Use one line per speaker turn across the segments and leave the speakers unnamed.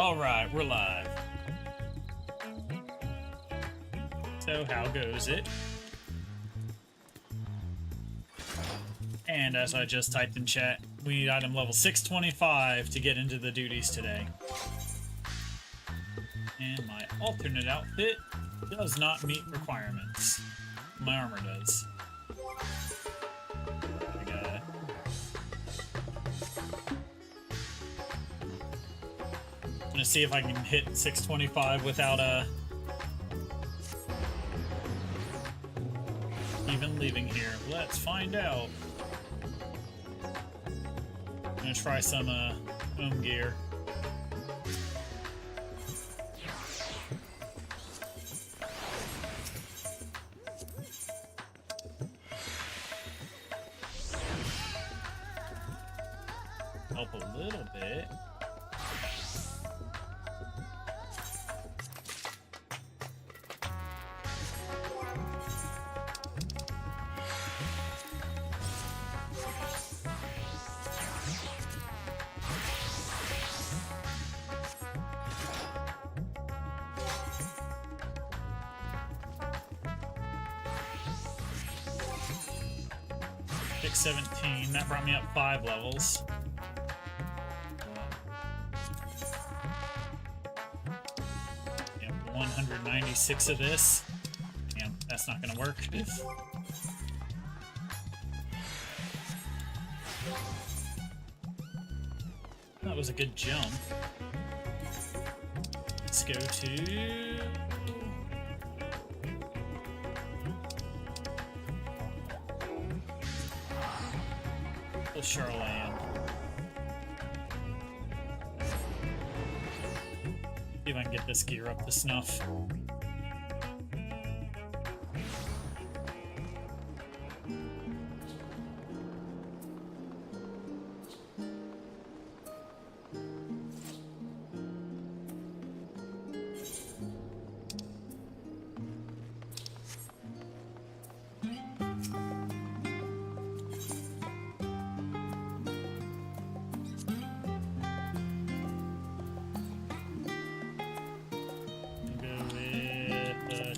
Alright, we're live. So, how goes it? And as I just typed in chat, we need item level 625 to get into the duties today. And my alternate outfit does not meet requirements. My armor does. I got it. I'm gonna see if I can hit 625 without even leaving here. Let's find out. I'm gonna try some home gear. Help a little bit. Pick 17. That brought me up 5 levels. Yep, 196 of this. Damn, that's not gonna work. That was a good jump. Let's go to... Charlotte. See if I can get this gear up to snuff.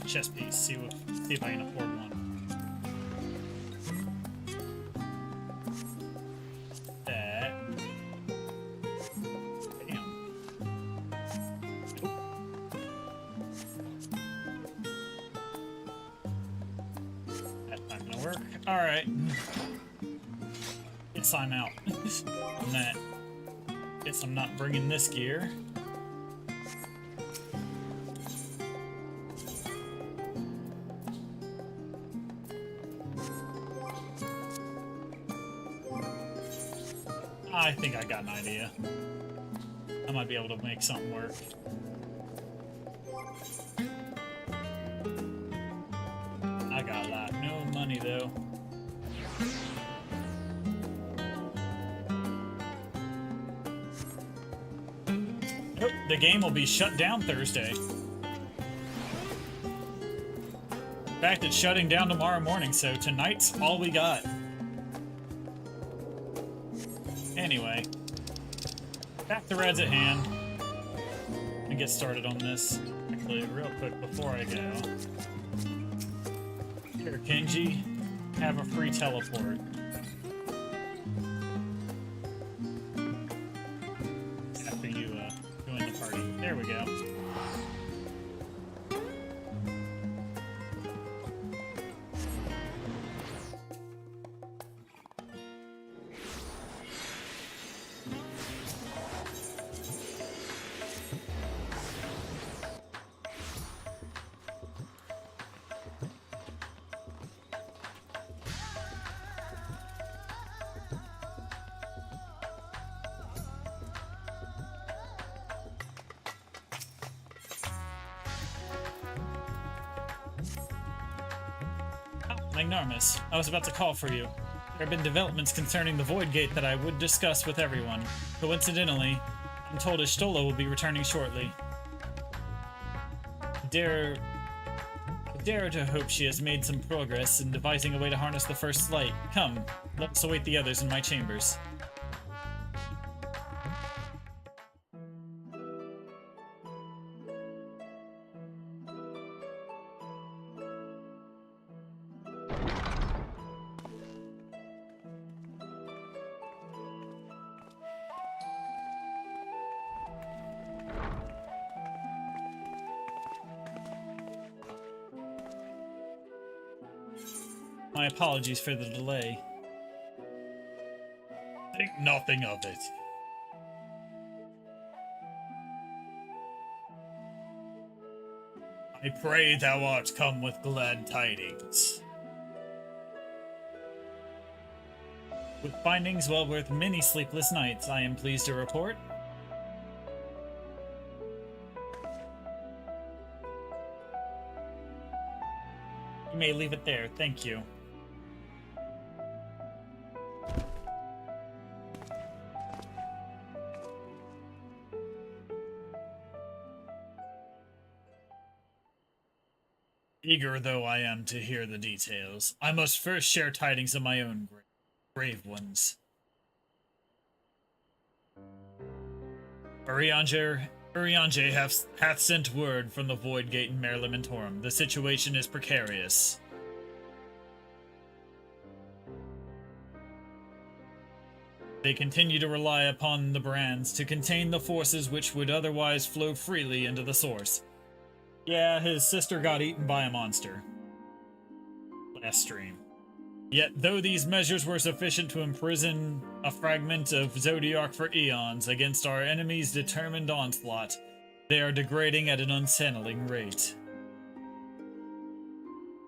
Chest piece, see if I can afford one. That. Damn. Nope. That's not gonna work. Alright. Guess I'm out on that. Guess I'm not bringing this gear. I think I got an idea. I might be able to make something work. I got like no money though. Nope, the game will be shut down Thursday. In fact, it's shutting down tomorrow morning, so tonight's all we got. Anyway, back to Reds at hand. And get started on this. Actually, real quick before I go. Here, Kenji, have a free teleport. After you join the party. There we go. Magnarmus, I was about to call for you. There have been developments concerning the Void Gate that I would discuss with everyone. Coincidentally, I'm told Ishtola will be returning shortly. I dare to hope she has made some progress in devising a way to harness the first light. Come, let's await the others in my chambers. My apologies for the delay. Think nothing of it. I pray thou art come with glad tidings. With findings well worth many sleepless nights, I am pleased to report. You may leave it there, thank you. Eager though I am to hear the details, I must first share tidings of my own grave ones. Urianger hath sent word from the Void Gate in Mare Lamentorum. The situation is precarious. They continue to rely upon the brands to contain the forces which would otherwise flow freely into the source. Yeah, his sister got eaten by a monster last stream. Yet, though these measures were sufficient to imprison a fragment of Zodiac for eons against our enemy's determined onslaught, they are degrading at an unsettling rate.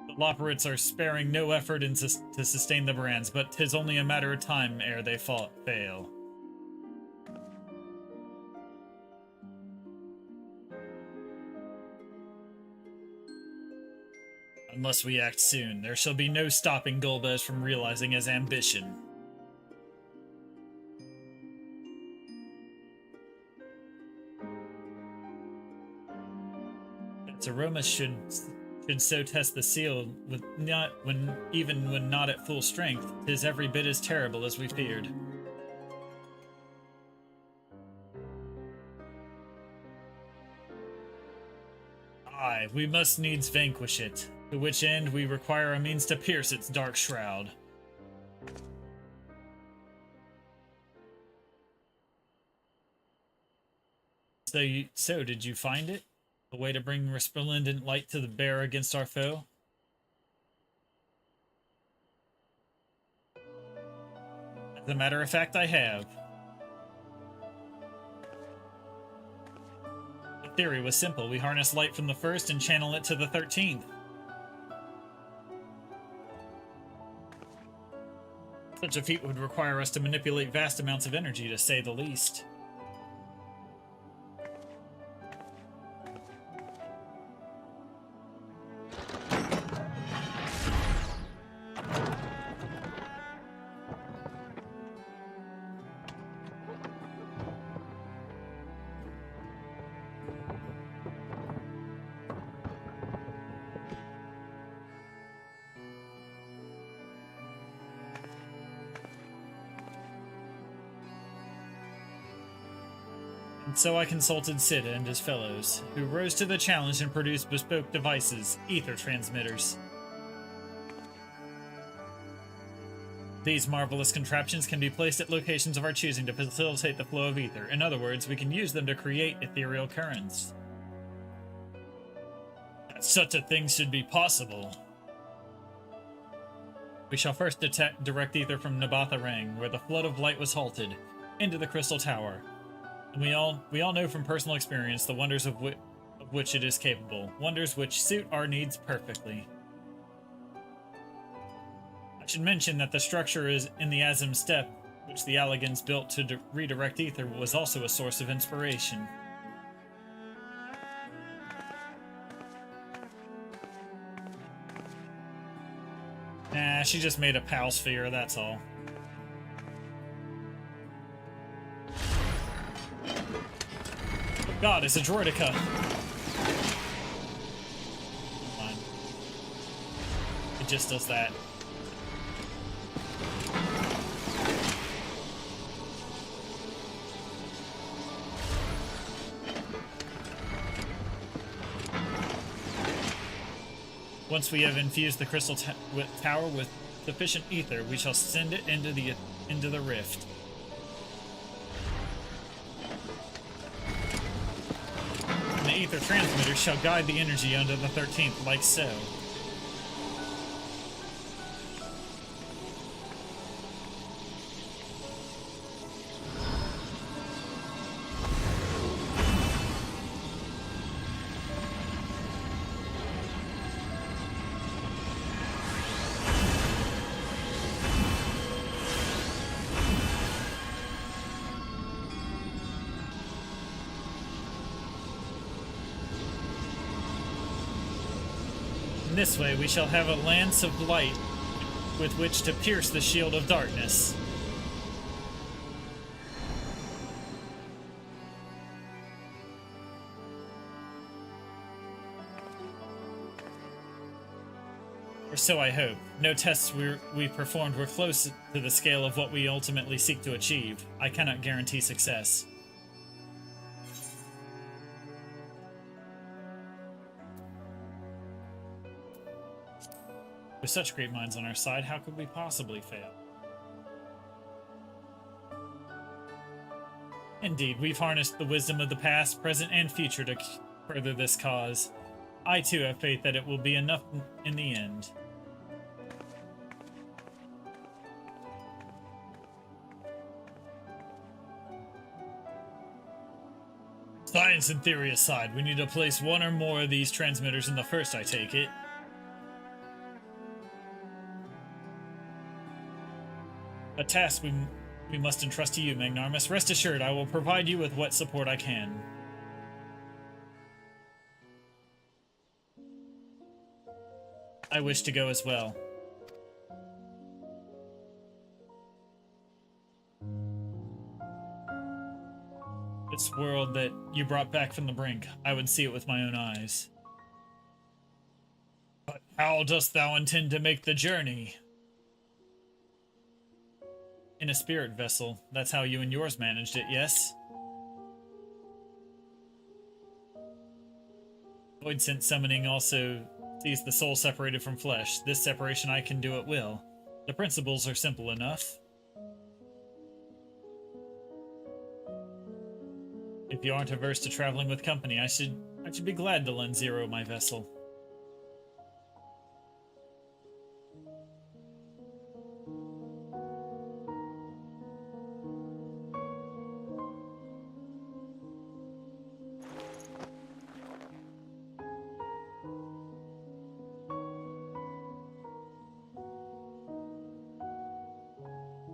The Loperates are sparing no effort to sustain the brands, but 'tis only a matter of time ere they fail. Unless we act soon, there shall be no stopping Golbez from realizing his ambition. Its aroma should so test the seal even when not at full strength. 'Tis every bit as terrible as we feared. Aye, we must needs vanquish it. To which end we require a means to pierce its dark shroud. So did you find it? A way to bring resplendent light to the bear against our foe? As a matter of fact, I have. The theory was simple. We harness light from the first and channel it to the 13th. Such a feat would require us to manipulate vast amounts of energy, to say the least. So I consulted Sida and his fellows, who rose to the challenge and produced bespoke devices, ether transmitters. These marvelous contraptions can be placed at locations of our choosing to facilitate the flow of ether. In other words, we can use them to create ethereal currents. That such a thing should be possible. We shall first direct ether from Nabatha Rang, where the flood of light was halted, into the Crystal Tower. And we all know from personal experience the wonders of which it is capable, wonders which suit our needs perfectly. I should mention that the structure is in the Azim Steppe, which the Alligans built to redirect ether, was also a source of inspiration. Nah, she just made a PAL sphere, that's all. God, it's a droidica. Fine. It just does that. Once we have infused the crystal tower with sufficient ether, we shall send it into the rift. The ether transmitter shall guide the energy under the 13th, like so. In this way, we shall have a lance of light with which to pierce the shield of darkness. Or so I hope. No tests we performed were close to the scale of what we ultimately seek to achieve. I cannot guarantee success. With such great minds on our side, how could we possibly fail? Indeed, we've harnessed the wisdom of the past, present, and future to further this cause. I too have faith that it will be enough in the end. Science and theory aside, we need to place one or more of these transmitters in the first, I take it. A task we must entrust to you, Magnarmus. Rest assured, I will provide you with what support I can. I wish to go as well. This world that you brought back from the brink, I would see it with my own eyes. But how dost thou intend to make the journey? In a spirit vessel. That's how you and yours managed it, yes? Void sense summoning also sees the soul separated from flesh. This separation I can do at will. The principles are simple enough. If you aren't averse to traveling with company, I should be glad to lend Zero my vessel.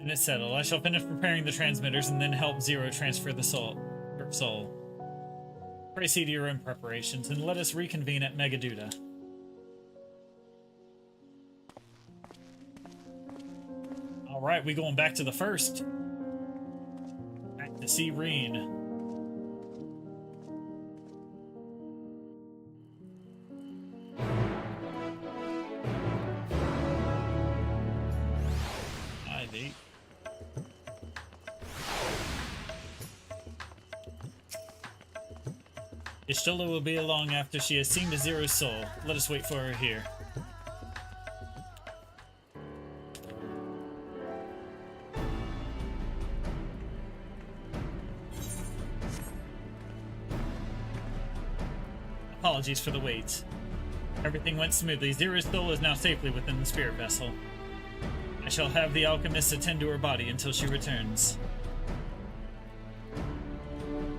And it's settled. I shall finish preparing the transmitters and then help Zero transfer the soul. Pray see to your own preparations, and let us reconvene at Megaduda. Alright, we going back to the first. Back to see Reen. IV. Y'shtola will be along after she has seen the Zero's soul. Let us wait for her here. Apologies for the wait. Everything went smoothly. Zero's soul is now safely within the spirit vessel. I shall have the alchemist attend to her body until she returns.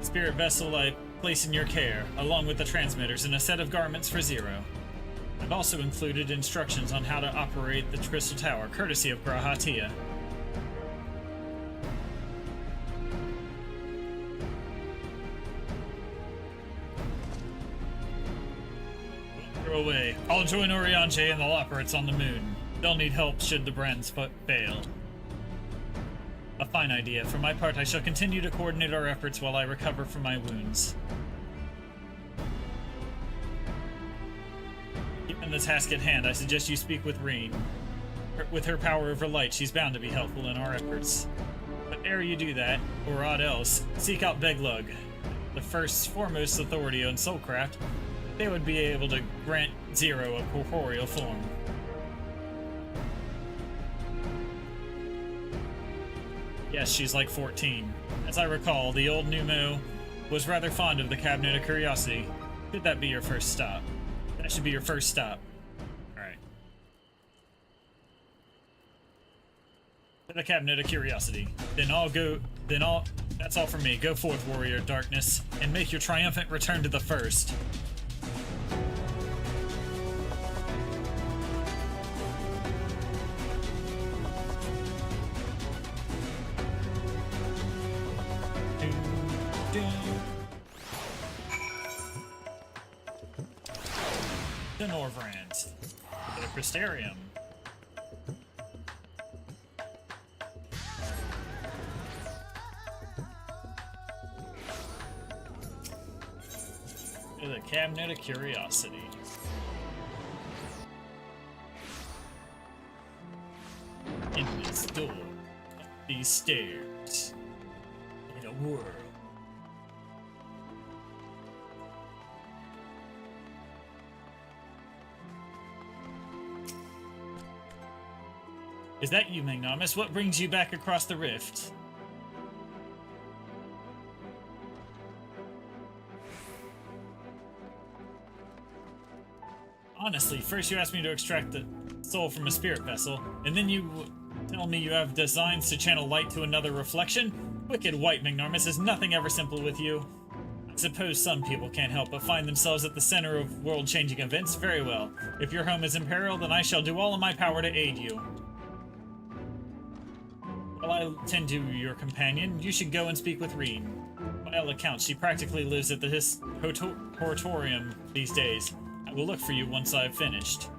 Spirit vessel I place in your care, along with the transmitters and a set of garments for Zero. I've also included instructions on how to operate the Crystal Tower, courtesy of Grahatia. Throw away. I'll join Oriange and the Loporits on the moon. They'll need help should the brands fail. A fine idea. For my part, I shall continue to coordinate our efforts while I recover from my wounds. Given the task at hand, I suggest you speak with Reen. With her power over light, she's bound to be helpful in our efforts. But ere you do that, or aught else, seek out Beglug, the foremost authority on soulcraft. They would be able to grant Zero a corporeal form. Yes, she's like 14. As I recall, the old Numo was rather fond of the Cabinet of Curiosity. Could that be your first stop? That should be your first stop. Alright. To the Cabinet of Curiosity. That's all from me. Go forth, Warrior of Darkness, and make your triumphant return to the first. The Norvrand. Crystarium. The Cabinet of Curiosity. In this door, up these stairs, in a world. Is that you, Magnanimous? What brings you back across the rift? Honestly, first you asked me to extract the soul from a spirit vessel, and then you tell me you have designs to channel light to another reflection? Wicked white, Magnanimous, is nothing ever simple with you. I suppose some people can't help but find themselves at the center of world-changing events. Very well. If your home is in peril, then I shall do all in my power to aid you. While I tend to your companion, you should go and speak with Reen. By all accounts, she practically lives at the Hortorium these days. I will look for you once I've finished.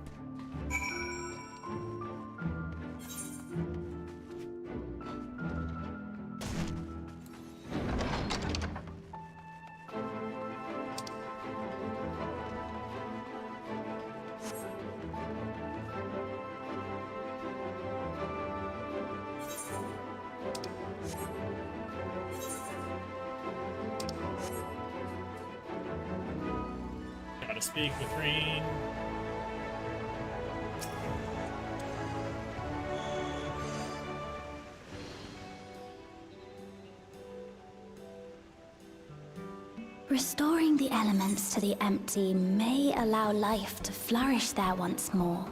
Gotta speak with Reen.
Restoring the elements to the empty may allow life to flourish there once more.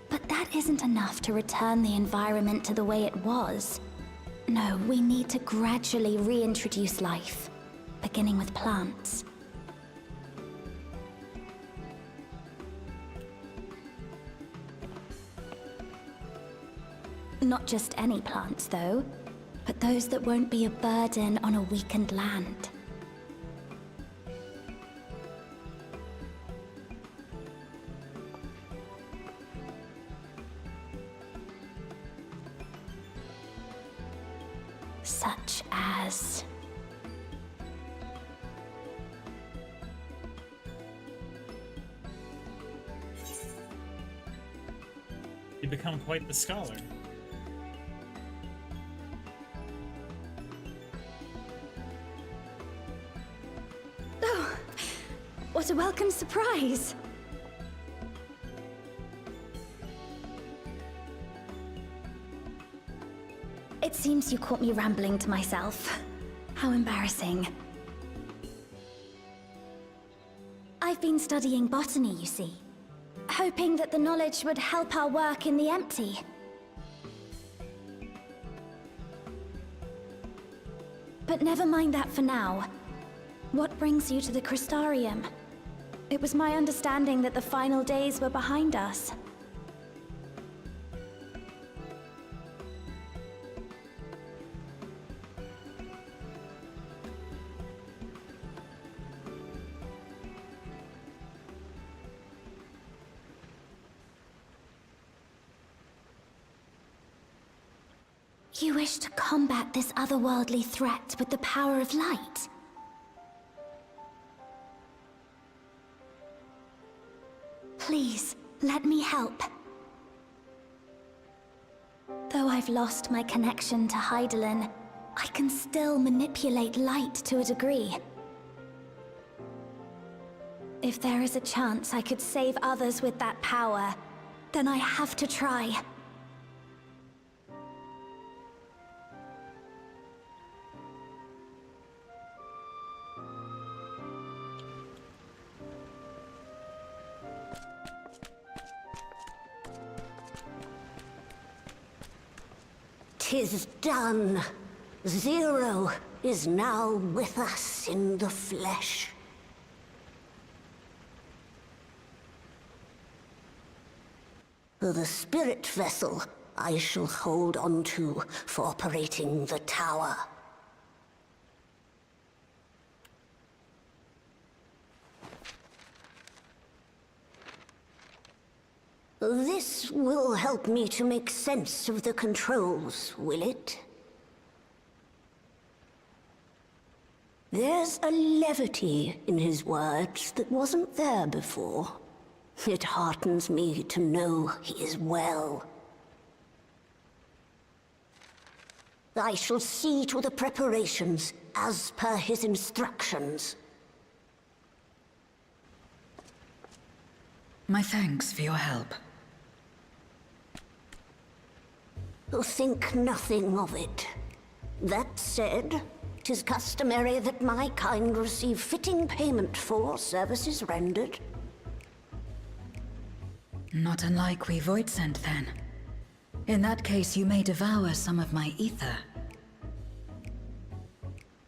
But that isn't enough to return the environment to the way it was. No, we need to gradually reintroduce life, beginning with plants. Not just any plants, though, but those that won't be a burden on a weakened land. Such as...
You become quite the scholar.
Oh, what a welcome surprise! It seems you caught me rambling to myself. How embarrassing. I've been studying botany, you see. Hoping that the knowledge would help our work in the empty. But never mind that for now. What brings you to the Crystarium? It was my understanding that the final days were behind us. You wish to combat this otherworldly threat with the power of light? Please, let me help. Though I've lost my connection to Hydaelyn, I can still manipulate light to a degree. If there is a chance I could save others with that power, then I have to try.
'Tis done. Zero is now with us in the flesh. The spirit vessel I shall hold on to for operating the tower. This will help me to make sense of the controls, will it? There's a levity in his words that wasn't there before. It heartens me to know he is well. I shall see to the preparations as per his instructions.
My thanks for your help.
Think nothing of it. That said, 'tis customary that my kind receive fitting payment for services rendered.
Not unlike we Void sent, then. In that case, you may devour some of my ether.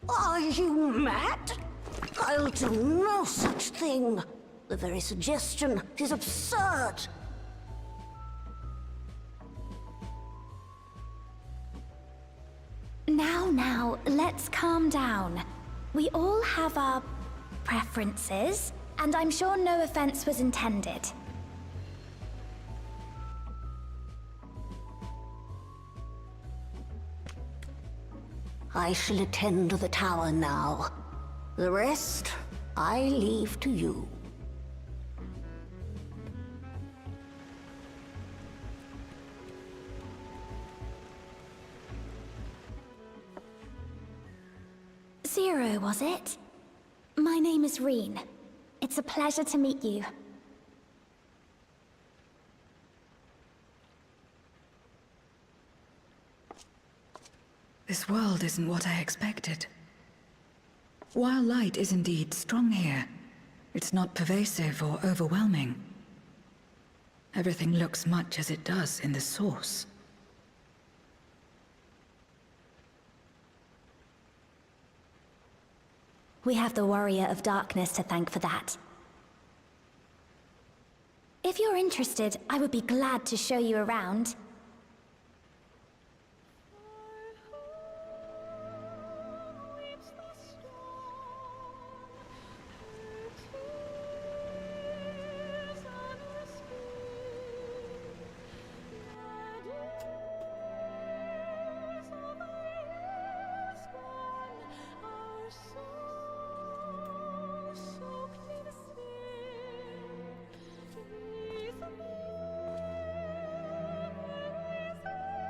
Are you mad? I'll do no such thing. The very suggestion is absurd.
Now, let's calm down. We all have our preferences, and I'm sure no offense was intended.
I shall attend to the tower now. The rest, I leave to you.
Zero, was it? My name is Reen. It's a pleasure to meet you.
This world isn't what I expected. While light is indeed strong here, it's not pervasive or overwhelming. Everything looks much as it does in the source.
We have the Warrior of Darkness to thank for that. If you're interested, I would be glad to show you around.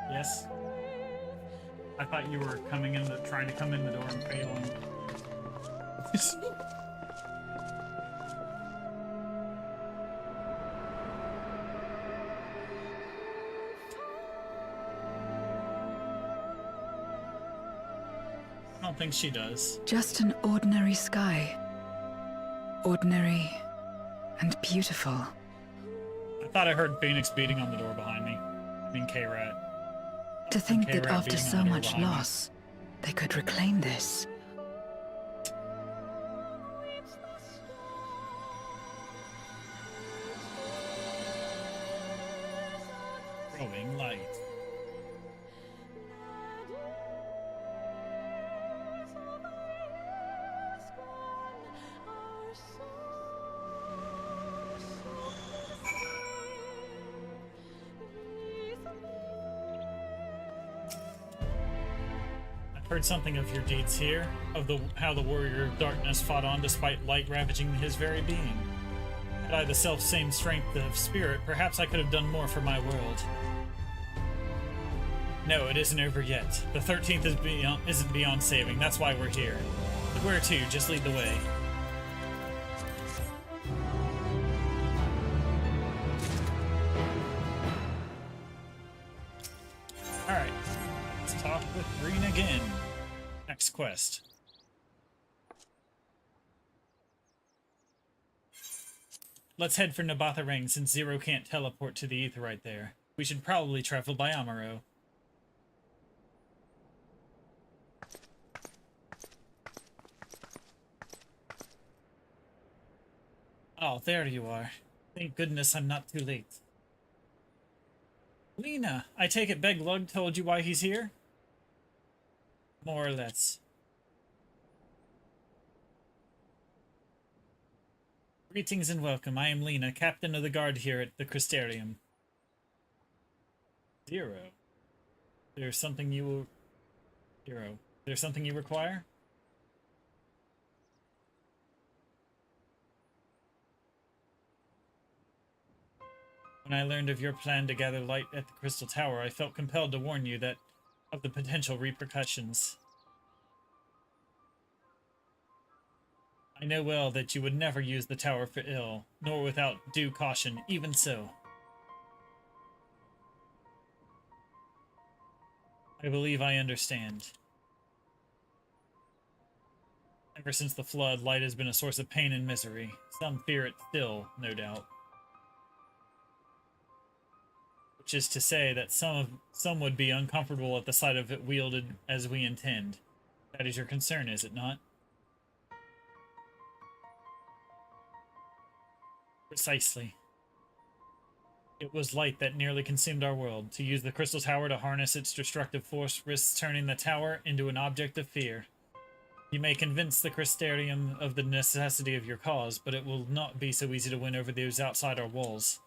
Yes? I thought you were trying to come in the door and failing. I don't think she does.
Just an ordinary sky. Ordinary and beautiful.
I thought I heard Phoenix beating on the door behind me. I mean K-Rat.
To think that
K-Rat
after
beating
so
on the door
much
behind me.
loss, they could reclaim this.
Growing light. I've heard something of your deeds here, of how the Warrior of Darkness fought on despite light ravaging his very being. Had I the self-same strength of spirit, perhaps I could have done more for my world. No, it isn't over yet. The 13th isn't beyond saving. That's why we're here. Where to? Just lead the way. Alright. Let's talk with Green again. Next quest. Let's head for Nabatha Ring since Zero can't teleport to the ether right there. We should probably travel by Amaro. Oh, there you are. Thank goodness I'm not too late. Lena, I take it Beglug told you why he's here? More or less. Greetings and welcome. I am Lena, captain of the guard here at the Crystarium. 0. There's something you... 0. There's something you require? When I learned of your plan to gather light at the Crystal Tower, I felt compelled to warn you that of the potential repercussions. I know well that you would never use the tower for ill, nor without due caution. Even so, I believe I understand. Ever since the flood, light has been a source of pain and misery. Some fear it still, no doubt. Which is to say that some would be uncomfortable at the sight of it wielded as we intend. That is your concern, is it not? Precisely. It was light that nearly consumed our world. To use the Crystal Tower to harness its destructive force risks turning the tower into an object of fear. You may convince the Crystarium of the necessity of your cause, but it will not be so easy to win over those outside our walls.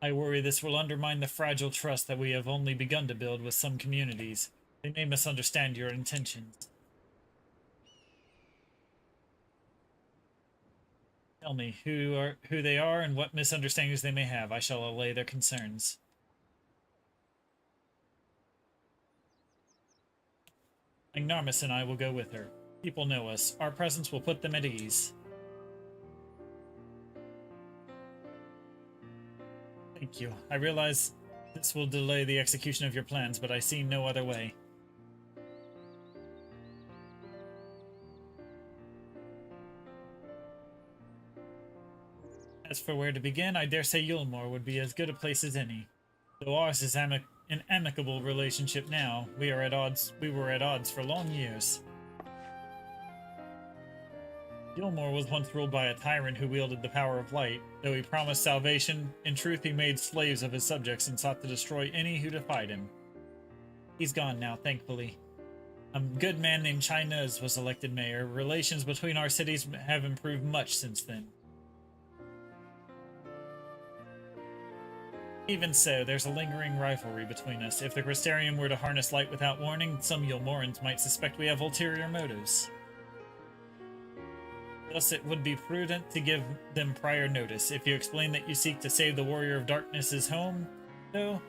I worry this will undermine the fragile trust that we have only begun to build with some communities. They may misunderstand your intentions. Tell me who they are and what misunderstandings they may have. I shall allay their concerns. Ignarmus and I will go with her. People know us. Our presence will put them at ease. Thank you. I realize this will delay the execution of your plans, but I see no other way. As for where to begin, I dare say Yulmore would be as good a place as any. Though ours is an amicable relationship now, we were at odds for long years. Yulmore was once ruled by a tyrant who wielded the power of light. Though he promised salvation, in truth he made slaves of his subjects and sought to destroy any who defied him. He's gone now, thankfully. A good man named Chinez was elected mayor. Relations between our cities have improved much since then. Even so, there's a lingering rivalry between us. If the Crystarium were to harness light without warning, some Yulmorans might suspect we have ulterior motives. Thus, it would be prudent to give them prior notice. If you explain that you seek to save the Warrior of Darkness's home, though,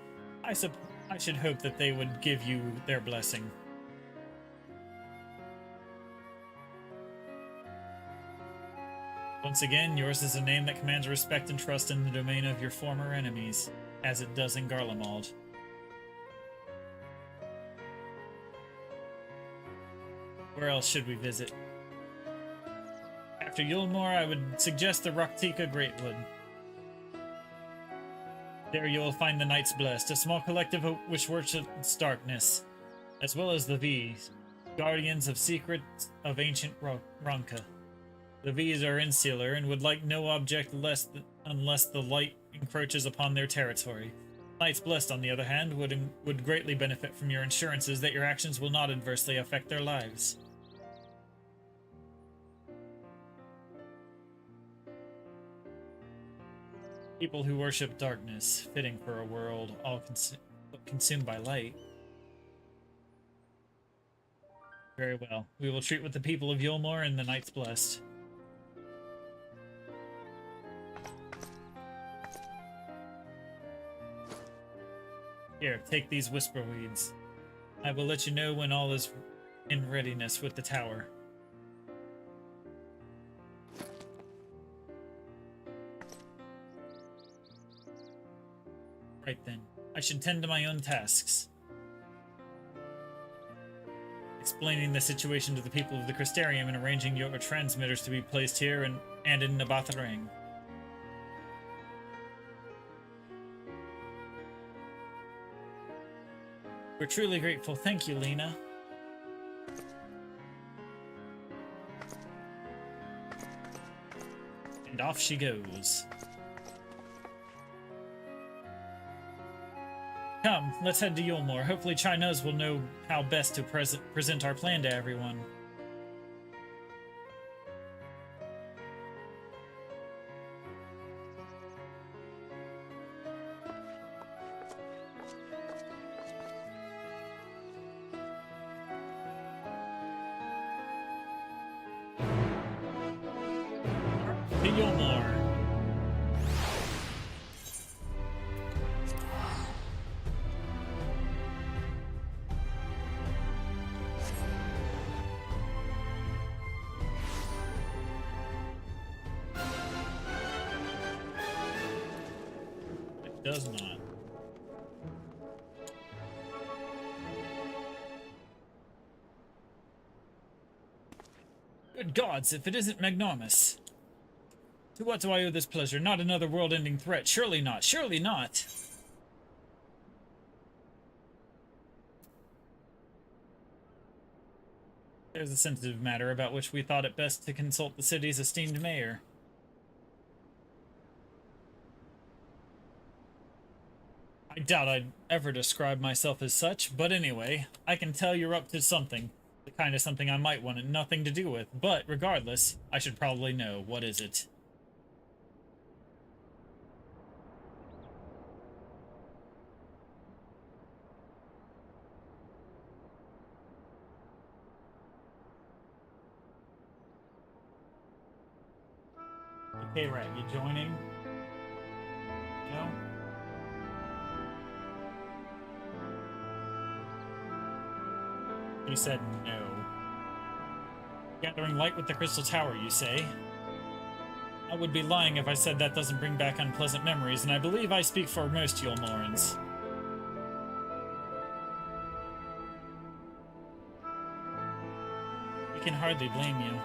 I should hope that they would give you their blessing. Once again, yours is a name that commands respect and trust in the domain of your former enemies, as it does in Garlemald. Where else should we visit? After Yulmore, I would suggest the Raktika Greatwood. There you will find the Knights Blessed, a small collective which worships darkness, as well as the V's, guardians of secrets of ancient Ronka. The V's are insular and would like no object unless the light encroaches upon their territory. Knights Blessed, on the other hand, would greatly benefit from your assurances that your actions will not adversely affect their lives. People who worship darkness, fitting for a world all consumed by light. Very well. We will treat with the people of Yulmore and the Knights Blessed. Here, take these whisper weeds. I will let you know when all is in readiness with the tower. Right then. I should tend to my own tasks. Explaining the situation to the people of the Crystarium and arranging your transmitters to be placed here and in Nabatharang. We're truly grateful. Thank you, Lena. And off she goes. Come, let's head to Yulmore. Hopefully Chinez will know how best to present our plan to everyone. Gilmore. It does not. Good gods, if it isn't Magnormus. To what do I owe this pleasure? Not another world-ending threat. Surely not. Surely not. There's a sensitive matter about which we thought it best to consult the city's esteemed mayor. I doubt I'd ever describe myself as such, but anyway, I can tell you're up to something. The kind of something I might want nothing to do with, but regardless, I should probably know. What is it? Okay, right, you joining? No? He said no. Gathering light with the Crystal Tower, you say? I would be lying if I said that doesn't bring back unpleasant memories, and I believe I speak for most Yulmorans. We can hardly blame you.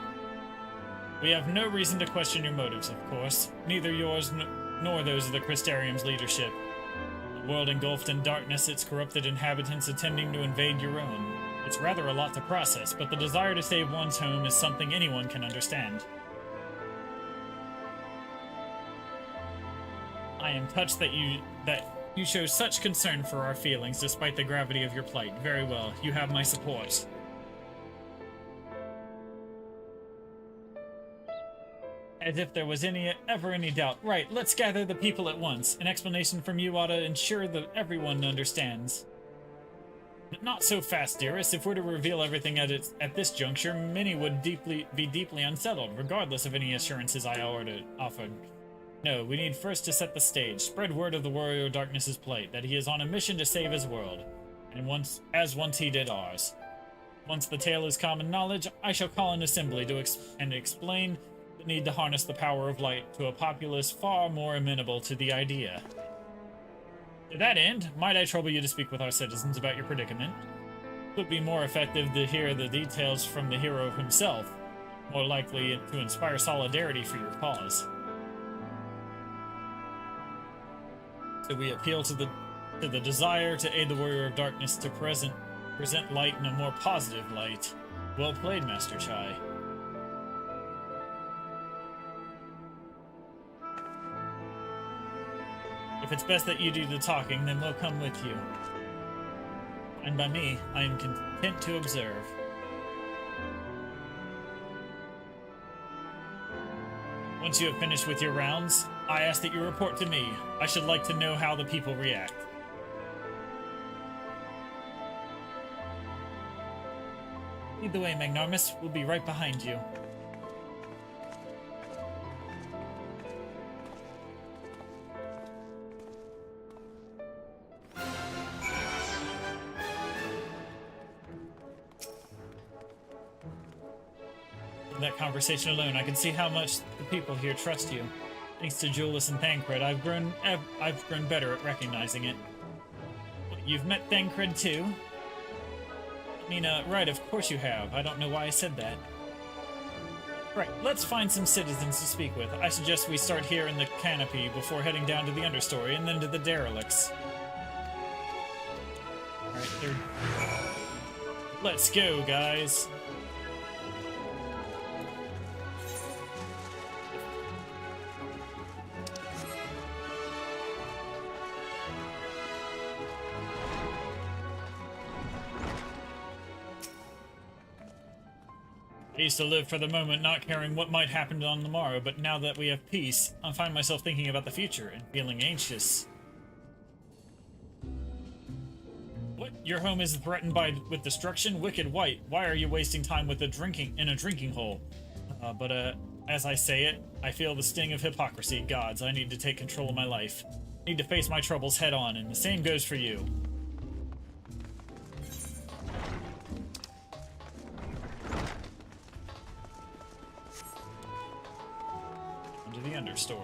We have no reason to question your motives, of course. Neither yours nor those of the Crystarium's leadership. A world engulfed in darkness, its corrupted inhabitants attempting to invade your own. It's rather a lot to process, but the desire to save one's home is something anyone can understand. I am touched that you show such concern for our feelings despite the gravity of your plight. Very well, you have my support. As if there was ever any doubt. Right, let's gather the people at once. An explanation from you ought to ensure that everyone understands. Not so fast, dearest. If we're to reveal everything at this juncture, many would be deeply unsettled, regardless of any assurances I offered. No, we need first to set the stage. Spread word of the Warrior of Darkness's plight, that he is on a mission to save his world, and once he did ours. Once the tale is common knowledge, I shall call an assembly to explain the need to harness the power of light to a populace far more amenable to the idea. To that end, might I trouble you to speak with our citizens about your predicament? It would be more effective to hear the details from the hero himself, more likely to inspire solidarity for your cause. So we appeal to the desire to aid the Warrior of Darkness to present light in a more positive light. Well played, Master Chai. If it's best that you do the talking, then we'll come with you. And by me, I am content to observe. Once you have finished with your rounds, I ask that you report to me. I should like to know how the people react. Lead the way, Magnormus. We'll be right behind you. In that conversation alone, I can see how much the people here trust you. Thanks to Julius and Thancred, I've grown better at recognizing it. You've met Thancred too? I mean, right, of course you have. I don't know why I said that. Right, let's find some citizens to speak with. I suggest we start here in the canopy before heading down to the understory and then to the derelicts. Alright, let's go, guys. I used to live for the moment, not caring what might happen on the morrow, but now that we have peace, I find myself thinking about the future and feeling anxious. What? Your home is threatened with destruction? Wicked White, why are you wasting time with in a drinking hole? As I say it, I feel the sting of hypocrisy. Gods, I need to take control of my life. I need to face my troubles head on, and the same goes for you. Into the understory.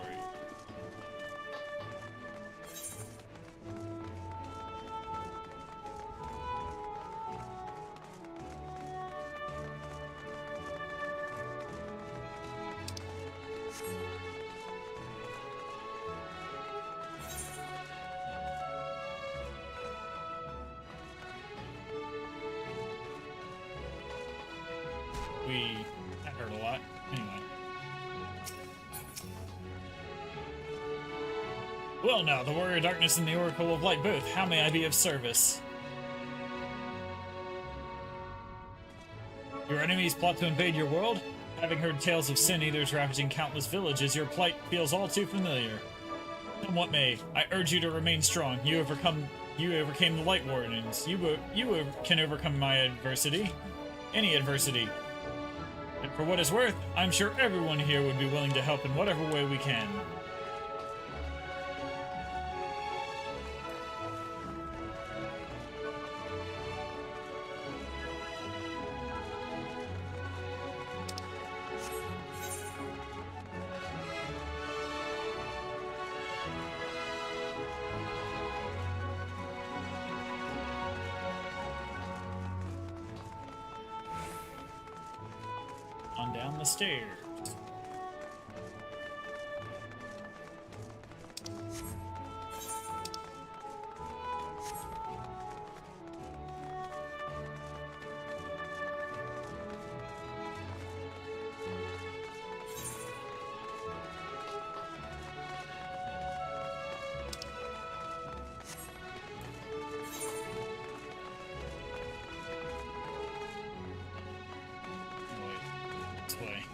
That hurt a lot. Anyway. Well now, the Warrior of Darkness and the Oracle of Light both. How may I be of service? Your enemies plot to invade your world? Having heard tales of sin eaters ravaging countless villages, your plight feels all too familiar. Come what may, I urge you to remain strong. You overcame the Light Wardens. You can overcome my adversity. Any adversity. And for what it's worth, I'm sure everyone here would be willing to help in whatever way we can. On down the stairs. Way.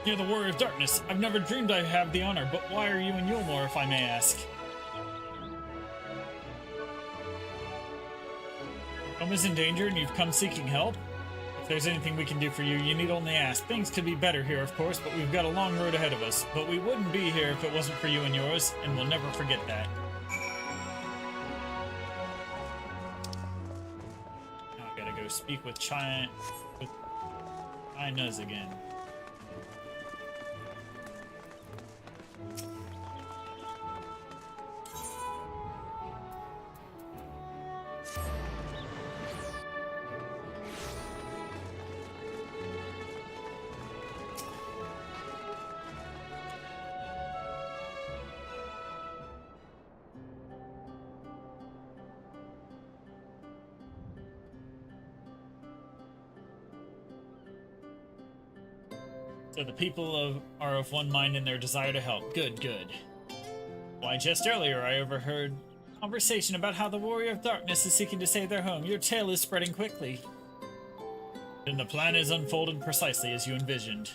You're the Warrior of Darkness. I've never dreamed I'd have the honor, but why are you in Yulmore, if I may ask? Home is in danger and you've come seeking help? If there's anything we can do for you, you need only ask. Things could be better here, of course, but we've got a long road ahead of us. But we wouldn't be here if it wasn't for you and yours, and we'll never forget that. Now I gotta go speak with China's again. So the people are of one mind in their desire to help. Good, good. Why, just earlier I overheard a conversation about how the Warrior of Darkness is seeking to save their home. Your tale is spreading quickly. Then the plan is unfolded precisely as you envisioned.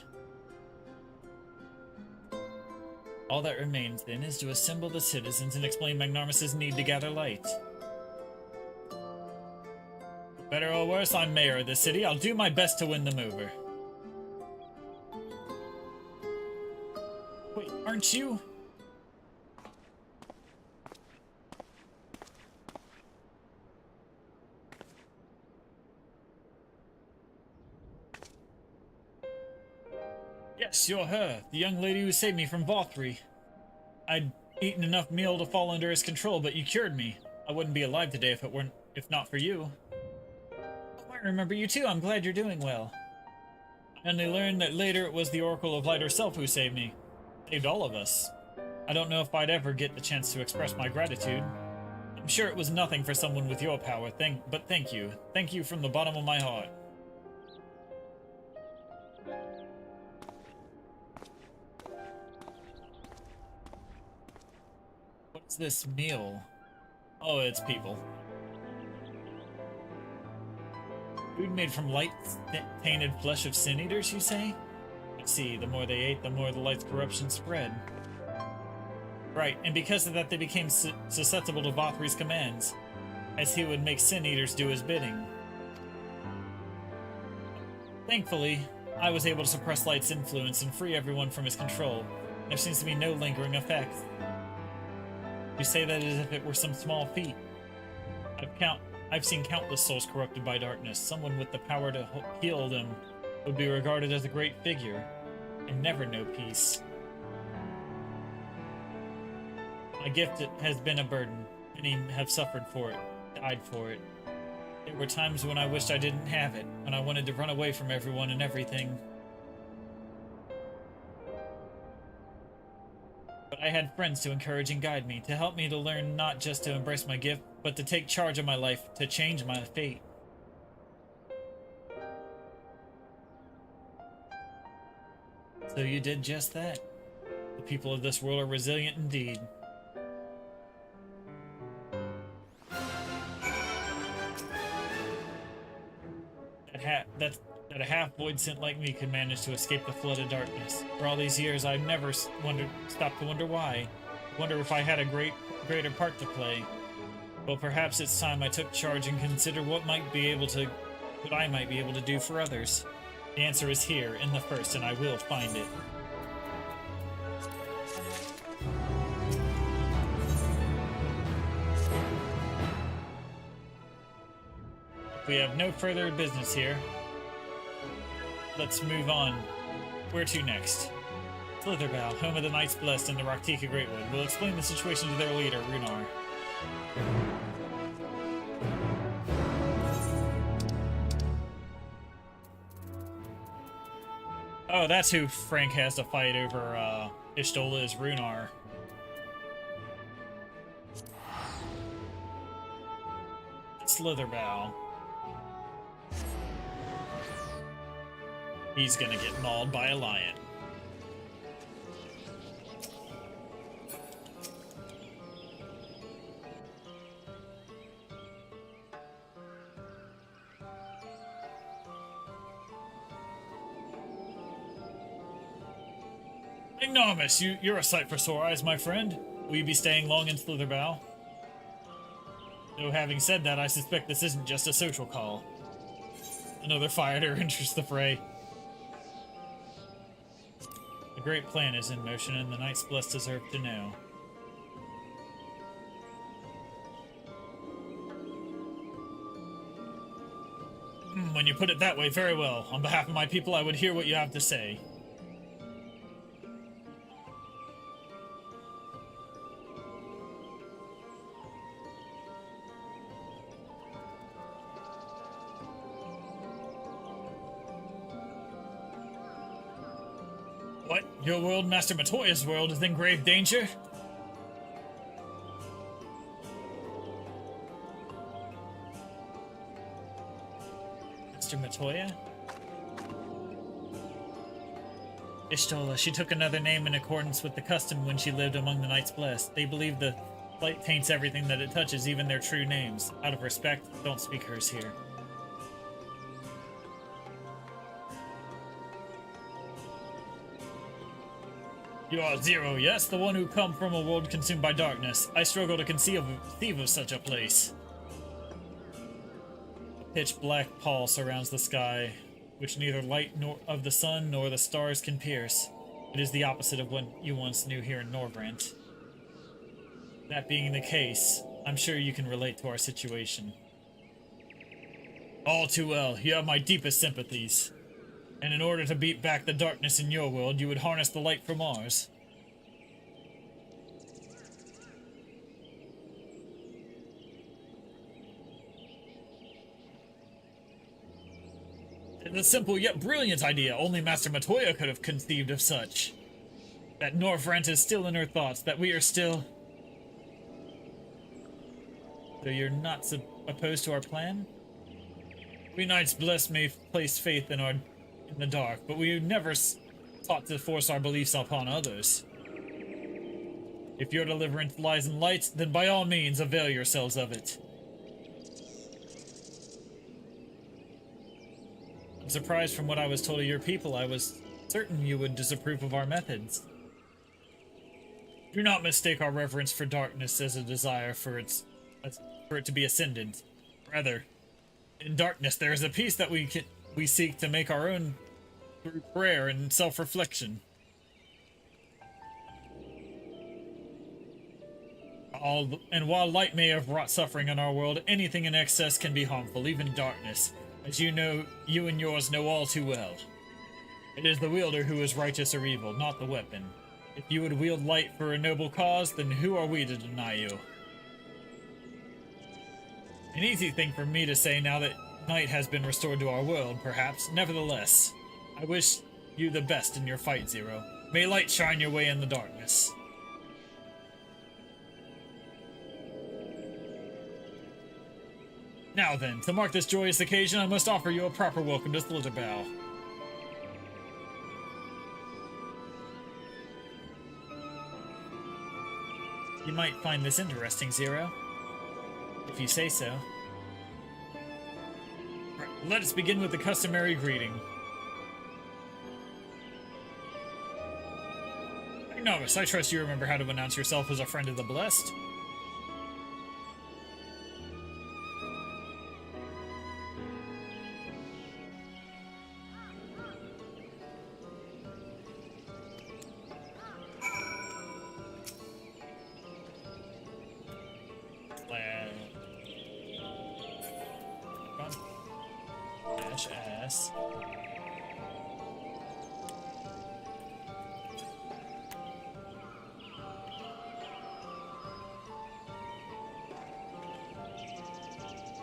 All that remains, then, is to assemble the citizens and explain Magnarmus's need to gather light. For better or worse, I'm mayor of the city. I'll do my best to win them over. Wait, aren't you? Yes, you're her, the young lady who saved me from Vothri. I'd eaten enough meal to fall under his control, but you cured me. I wouldn't be alive today if not for you. Oh, I remember you too. I'm glad you're doing well. I only learned that later it was the Oracle of Light herself who saved me. Saved all of us. I don't know if I'd ever get the chance to express my gratitude. I'm sure it was nothing for someone with your power, but thank you. Thank you from the bottom of my heart. What's this meal? Oh, it's people. Food made from light-tainted flesh of sin eaters, you say? I see, the more they ate, the more the light's corruption spread. Right, and because of that they became susceptible to Vothri's commands, as he would make sin eaters do his bidding. Thankfully, I was able to suppress Light's influence and free everyone from his control. There seems to be no lingering effect. You say that as if it were some small feat. I've seen countless souls corrupted by darkness. Someone with the power to heal them would be regarded as a great figure, and never know peace. My gift has been a burden. Many have suffered for it, died for it. There were times when I wished I didn't have it, when I wanted to run away from everyone and everything. But I had friends to encourage and guide me, to help me to learn not just to embrace my gift, but to take charge of my life, to change my fate. So you did just that. The people of this world are resilient indeed. That a half-void scent like me could manage to escape the flood of darkness. For all these years, I've never stopped to wonder why. Wonder if I had a greater part to play. Well, perhaps it's time I took charge and considered what I might be able to do for others. The answer is here, in the first, and I will find it. We have no further business here. Let's move on. Where to next? Slitherbow, home of the Knights Blessed and the Raktika Greatwood, will explain the situation to their leader, Runar. Oh, that's who Frank has to fight over, Ishtola is Runar. Slitherbow. He's gonna get mauled by a lion. Ignomus, you're a sight for sore eyes, my friend. Will you be staying long in Slitherbow? Though having said that, I suspect this isn't just a social call. Another fire to interest the fray. A great plan is in motion, and the Knights Blessed deserve to know. When you put it that way, very well. On behalf of my people, I would hear what you have to say. What? Your world, Master Matoya's world, is in grave danger? Master Matoya? Ishtola, she took another name in accordance with the custom when she lived among the Knights Blessed. They believe the light taints everything that it touches, even their true names. Out of respect, don't speak hers here. You are Zero, yes? The one who come from a world consumed by darkness. I struggle to conceive of such a place. A pitch-black pall surrounds the sky, which neither light nor of the sun nor the stars can pierce. It is the opposite of what you once knew here in Norvrant. That being the case, I'm sure you can relate to our situation. All too well. You have my deepest sympathies. And in order to beat back the darkness in your world, you would harness the light from ours. It's a simple yet brilliant idea. Only Master Matoya could have conceived of such. That Norvrant is still in her thoughts, that we are still... So you're not opposed to our plan? We Knights Blessed may place faith in the dark, but we never sought to force our beliefs upon others. If your deliverance lies in light, then by all means avail yourselves of it. I'm surprised from what I was told of your people. I was certain you would disapprove of our methods. Do not mistake our reverence for darkness as a desire for it to be ascendant. Rather, in darkness there is a peace that we seek to make our own through prayer and self-reflection. And while light may have wrought suffering in our world, anything in excess can be harmful, even darkness, as you and yours know all too well. It is the wielder who is righteous or evil, not the weapon. If you would wield light for a noble cause, then who are we to deny you? An easy thing for me to say now that night has been restored to our world, perhaps. Nevertheless, I wish you the best in your fight, Zero. May light shine your way in the darkness. Now then, to mark this joyous occasion, I must offer you a proper welcome to Slitherbow. You might find this interesting, Zero. If you say so. Right, let us begin with the customary greeting. Novice, I trust you remember how to announce yourself as a friend of the blessed. S.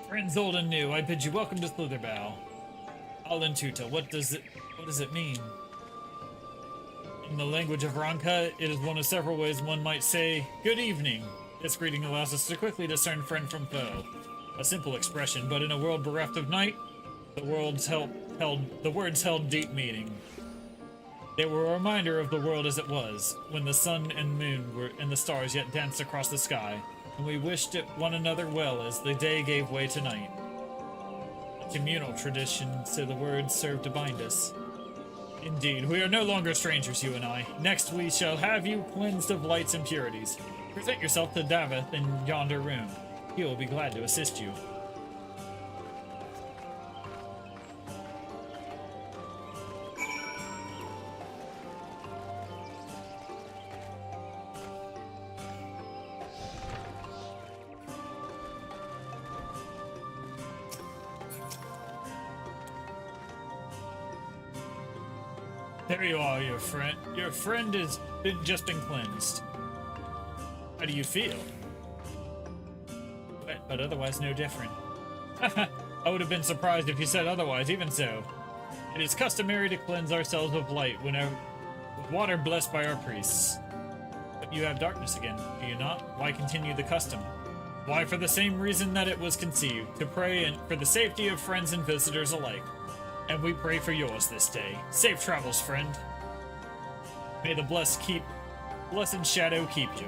Friends old and new, I bid you welcome to Slitherbow. Alentuta, what does it mean? In the language of Ranka, it is one of several ways one might say, good evening. This greeting allows us to quickly discern friend from foe. A simple expression, but in a world bereft of night, the words held deep meaning. They were a reminder of the world as it was, when the sun and moon and the stars yet danced across the sky, and we wished one another well as the day gave way to night. A communal tradition, so the words served to bind us. Indeed, we are no longer strangers, you and I. Next we shall have you cleansed of light's impurities. Present yourself to Daveth in yonder room. He will be glad to assist you. There you are, your friend. Your friend has just been cleansed. How do you feel? Wet, but otherwise no different. I would have been surprised if you said otherwise, even so. It is customary to cleanse ourselves of light with water blessed by our priests. But you have darkness again, do you not? Why continue the custom? Why, for the same reason that it was conceived, to pray and for the safety of friends and visitors alike. And we pray for yours this day. Safe travels, friend. May the blessed shadow keep you.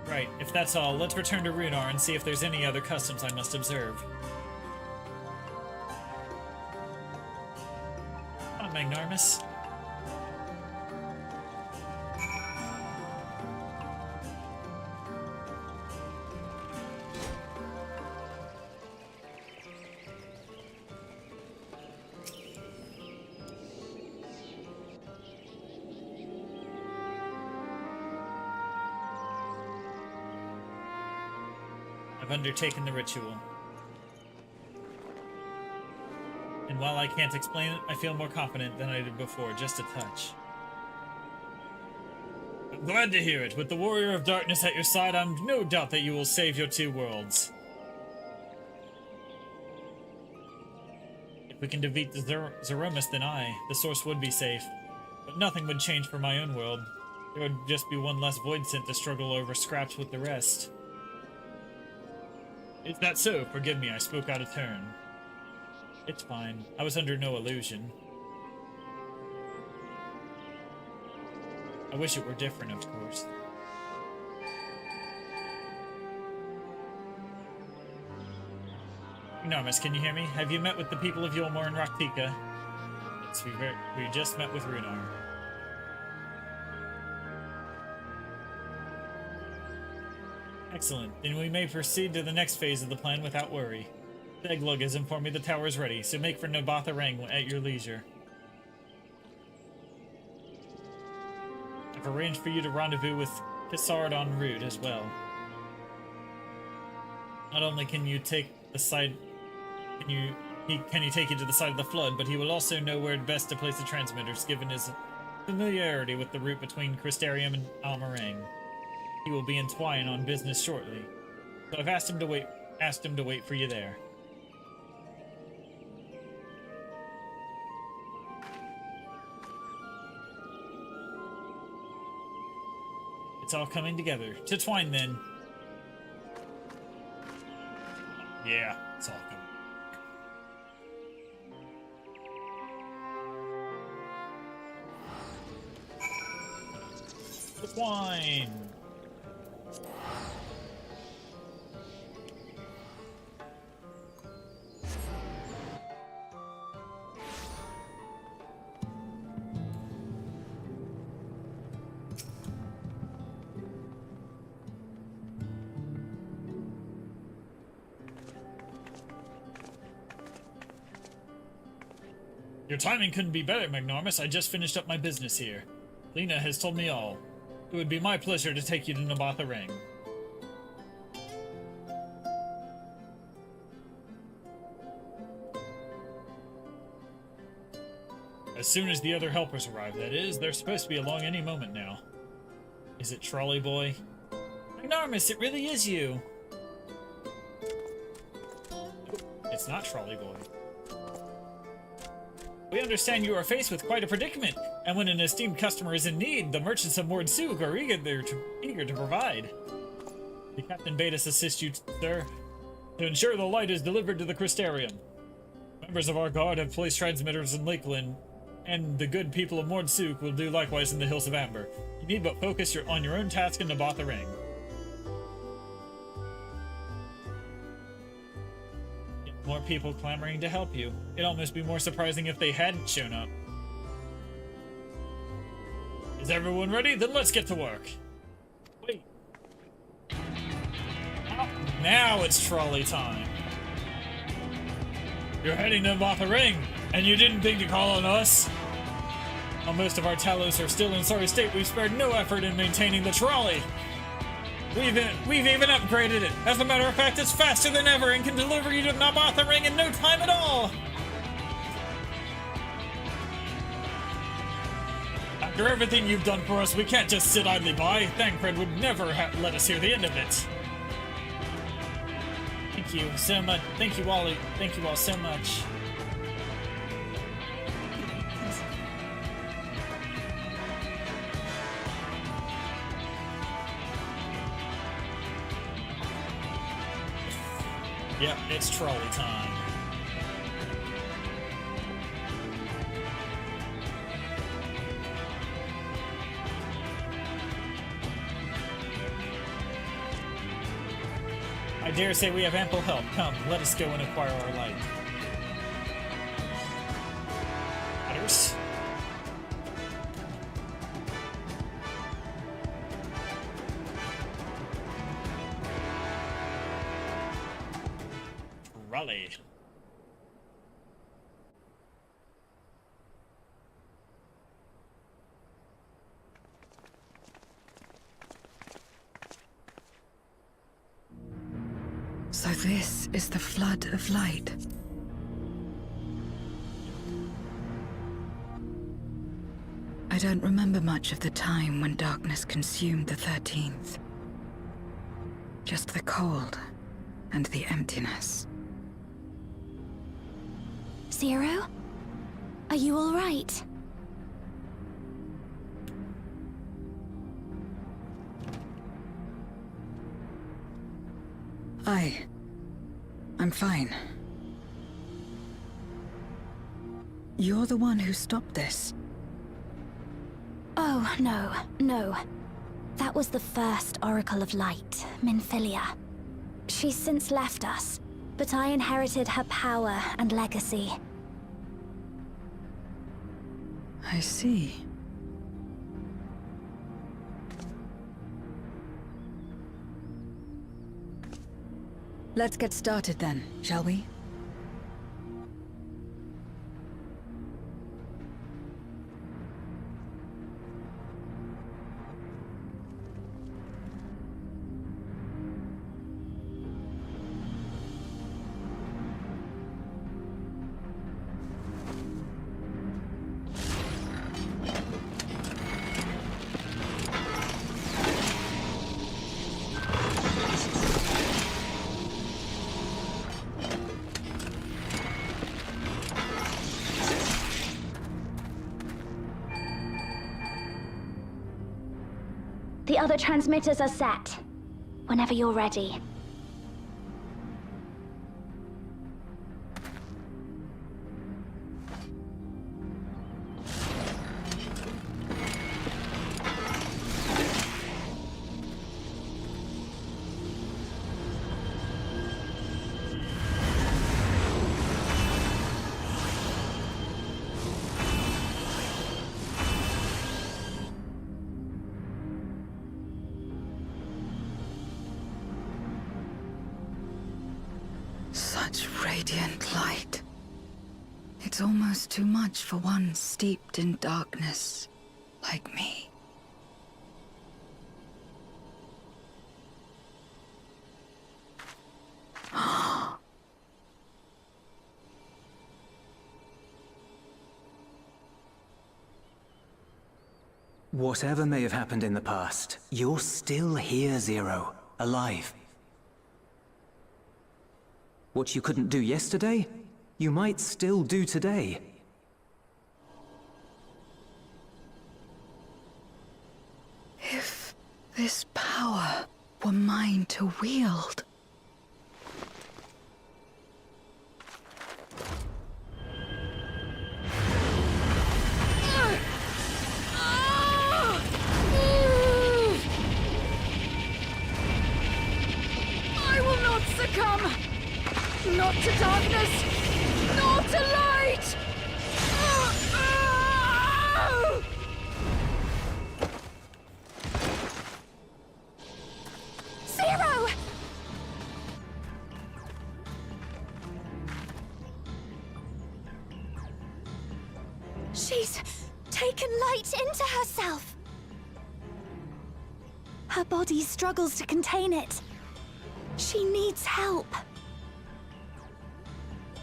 Right, if that's all, let's return to Runar and see if there's any other customs I must observe. Come on, Magnarmus. I've undertaken the ritual. And while I can't explain it, I feel more confident than I did before, just a touch. I'm glad to hear it. With the Warrior of Darkness at your side, I'm no doubt that you will save your two worlds. If we can defeat the Zeromus, then the source would be safe. But nothing would change for my own world. There would just be one less void sent to struggle over scraps with the rest. Is that so? Forgive me, I spoke out of turn. It's fine. I was under no illusion. I wish it were different, of course. Enormous, can you hear me? Have you met with the people of Yulmor and Raktika? Yes, we just met with Runar. Excellent. Then we may proceed to the next phase of the plan without worry. Deglug has informed me the tower is ready, so make for Nabatha Rang at your leisure. I've arranged for you to rendezvous with Kissard en route as well. Not only can you take the side, can he take you to the side of the flood, but he will also know where best to place the transmitters, given his familiarity with the route between Crystarium and Almarang. He will be in Twine on business shortly, so I've asked him to wait for you there. It's all coming together. To Twine, then. Yeah, it's all coming. To Twine! Your timing couldn't be better, Magnormus. I just finished up my business here. Lena has told me all. It would be my pleasure to take you to Nabatha Rang. As soon as the other helpers arrive, that is. They're supposed to be along any moment now. Is it Trolley Boy? Magnormus, it really is you! It's not Trolley Boy. We understand you are faced with quite a predicament, and when an esteemed customer is in need, the merchants of Mordsuk are eager to provide. The captain bade us assist you, sir, to ensure the light is delivered to the Crystarium. Members of our guard have placed transmitters in Lakeland, and the good people of Mordsuk will do likewise in the Hills of Amber. You need but focus on your own task in Nabatha Rang. More people clamoring to help you. It'd almost be more surprising if they hadn't shown up. Is everyone ready? Then let's get to work. Wait. Oh, now it's trolley time. You're heading to Nabatha Rang, and you didn't think to call on us? While most of our Talos are still in sorry state, we've spared no effort in maintaining the trolley. We've even upgraded it. As a matter of fact, it's faster than ever and can deliver you to Nabatha Rang in no time at all. After everything you've done for us, we can't just sit idly by. Thancred would never let us hear the end of it. Thank you so much. Thank you all. Thank you all so much. Yep, it's trolley time. I dare say we have ample help. Come, let us go and acquire our light. Others? Trolley.
So this is the flood of light. I don't remember much of the time when darkness consumed the 13th. Just the cold and the emptiness.
Zero? Are you all right?
I'm fine. You're the one who stopped this.
Oh, no, no. That was the first Oracle of Light, Minfilia. She's since left us, but I inherited her power and legacy.
I see. Let's get started then, shall we?
The other transmitters are set. Whenever you're ready.
Such radiant light. It's almost too much for one steeped in darkness like me.
Whatever may have happened in the past, you're still here, Zero. Alive. What you couldn't do yesterday, you might still do today.
If this power were mine to wield.
I will not succumb! Not to darkness, nor to light!
Zero! She's taken light into herself. Her body struggles to contain it. She needs help.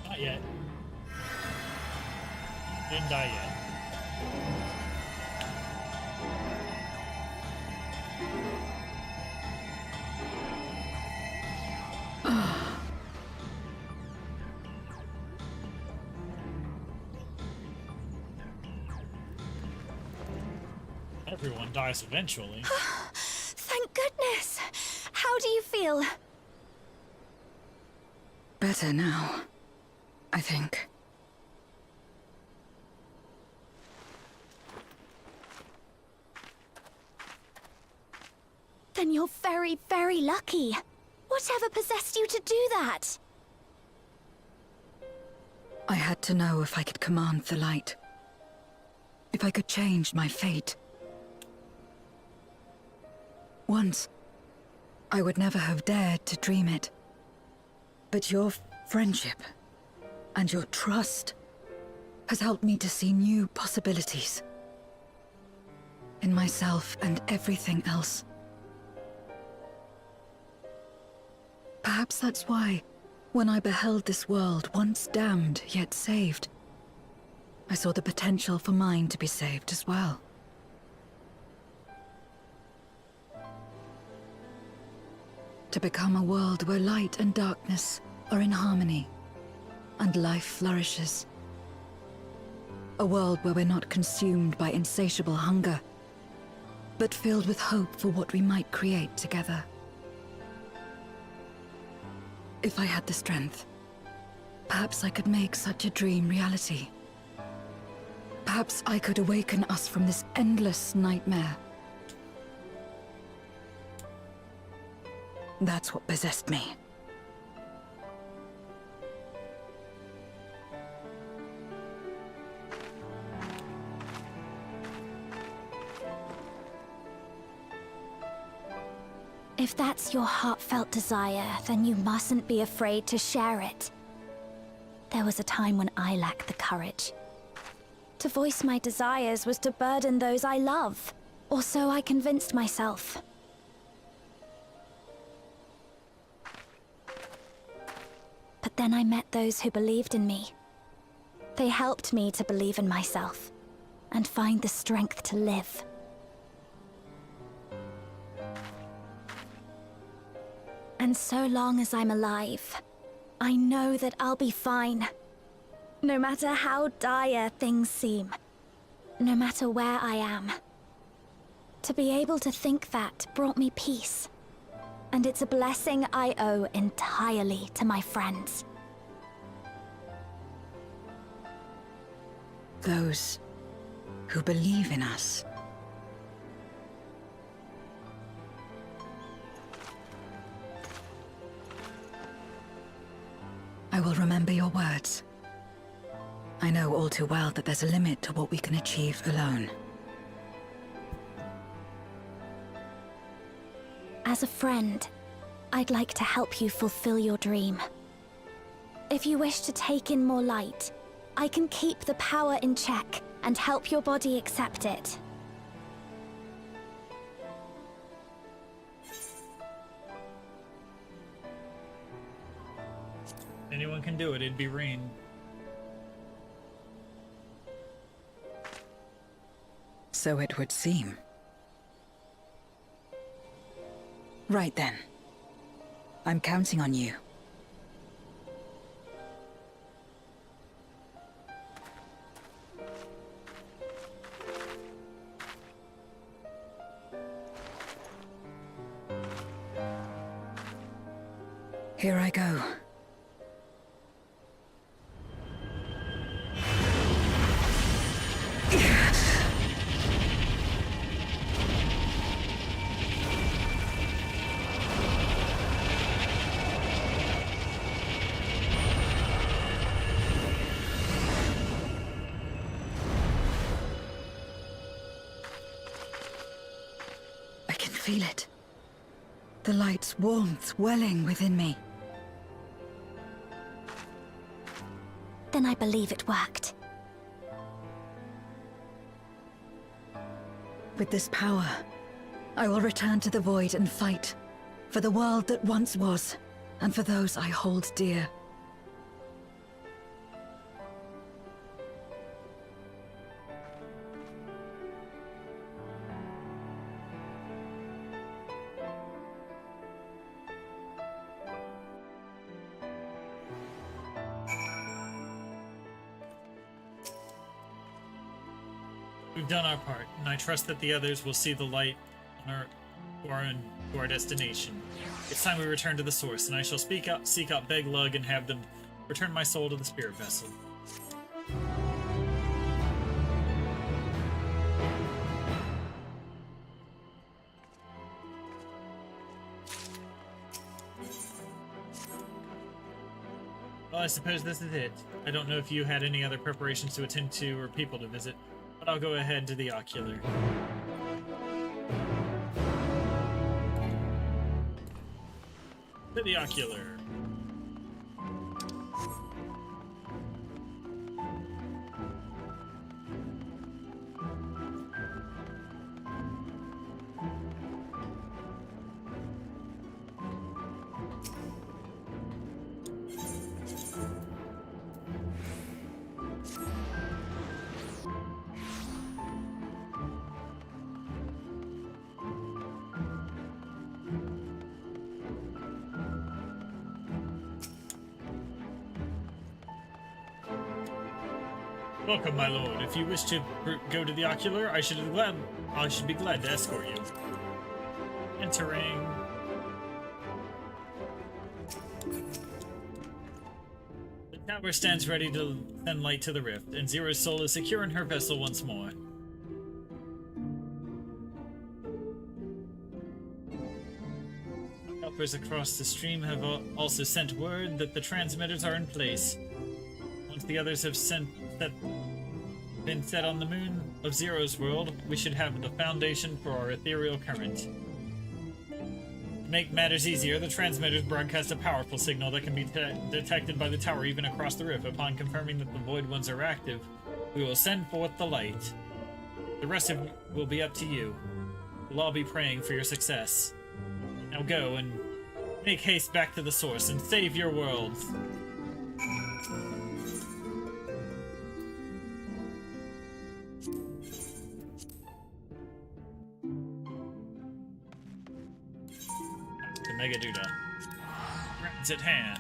Not yet. Didn't die yet. Everyone dies eventually.
Thank goodness. How do you feel?
Better now, I think.
Then you're very, very lucky. Whatever possessed you to do that?
I had to know if I could command the light. If I could change my fate. Once, I would never have dared to dream it. But your friendship and your trust has helped me to see new possibilities. In myself and everything else. Perhaps that's why, when I beheld this world once damned yet saved, I saw the potential for mine to be saved as well. To become a world where light and darkness are in harmony, and life flourishes. A world where we're not consumed by insatiable hunger, but filled with hope for what we might create together. If I had the strength, perhaps I could make such a dream reality. Perhaps I could awaken us from this endless nightmare. That's what possessed me.
If that's your heartfelt desire, then you mustn't be afraid to share it. There was a time when I lacked the courage. To voice my desires was to burden those I love, or so I convinced myself. But then I met those who believed in me. They helped me to believe in myself, and find the strength to live. And so long as I'm alive, I know that I'll be fine. No matter how dire things seem, no matter where I am. To be able to think that brought me peace. And it's a blessing I owe entirely to my friends.
Those who believe in us. I will remember your words. I know all too well that there's a limit to what we can achieve alone.
As a friend, I'd like to help you fulfill your dream. If you wish to take in more light, I can keep the power in check and help your body accept it.
Anyone can do it, it'd be Rain.
So it would seem. Right then. I'm counting on you. Here I go. I can feel it. The light's warmth welling within me.
Then I believe it worked.
With this power, I will return to the Void and fight for the world that once was, and for those I hold dear.
We've done our part, and I trust that the others will see the light on to our destination. It's time we return to the source, and I shall seek out Beg Lug and have them return my soul to the spirit vessel. Well, I suppose this is it. I don't know if you had any other preparations to attend to or people to visit, but I'll go ahead to the ocular. To the ocular. Welcome, my lord. If you wish to go to the ocular, I should be glad to escort you. Entering. The The tower stands ready to send light to the rift, and Zero's soul is secure in her vessel once more. Helpers across the stream have also sent word that the transmitters are in place. Once the others have been set on the moon of Zero's world, we should have the foundation for our ethereal current. To make matters easier, the transmitters broadcast a powerful signal that can be detected by the tower even across the rift. Upon confirming that the Void Ones are active, we will send forth the light. The rest of it will be up to you. We'll all be praying for your success. Now go and make haste back to the source and save your worlds. To Megaduda. Threats at hand.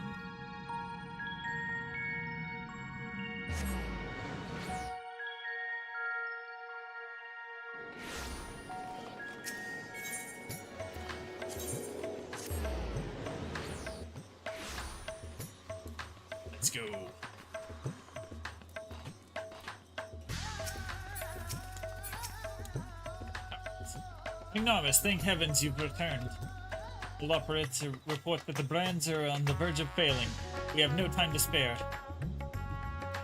Let's go. Ignomus, thank heavens you've returned. We'll operate to report that the brands are on the verge of failing. We have no time to spare.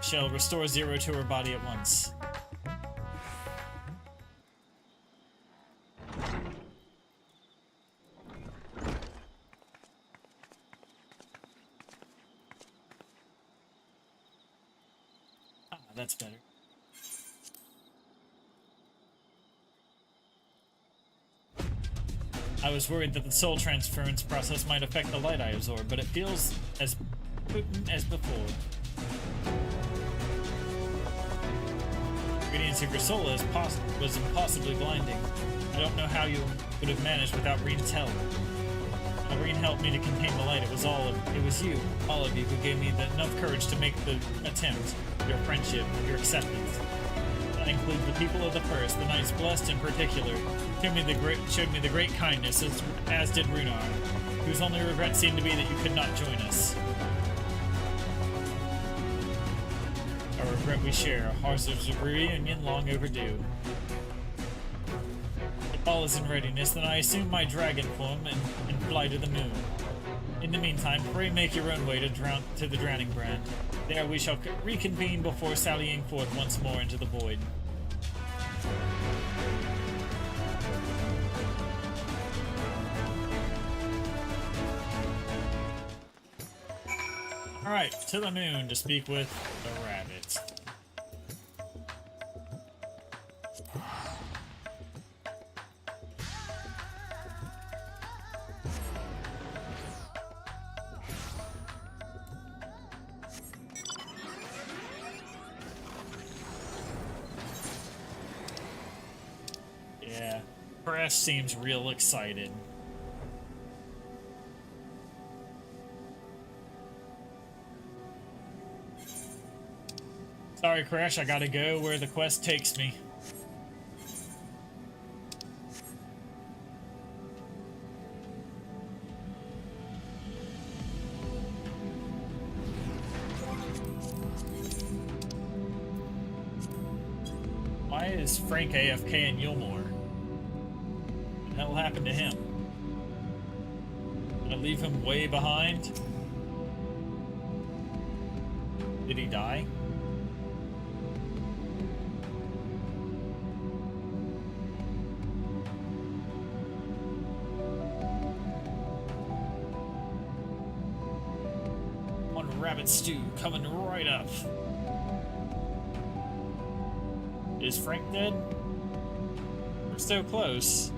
Shall restore Zero to her body at once. Ah, that's better. I was worried that the soul transference process might affect the light I absorb, but it feels as potent as before. The radiance of your soul was impossibly blinding. I don't know how you would have managed without Reen's help. When Reen helped me to contain the light, it was you, all of you, who gave me enough courage to make the attempt. Your friendship, your acceptance. That includes the people of the First, the Knights Blessed in particular, showed me the great kindness, as did Runar, whose only regret seemed to be that you could not join us. A regret we share, ours is a reunion long overdue. If all is in readiness, then I assume my dragon form and fly to the moon. In the meantime, pray make your own way to the Drowning Brand. There we shall reconvene before sallying forth once more into the void. Alright, to the moon to speak with the rabbit. Yeah, Crash seems real excited. Sorry, Crash, I gotta go where the quest takes me. Why is Frank AFK in Yulmore? What the hell happened to him? Did I leave him way behind? Did he die? Rabbit stew coming right up. Is Frank dead? We're so close.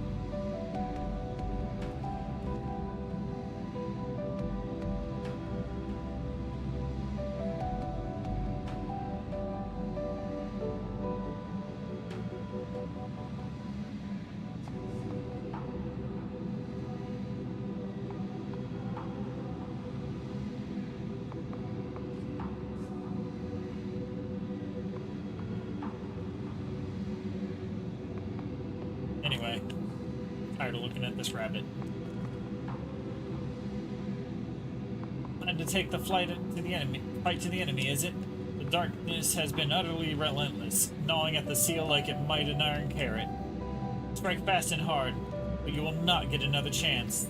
Anyway, tired of looking at this rabbit. Time to take the fight to the enemy, is it? The darkness has been utterly relentless, gnawing at the seal like it might an iron carrot. Strike fast and hard, but you will not get another chance.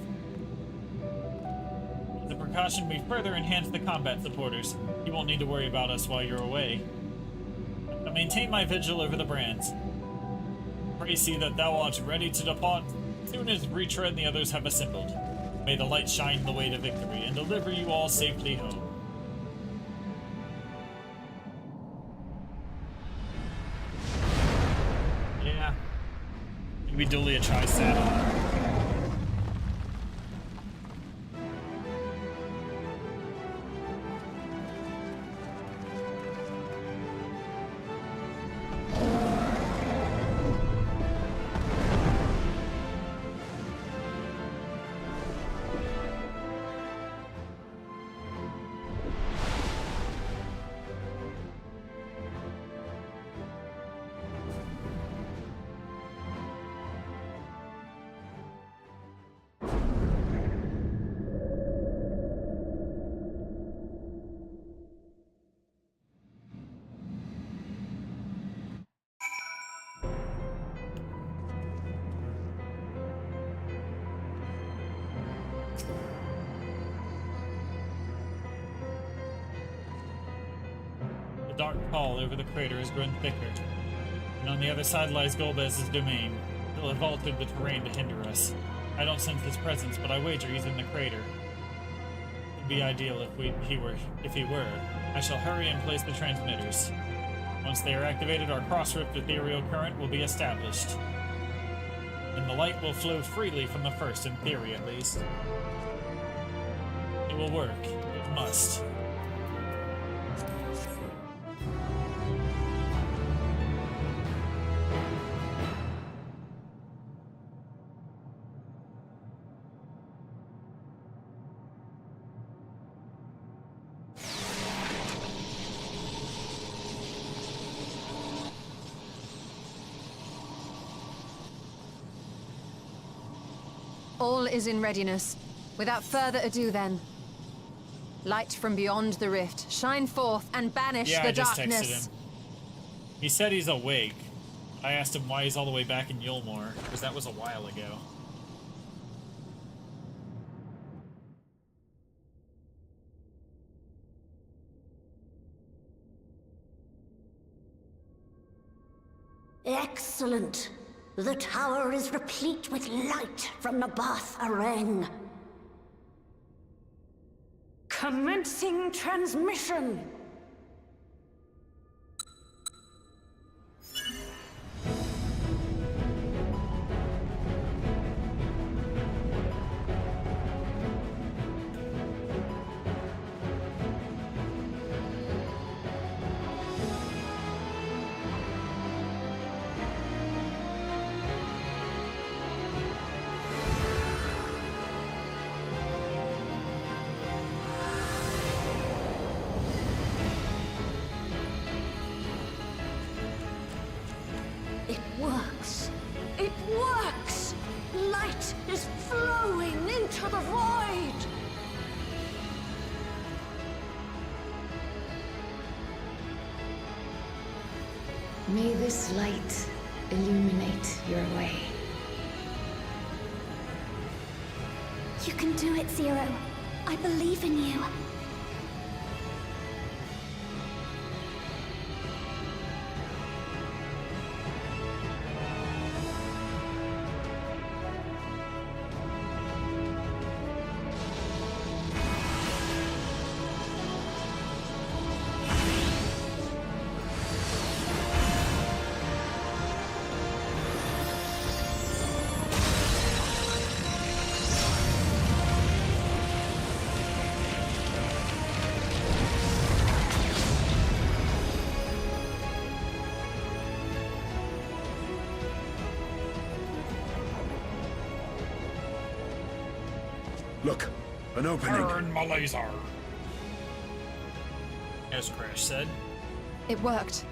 As a precaution, we further enhance the combat supporters. You won't need to worry about us while you're away. I'll maintain my vigil over the brands. Pray see that thou art ready to depart soon as Retread and the others have assembled. May the light shine the way to victory and deliver you all safely home. Yeah. Maybe Dulia tries that. The dark pall over the crater has grown thicker, and on the other side lies Golbez's domain. He'll have altered the terrain to hinder us. I don't sense his presence, but I wager he's in the crater. It'd be ideal if he were. I shall hurry and place the transmitters. Once they are activated, our cross-rift ethereal current will be established, and the light will flow freely from the first, in theory at least. It will work. It must.
All is in readiness. Without further ado then. Light from beyond the rift, shine forth and banish the darkness.
I just texted him. He said he's awake. I asked him why he's all the way back in Yulmore, because that was a while ago.
Excellent. The tower is replete with light from the Bath Arang. Commencing transmission. It works. It works! Light is flowing into the void!
May this light illuminate your way.
You can do it, Zero. I believe in you.
Look, an opening.
Burn my laser! As Crash said.
It worked.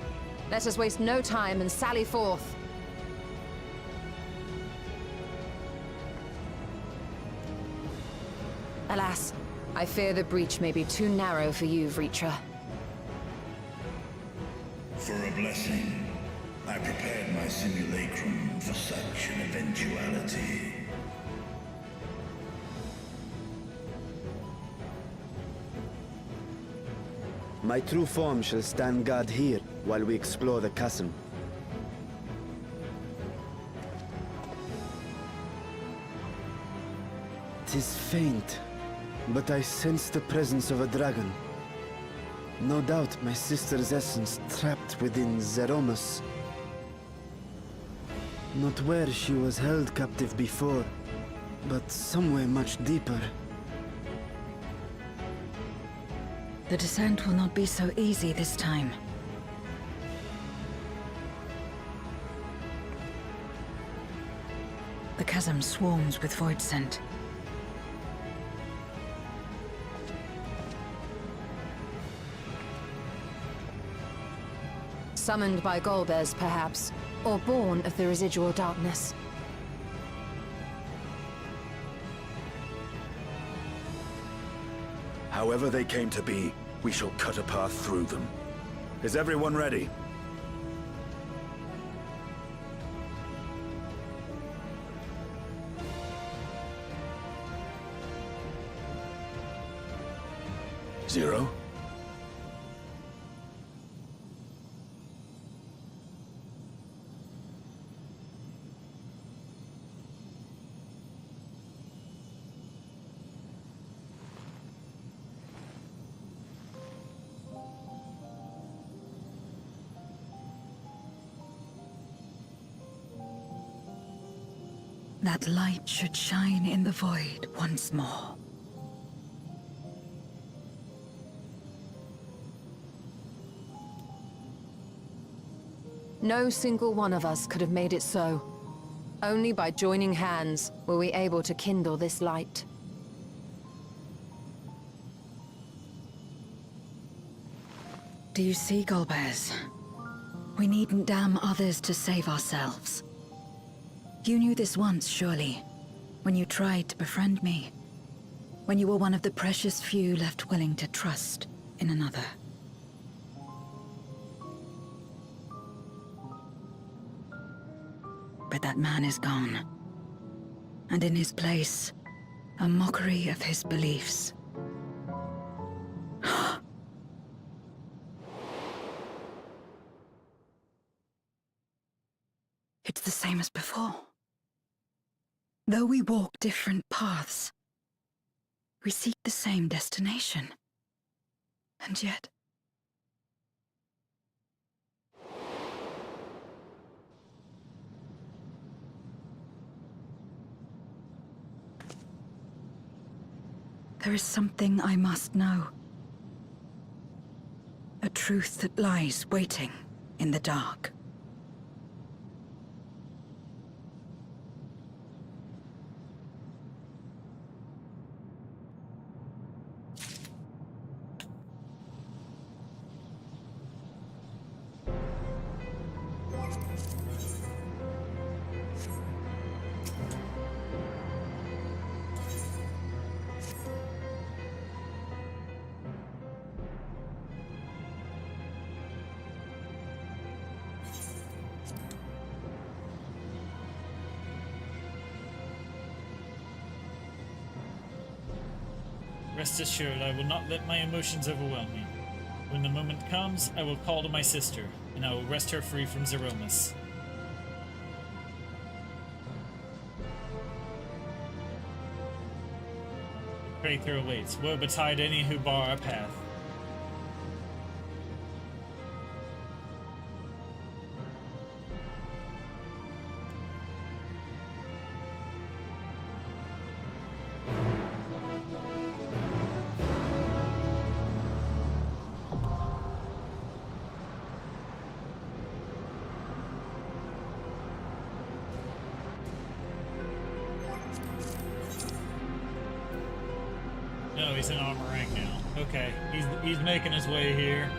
Let us waste no time and sally forth. Alas, I fear the breach may be too narrow for you, Vritra.
For a blessing, I prepared my simulacrum for such an eventuality.
My true form shall stand guard here while we explore the chasm. Tis faint, but I sense the presence of a dragon. No doubt my sister's essence trapped within Zeromus. Not where she was held captive before, but somewhere much deeper.
The descent will not be so easy this time. The chasm swarms with void scent.
Summoned by Golbez, perhaps, or born of the residual darkness.
However they came to be, we shall cut a path through them. Is everyone ready? Zero?
That light should shine in the void once more.
No single one of us could have made it so. Only by joining hands were we able to kindle this light.
Do you see, Golbez? We needn't damn others to save ourselves. You knew this once, surely, when you tried to befriend me. When you were one of the precious few left willing to trust in another. But that man is gone. And in his place, a mockery of his beliefs. It's the same as before. Though we walk different paths, we seek the same destination. And yet... there is something I must know. A truth that lies waiting in the dark.
Rest assured, I will not let my emotions overwhelm me. When the moment comes, I will call to my sister, and I will wrest her free from Zeromus. The Prather awaits. Woe betide any who bar our path. No, he's in armor rank now. Okay, he's making his way here.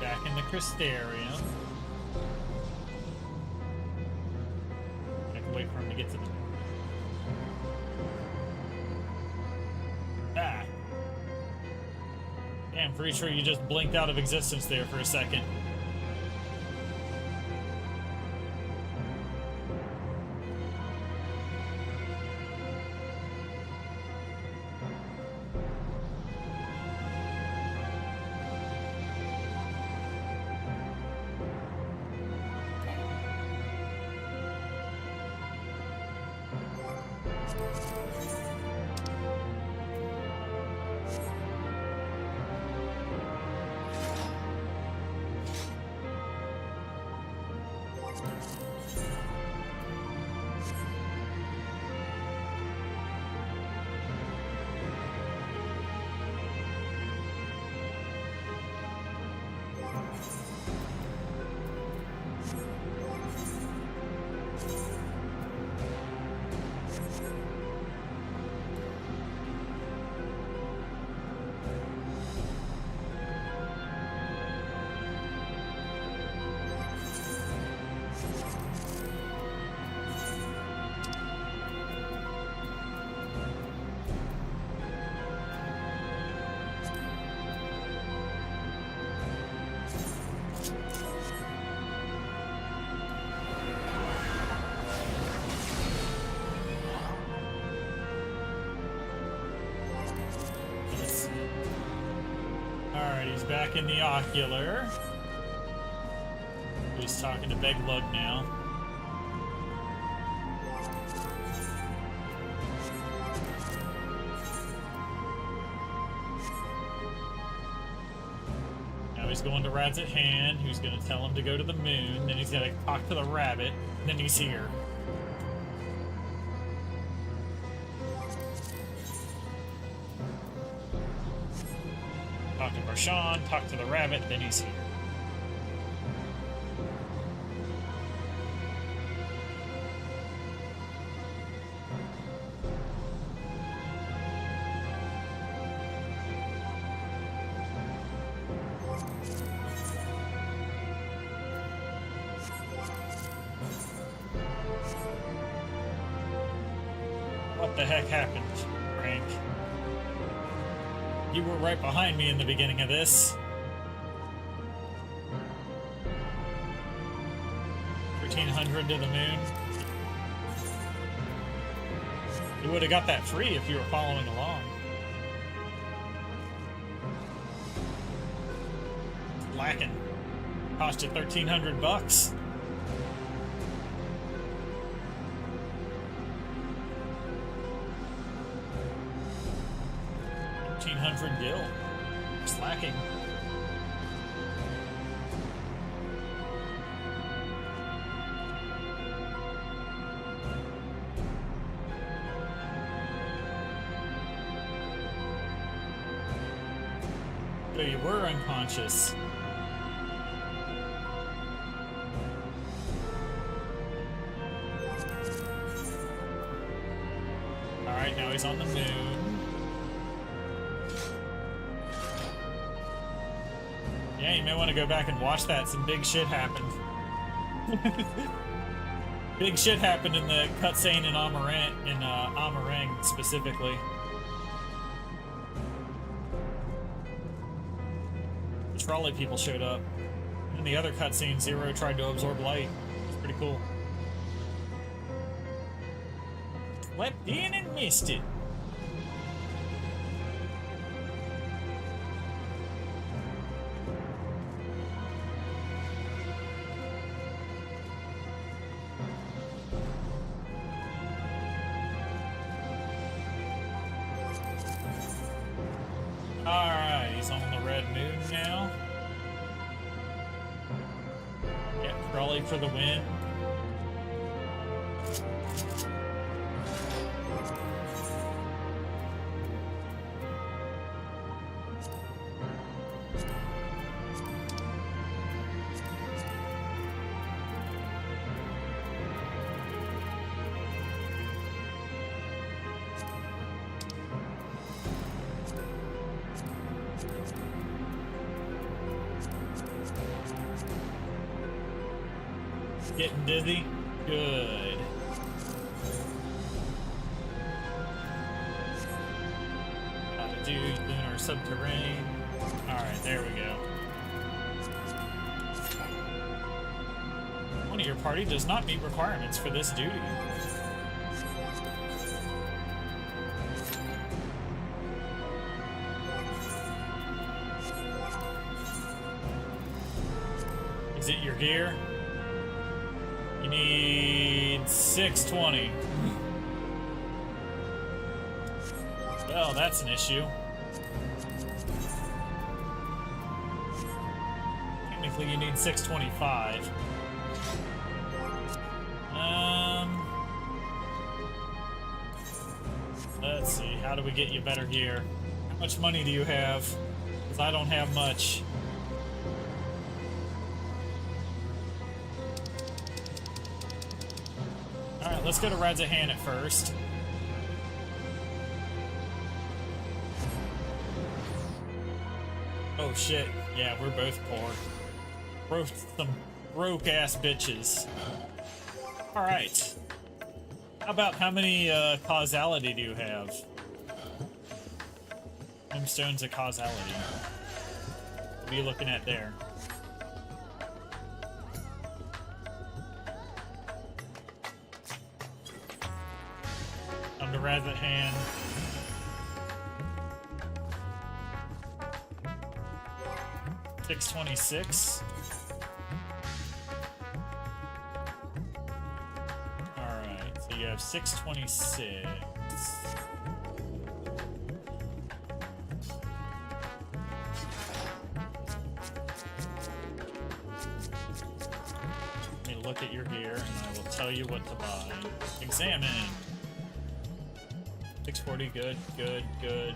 back in the Crystarium. I can wait for him to get to the... Ah! Yeah, I'm pretty sure you just blinked out of existence there for a second. He's back in the ocular. He's talking to Big Lug now. Now he's going to Rad's at Hand, who's going to tell him to go to the moon. Then he's going to talk to the rabbit. Then he's here. Talk to Barshan, talk to the rabbit, then he's here. What the heck happened, Frank? You were right behind me in the beginning of this. 1300 to the moon. You would have got that free if you were following along. It's lacking. Cost you 1,300 bucks. Gil. Slacking. So you were unconscious. Alright, now he's on the moon. Yeah, you may want to go back and watch that. Some big shit happened. Big shit happened in the cutscene in Amarang specifically. The trolley people showed up. In the other cutscene, Zero tried to absorb light. It's pretty cool. Slept in and missed it. Alright, he's on the red moon now. Get trolley for the win. Getting dizzy? Good. Gotta do lunar subterranean. Alright, there we go. One of your party does not meet requirements for this duty. Is it your gear? You need 620. Well, that's an issue. Technically, you need 625. Let's see. How do we get you better gear? How much money do you have? Because I don't have much. Alright, let's go to Radzahan at first. Oh shit. Yeah, we're both poor. Both some broke-ass bitches. Alright. How about how many causality do you have? Tombstones of causality. What are you looking at there? Come to Radzahan. $626. Alright, so you have 626. Let me look at your gear and I will tell you what to buy. Examine. 640, good, good, good,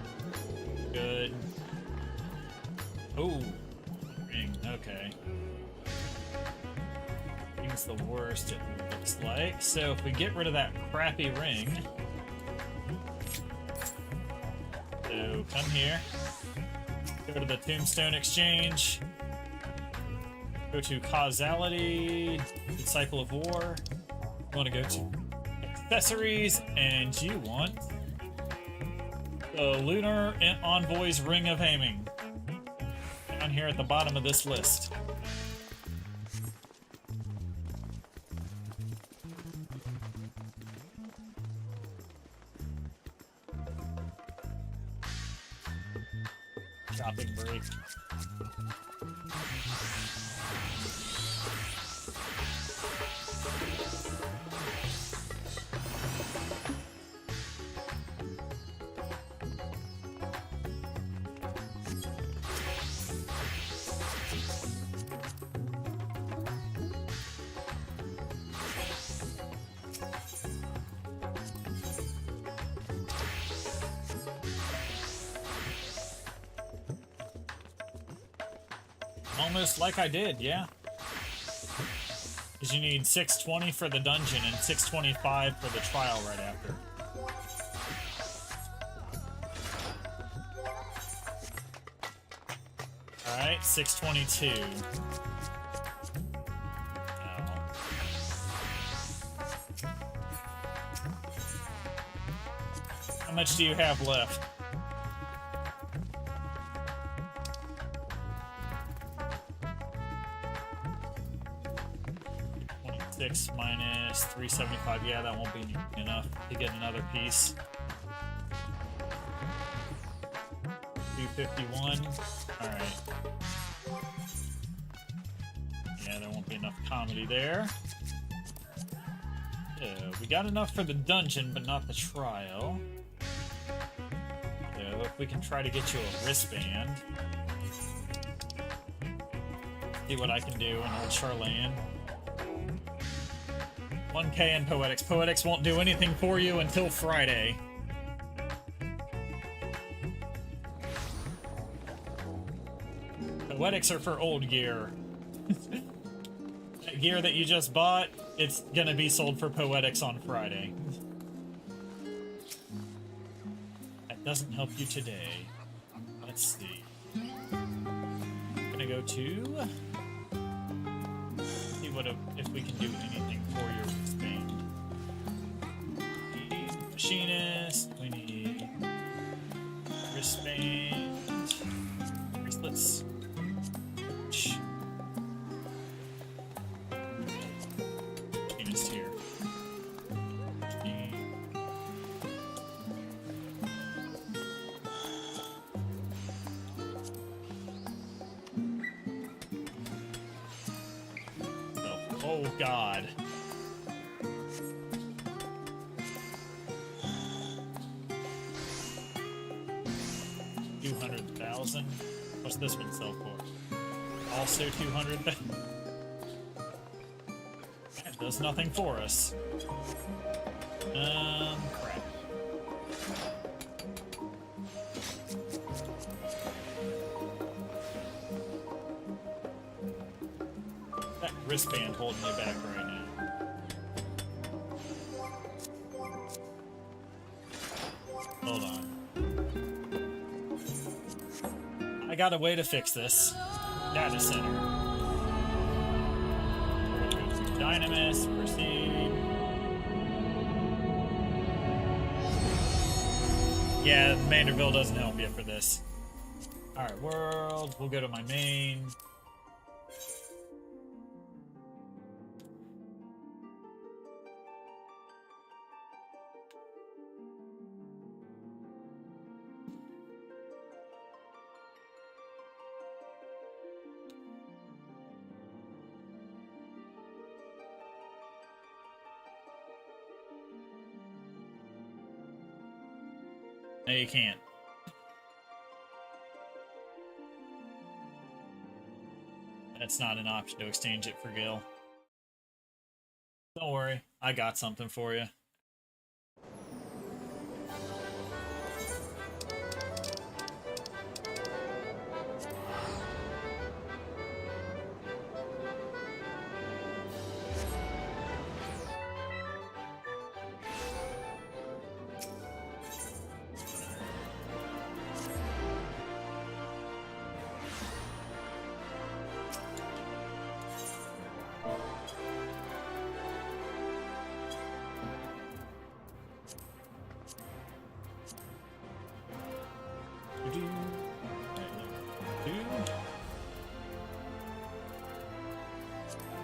good. Oh, ring, okay. Ring's the worst, it looks like. So if we get rid of that crappy ring, so come here, go to the Tombstone Exchange, go to Causality, Disciple of War, you want to go to Accessories, and you want the Lunar Envoy's Ring of Aiming. Down here at the bottom of this list. Shopping break. Almost like I did, yeah. Because you need 620 for the dungeon and 625 for the trial right after. Alright, 622. How much do you have left? Minus 375. Yeah, that won't be enough to get another piece. 251. Alright. Yeah, there won't be enough comedy there. We got enough for the dungeon, but not the trial. So if we can try to get you a wristband. See what I can do in old Charlane. 1K in Poetics. Poetics won't do anything for you until Friday. Poetics are for old gear. That gear that you just bought, it's gonna be sold for Poetics on Friday. That doesn't help you today. Let's see. I'm gonna go to... if we can do anything for your wristband. We need machinist. We need wristband. Bracelets. Machinist here. Oh God. $200,000. What's this one sell for? Also 200. That does nothing for us. Crap. That wristband holding you back right now. Hold on. I got a way to fix this. Data center. Dynamis, proceed. Yeah, Manderville doesn't help you for this. Alright, world. We'll go to my main. No, you can't. That's not an option to exchange it for Gil. Don't worry, I got something for you.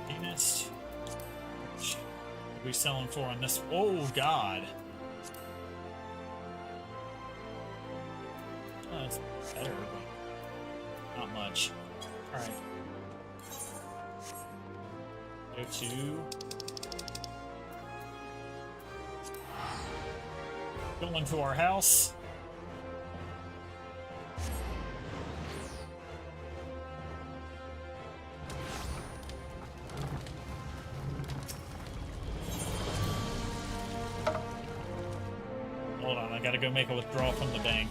Penis. What are we selling for on this? Oh God. Oh, that's better, but not much. Alright. Go to go into our house. Hold on, I gotta go make a withdrawal from the bank.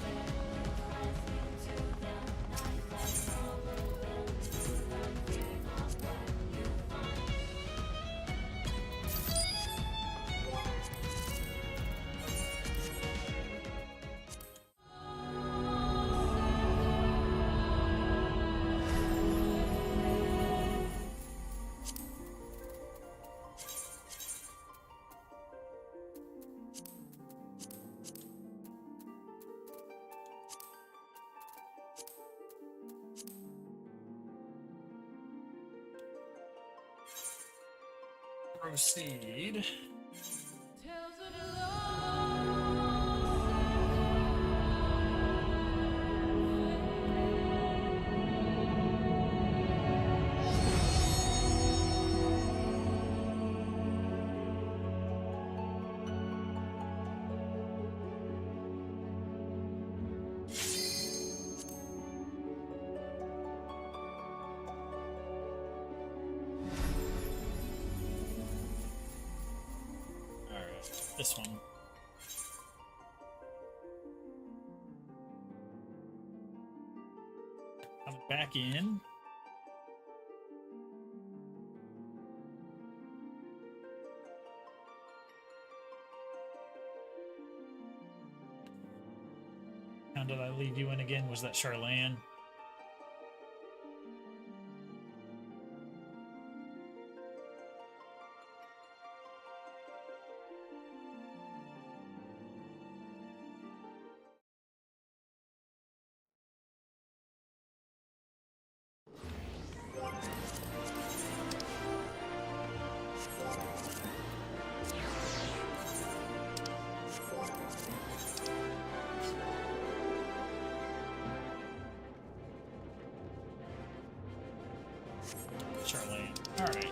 Proceed. This one. Coming back in. How did I leave you in again? Was that Charlane? Charlene. Alright.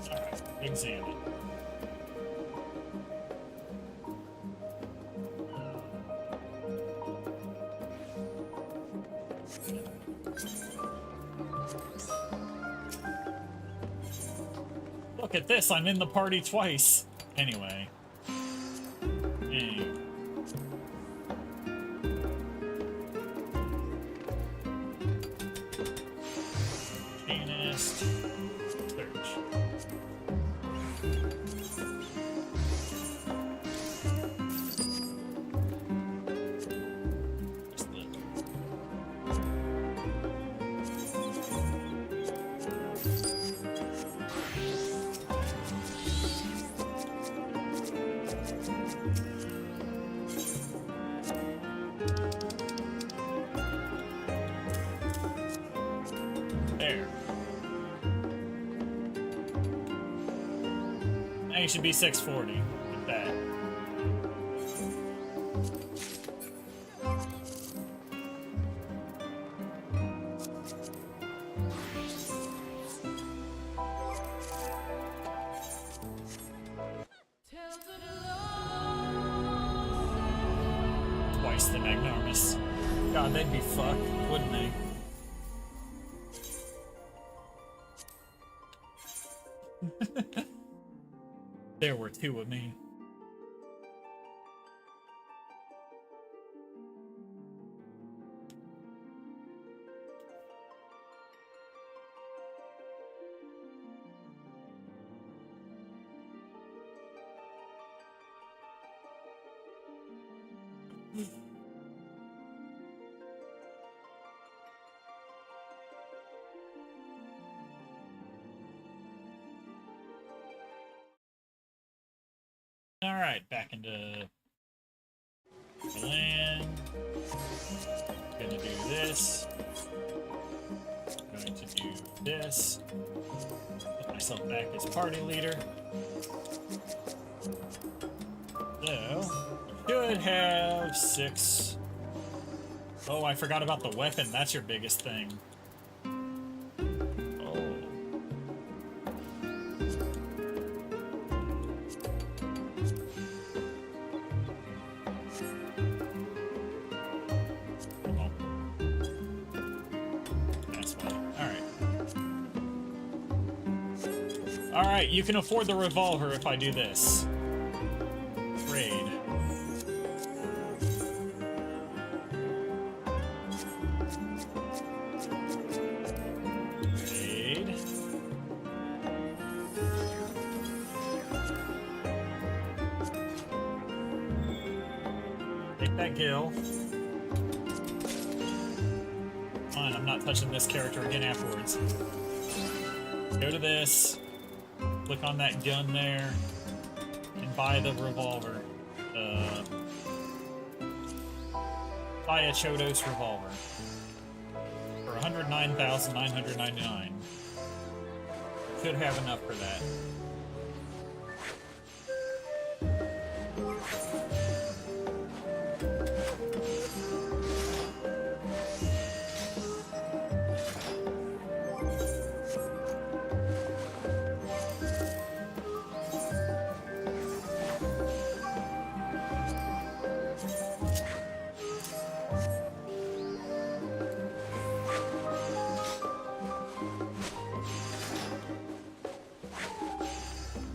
Alright, examine. Look at this, I'm in the party twice. Anyway. Pianist. Search. There. Now you should be 640 with that. Twice the Magnarmus. God, they'd be fucked, wouldn't they? There were two of me. Alright, back into land. Gonna do this. Going to do this. Put myself back as party leader. So, should have 6. Oh, I forgot about the weapon. That's your biggest thing. Alright, you can afford the revolver if I do this. Trade. Trade. Take that gill. Fine, I'm not touching this character again afterwards. Go to this. Click on that gun there, and buy the revolver. Buy a Chodos revolver for 109,999. Should have enough for that.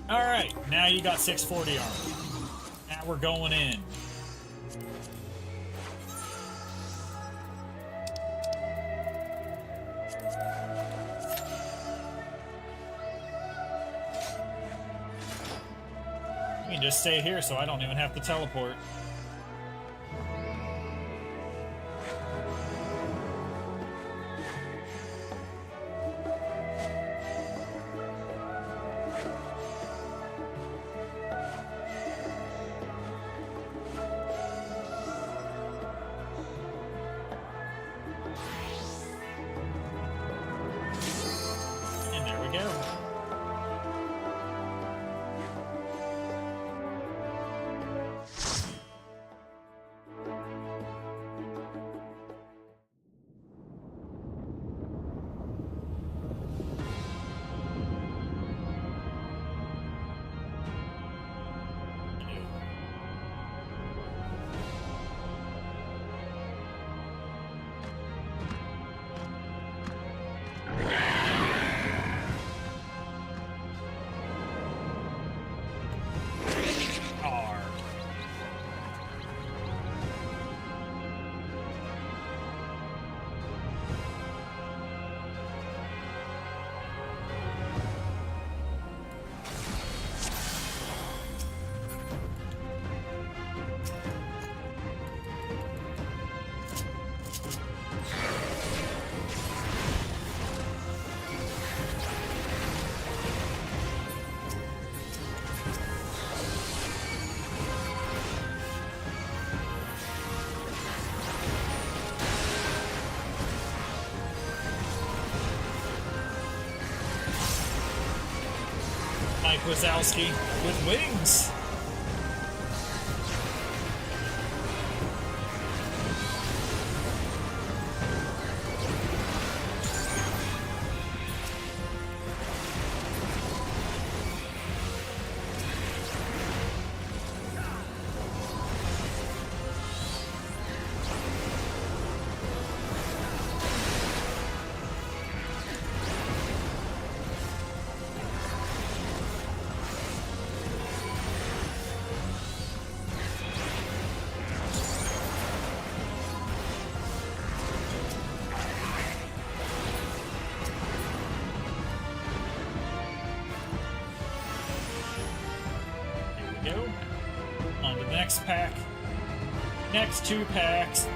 Alright, now you got 640 armor. Now we're going in. You can just stay here so I don't even have to teleport. Mike Wazowski with wings. On to the next pack. Next 2 packs.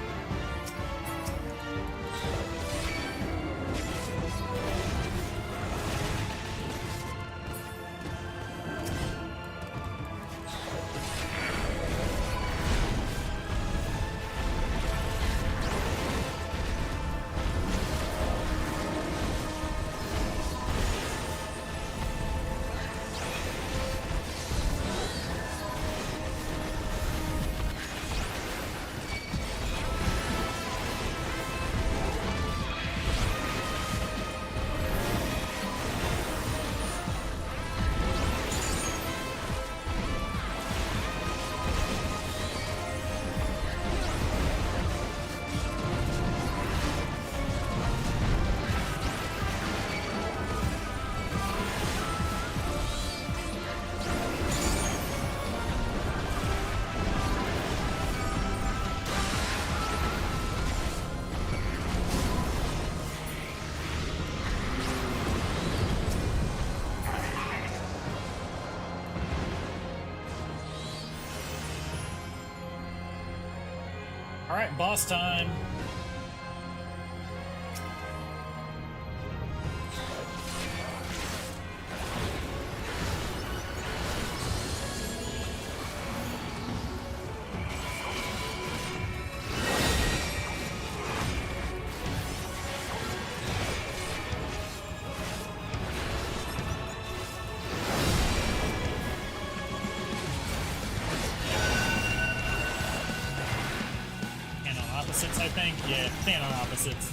Alright, boss time. Opposites, I think. Yeah, stand on opposites.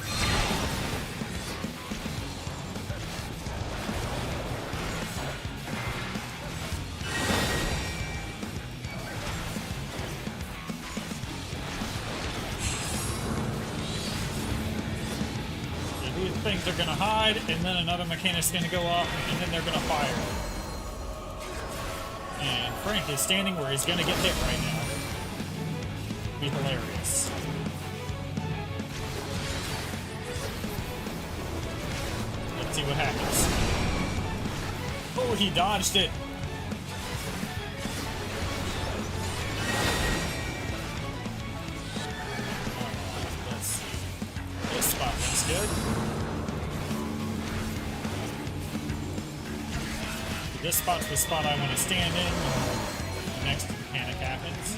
These things are gonna hide, and then another mechanic's gonna go off, and then they're gonna fire. And Frank is standing where he's gonna get hit right now. Be hilarious. Let's see what happens. Oh, he dodged it. Let's see. This spot looks good. This spot's the spot I want to stand in when the next mechanic happens.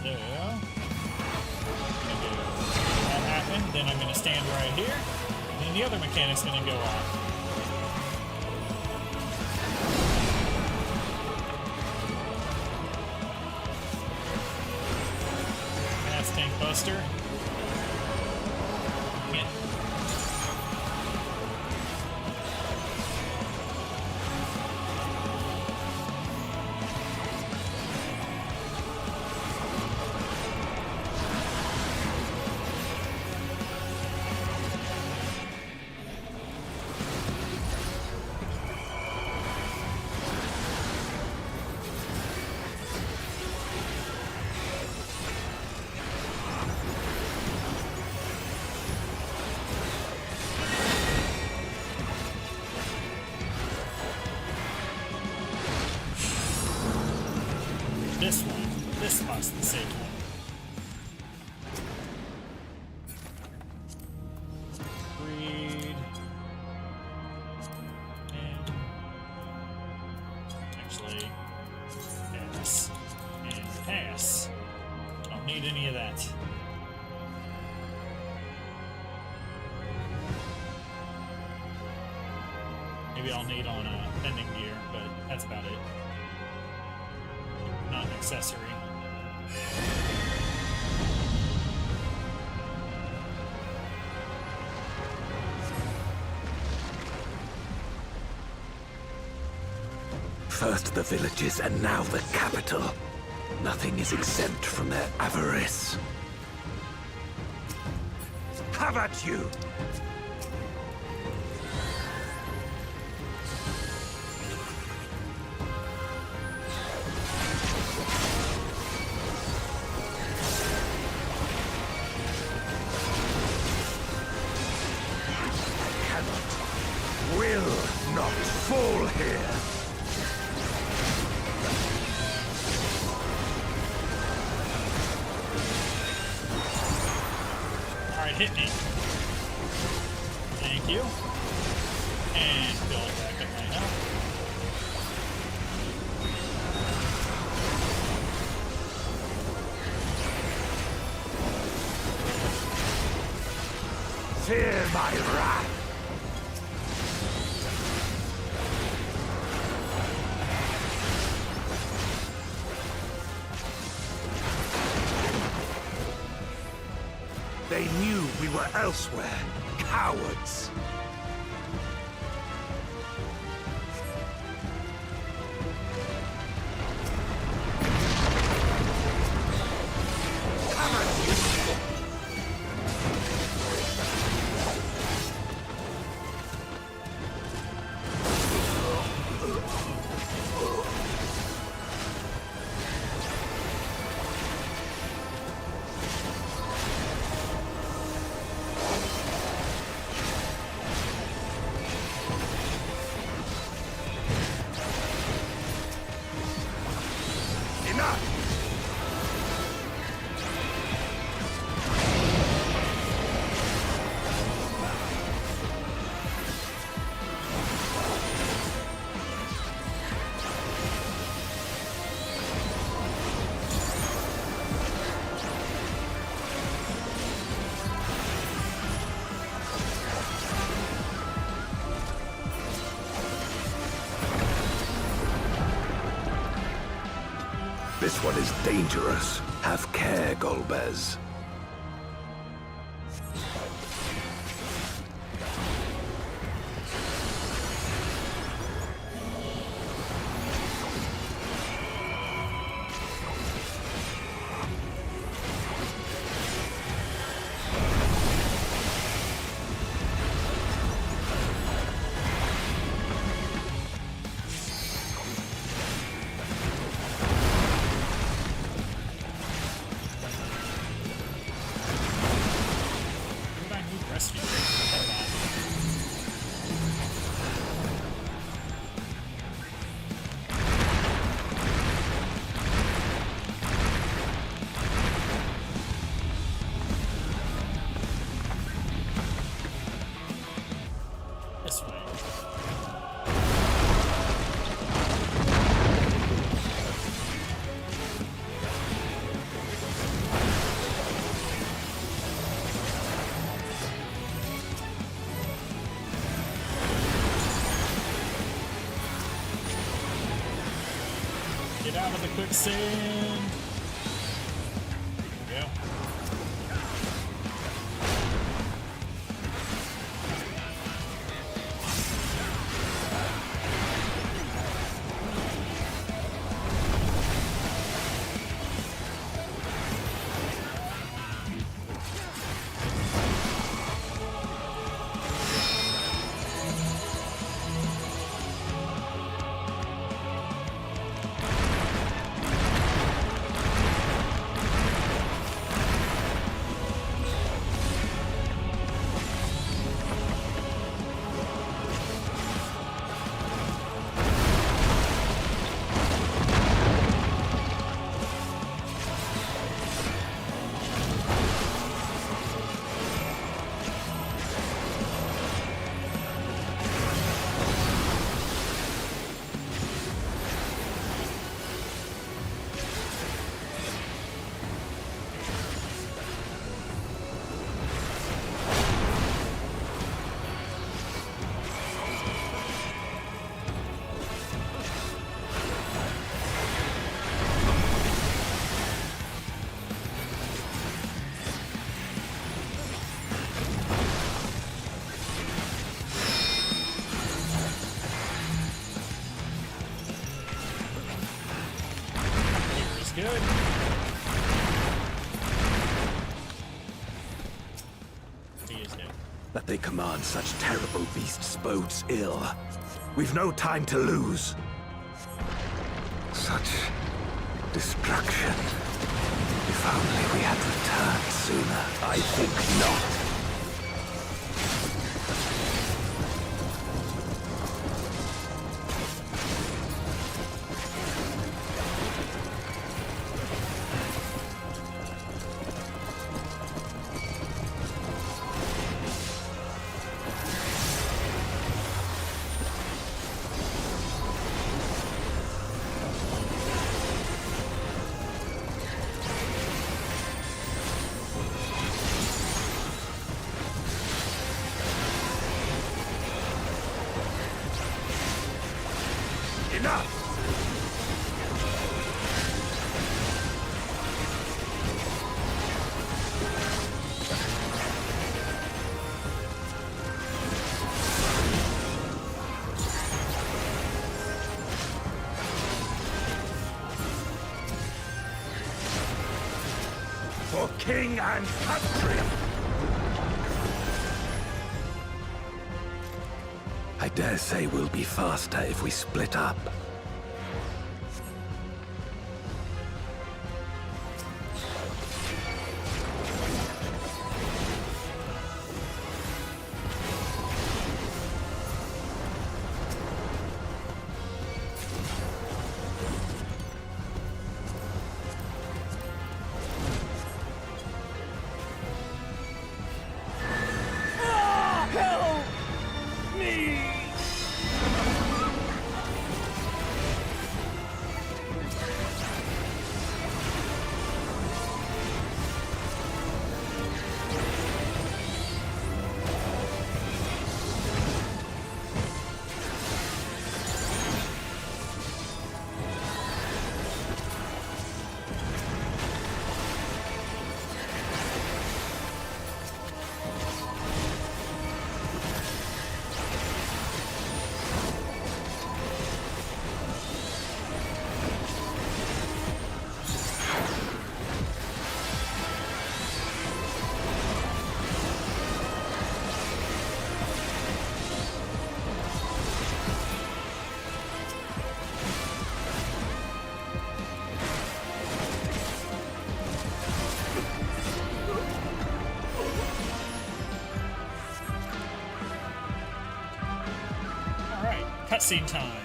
There we go. That happened. Then I'm going to stand right here. And then the other mechanic's going to go off. Gas tank buster. Yeah. This spot's the safe one. Read. And actually, pass. And pass. Don't need any of that. maybe I'll need on bending gear, but that's about it. Not an accessory.
First the villages, and now the capital. Nothing is exempt from their avarice. Have at you! Cannot, will not fall here!
Hit me. Thank you. And build back up my health.
Fear my wrath! They knew we were elsewhere. Cowards! This one is dangerous. Have care, Golbez.
Get out of the quicksand. There we go. good. He is dead.
That they command such terrible beasts bodes ill. We've no time to lose. Such destruction. If only we had returned sooner. I think not. Enough! For king and country! I dare say we'll be faster if we split up.
Cutscene time.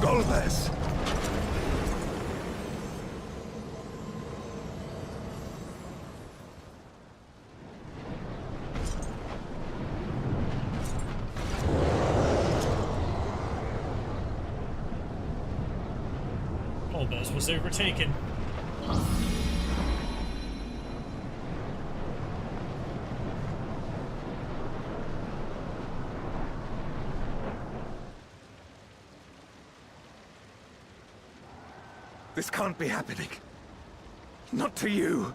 Golbez!
Golbez was overtaken.
This can't be happening. Not to you.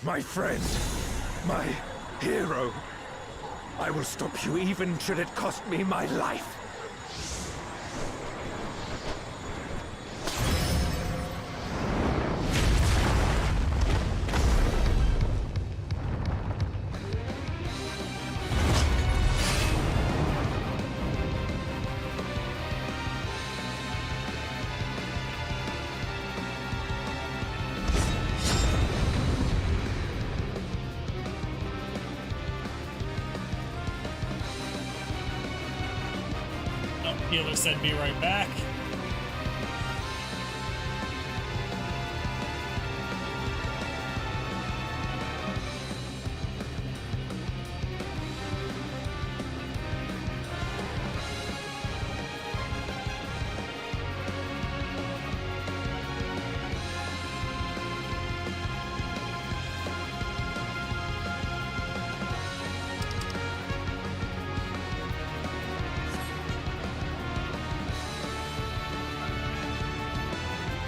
My friend, my hero. I will stop you even should it cost me my life.
Healer said be right back.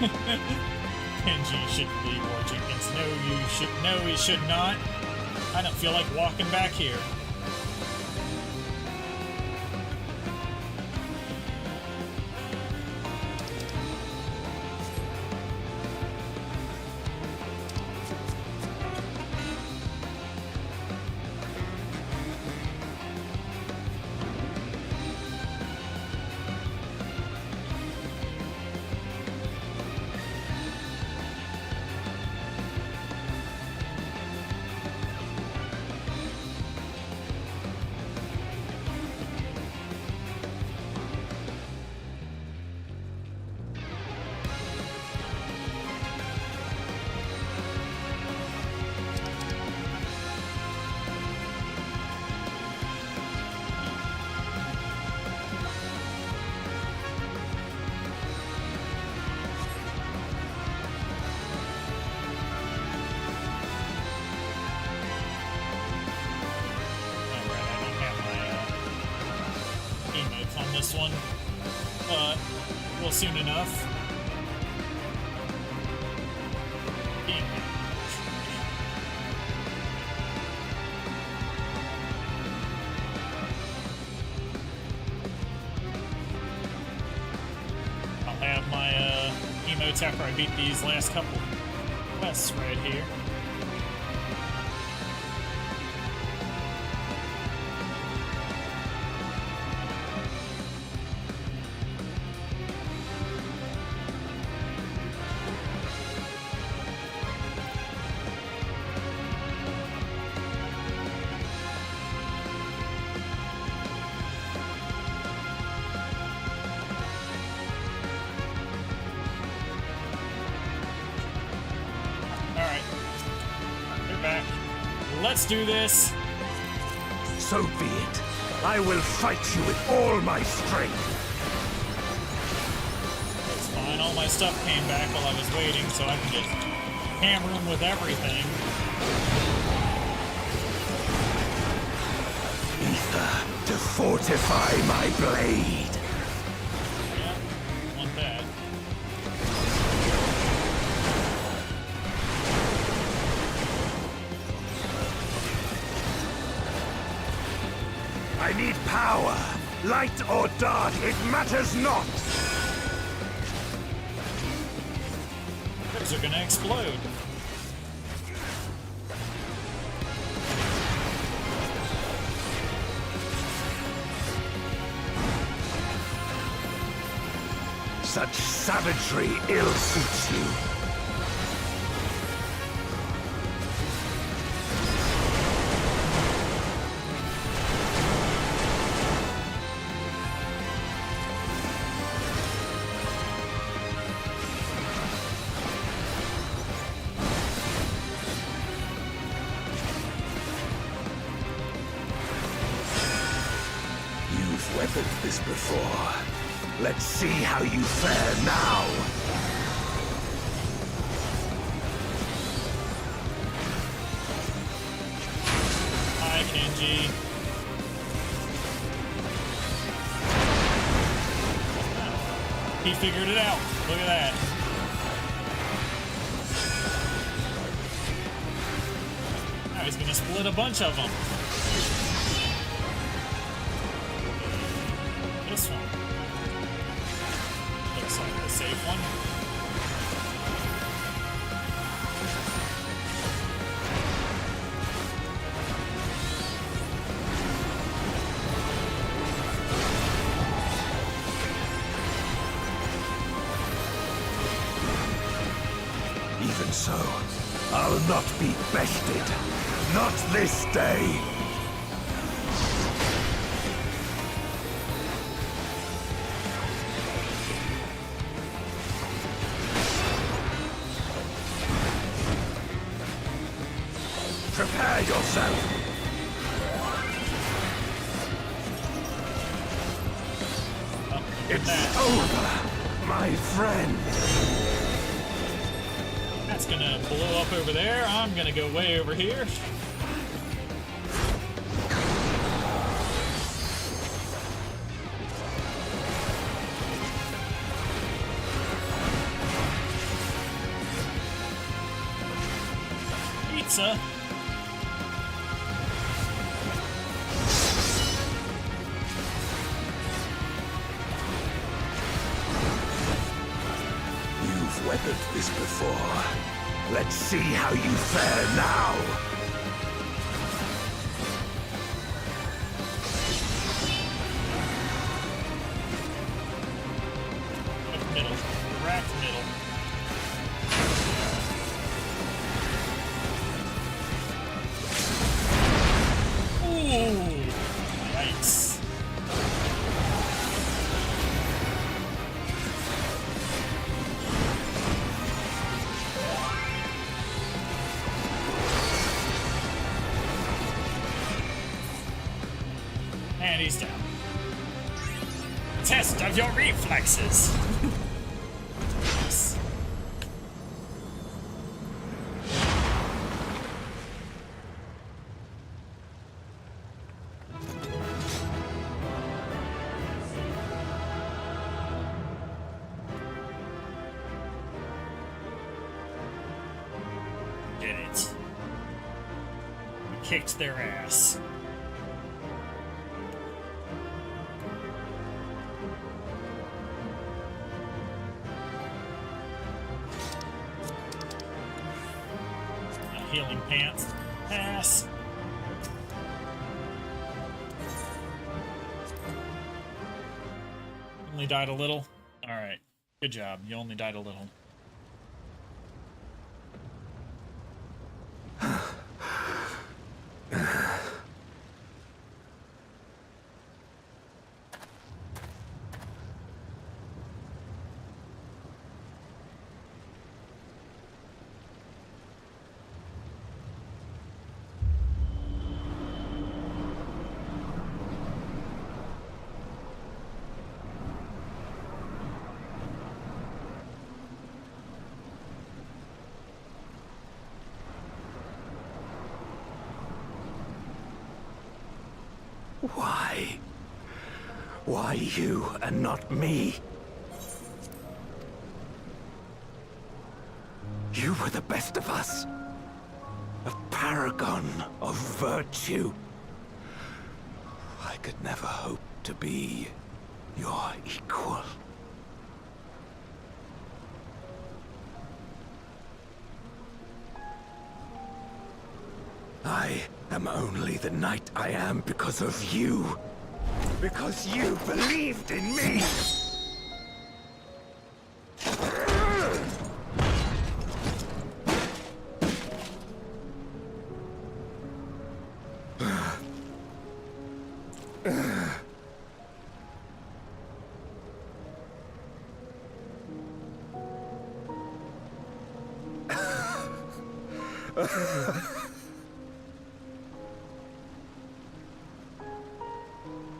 Kenji shouldn't be war chickens. No, you should. No, he should not. I don't feel like walking back here. This one, but well, soon enough. I'll have my emotes after I beat these last couple quests right here. Let's do this.
So be it. I will fight you with all my strength.
It's fine. All my stuff came back while I was waiting, so I can just hammer him with everything.
Ether to fortify my blade.
Yeah, want that.
I need power. Light or dark, it matters not.
Those are gonna explode.
Such savagery ill suits you. You've weathered this before. Let's see how you fare now.
Hi, Kenji. He figured it out. Look at that. Now he's gonna split a bunch of them. This one. Looks like the safe one.
Even so, I'll not be bested. Not this day. Prepare yourself. It's over, my friend.
That's gonna blow up over there. I'm gonna go way over here. Alexa.
You've weathered this before. Let's see how you fare now.
Middle. Rack middle. Ooh! Yikes. And he's down. Test of your reflexes! Yes. Did it. We kicked their ass. Healing pants. Pass. Only died a little? Alright. Good job. You only died a little.
Why? Why you and not me? You were the best of us. A paragon of virtue. I could never hope to be your equal. I am only the knight I am because of you. Because you believed in me!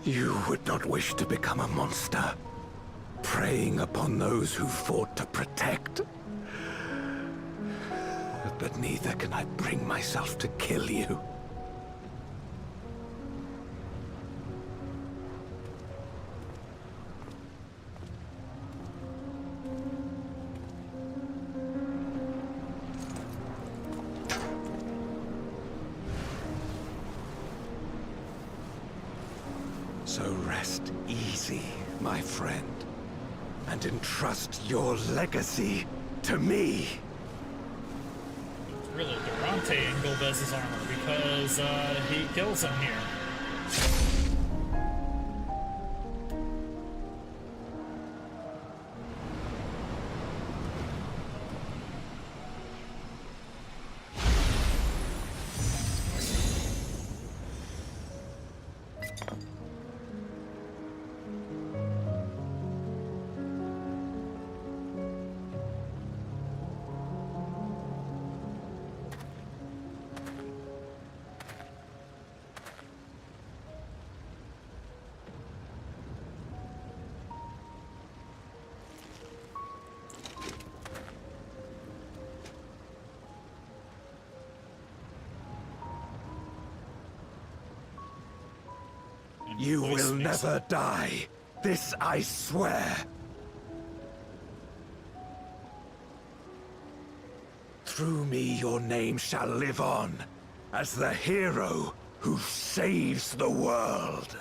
You would not wish to become a monster, preying upon those who fought to protect. But neither can I bring myself to kill you. So rest easy, my friend, and entrust your legacy to me.
Really, Durante in Golbez's armor because he kills him here.
You will never die. This I swear. through me your name shall live on, as the hero who saves the world.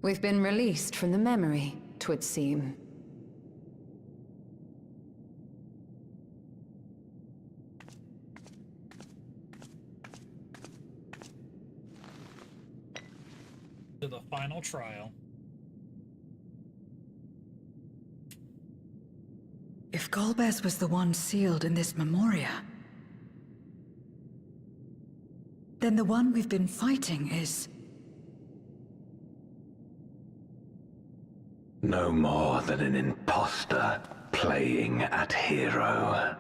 We've been released from the memory, 'twould seem.
To the final trial.
If Golbez was the one sealed in this Memoria, then the one we've been fighting is...
No more than an imposter playing at hero.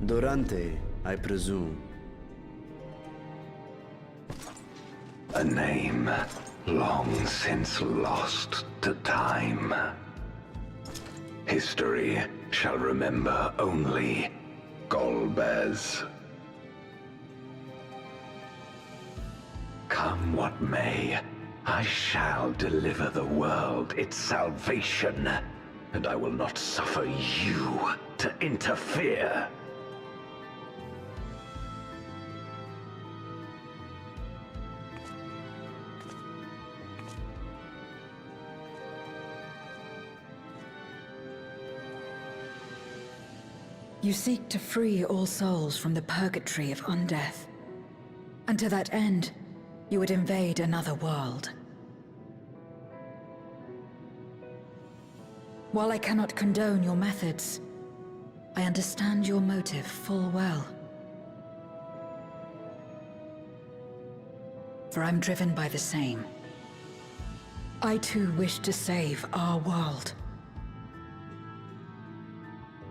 Durante, I presume.
A name long since lost to time. History shall remember only Golbez. Come what may, I shall deliver the world its salvation, and I will not suffer you to interfere.
You seek to free all souls from the purgatory of undeath. And to that end, you would invade another world. While I cannot condone your methods, I understand your motive full well. For I'm driven by the same. I too wish to save our world.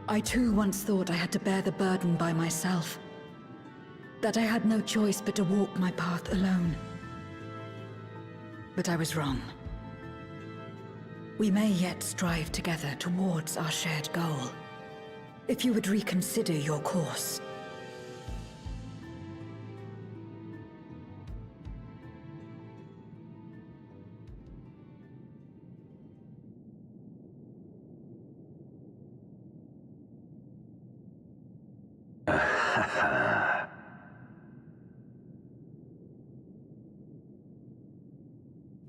I too once thought I had to bear the burden by myself. That I had no choice but to walk my path alone. But I was wrong. We may yet strive together towards our shared goal. If you would reconsider your course.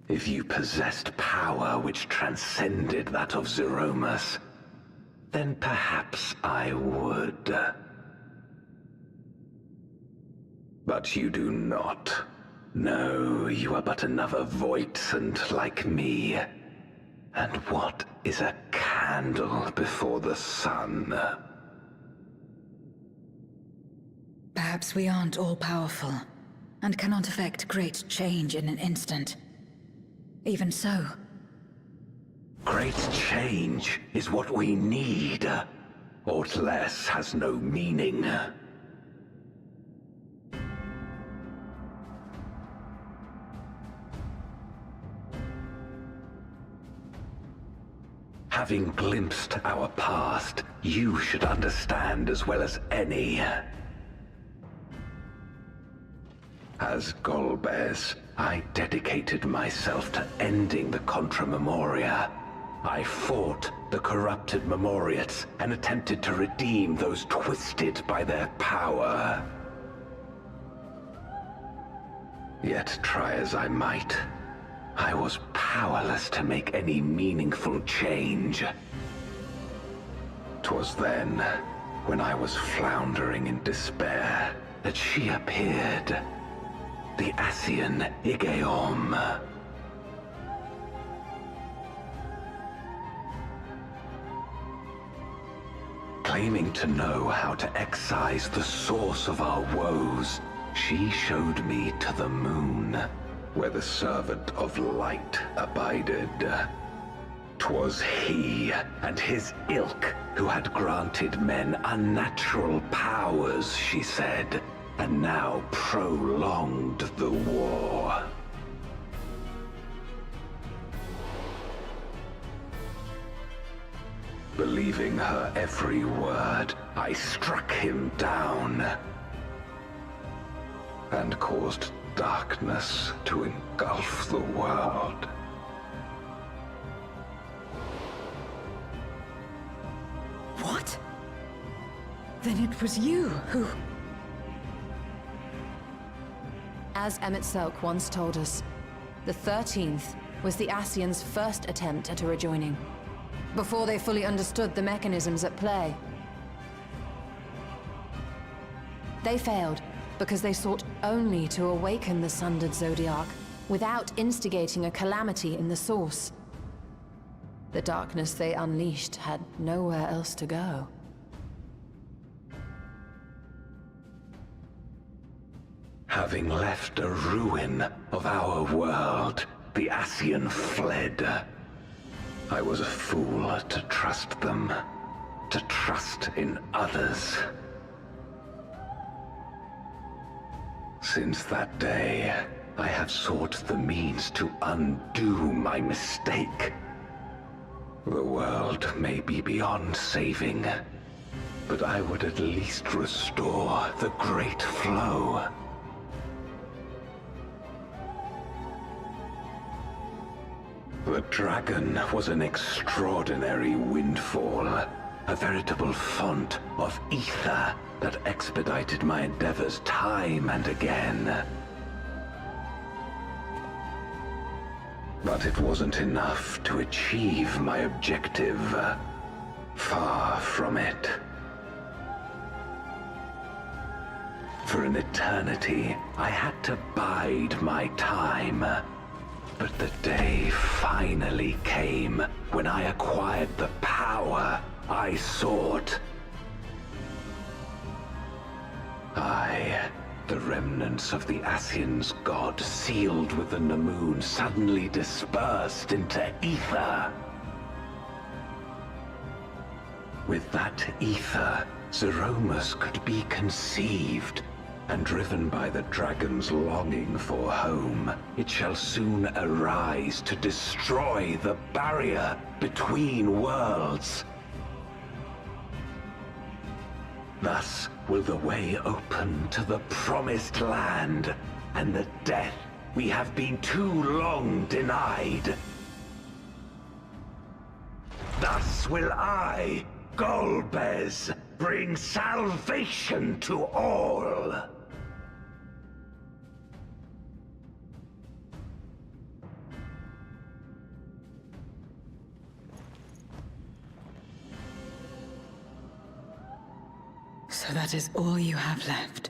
If you possessed power which transcended that of Zeromus, then perhaps I would. But you do not. No, you are but another Voidsent like me. And what is a candle before the sun?
Perhaps we aren't all-powerful, and cannot effect great change in an instant. Even so.
Great change is what we need. Aught less has no meaning. Having glimpsed our past, you should understand as well as any. As Golbez, I dedicated myself to ending the Contra Memoria. I fought the corrupted Memoriates and attempted to redeem those twisted by their power. Yet try as I might, I was powerless to make any meaningful change. 'Twas then, when I was floundering in despair, that she appeared. The Ascian Igeom. Claiming to know how to excise the source of our woes, she showed me to the moon, where the servant of light abided. 'Twas he and his ilk who had granted men unnatural powers, she said, and now prolonged the war. Believing her every word, I struck him down and caused darkness to engulf the world.
What? Then it was you who...
As Emmett Selk once told us, the 13th was the Ascians' first attempt at a rejoining, before they fully understood the mechanisms at play. They failed because they sought only to awaken the sundered Zodiac without instigating a calamity in the source. The darkness they unleashed had nowhere else to go.
Having left a ruin of our world, the Ascian fled. I was a fool to trust them, to trust in others. Since that day, I have sought the means to undo my mistake. The world may be beyond saving, but I would at least restore the Great Flow. The dragon was an extraordinary windfall, a veritable font of ether that expedited my endeavors time and again. But it wasn't enough to achieve my objective. Far from it. For an eternity, I had to bide my time. But the day finally came when I acquired the power I sought. I, the remnants of the Ascians' god sealed within the moon, suddenly dispersed into ether. With that ether, Zeromus could be conceived, and driven by the dragon's longing for home, it shall soon arise to destroy the barrier between worlds. Thus will the way open to the promised land, and the death we have been too long denied. Thus will I, Golbez, bring salvation to all.
So that is all you have left.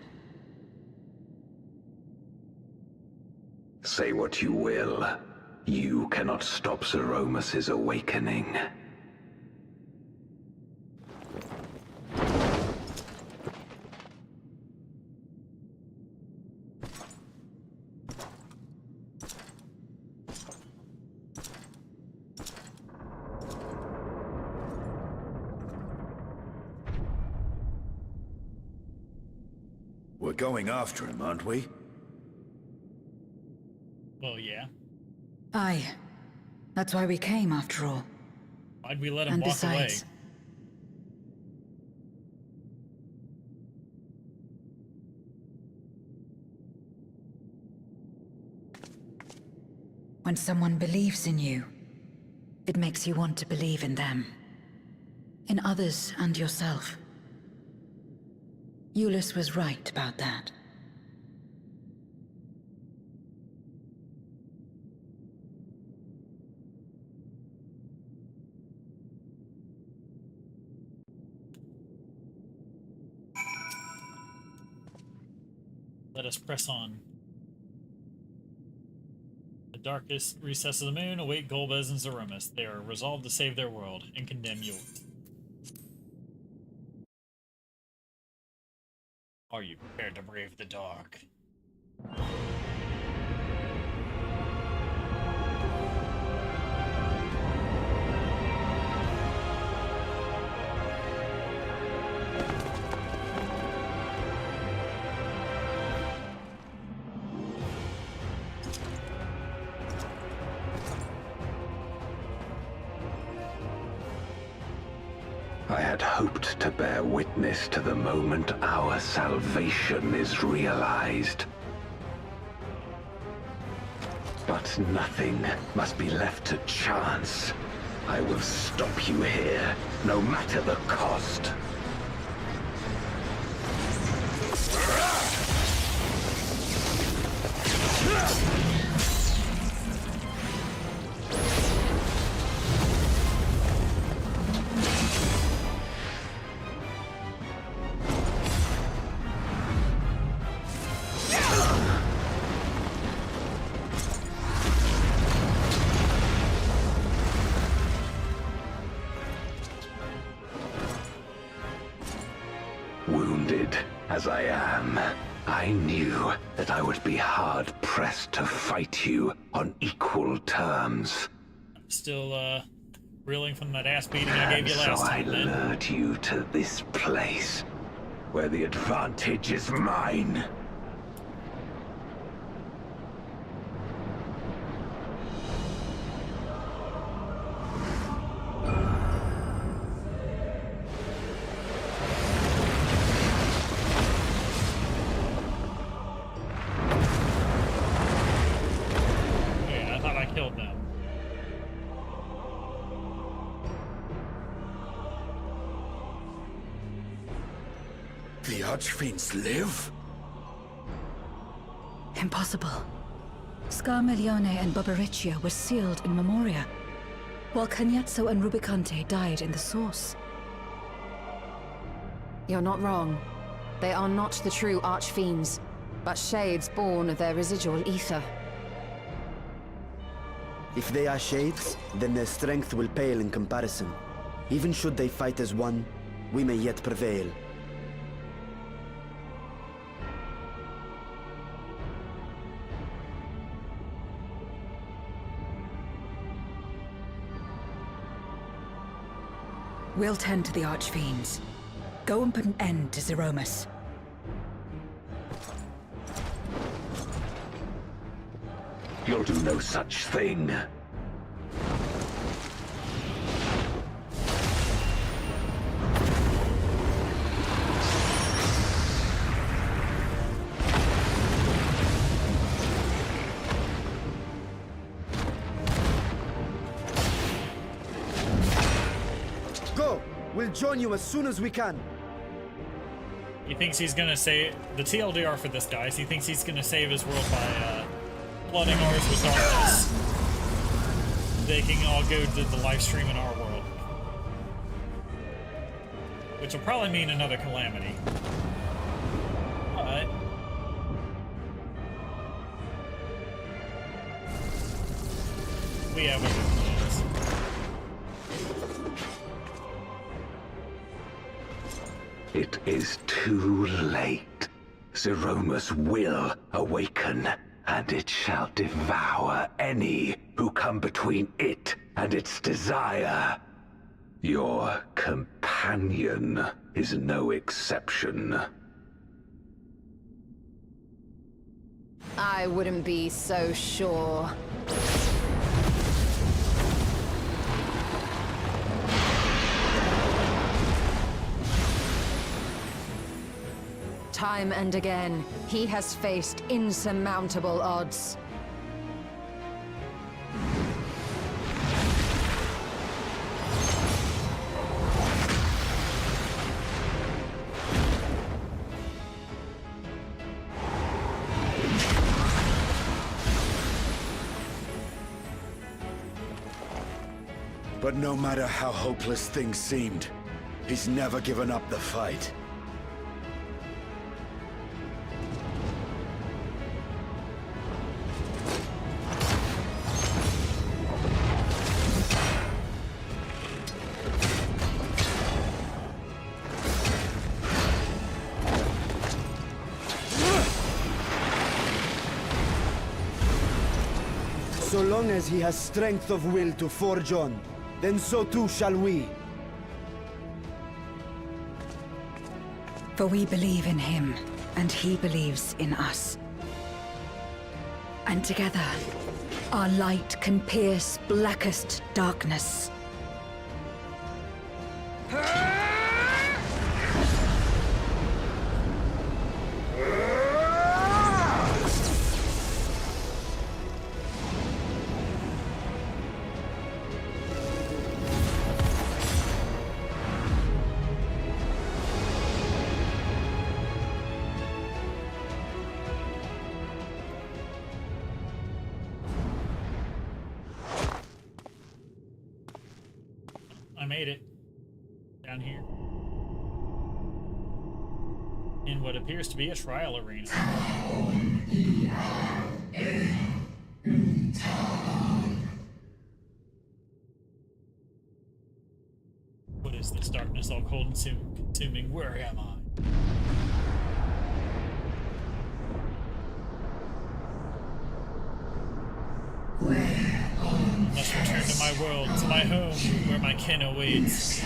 Say what you will. You cannot stop Zeromus' awakening.
We're going after him, aren't we?
Well, yeah.
Aye. That's why we came, after all.
Why'd we let him
And
walk
besides,
away?
when someone believes in you, it makes you want to believe in them. In others and yourself. Euless was right about that.
Let us press on. The darkest recesses of the moon await Golbez and Zeromus. They are resolved to save their world and condemn you. Are you prepared to brave the dark?
I had hoped to bear witness to the moment our salvation is realized. But nothing must be left to chance. I will stop you here, no matter the cost. Wounded as I am, I knew that I would be hard-pressed to fight you on equal terms.
Still, reeling from that ass beating I gave you last time,
So I lured you to this place, where the advantage is mine.
The Archfiends live?
Impossible. Scarmiglione and Barbariccia were sealed in Memoria, while Cagnezzo and Rubicante died in the Source.
You're not wrong. They are not the true Archfiends, but shades born of their residual ether.
If they are shades, then their strength will pale in comparison. Even should they fight as one, we may yet prevail.
We'll tend to the Archfiends. Go and put an end to Zeromus.
You'll do no such thing.
Go! We'll join you as soon as we can.
He thinks he's gonna save the TLDR for this guy. He thinks he's gonna save his world by flooding ours with darkness. They can all go to the live stream in our world, which will probably mean another calamity. But we have other plans.
It is too late. Zeromus will awaken, and it shall devour any who come between it and its desire. Your companion is no exception.
I wouldn't be so sure. Time and again, he has faced insurmountable odds.
But no matter how hopeless things seemed, he's never given up the fight.
long as he has strength of will to forge on, then so too shall we.
For we believe in him, and he believes in us. And together, our light can pierce blackest darkness.
I made it. Down here. In what appears to be a trial arena. What is this darkness all cold and consuming? Where am I? Must return to my world, to my home, where my kin awaits.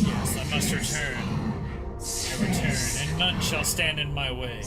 Yes, I must return. I return, and none shall stand in my way.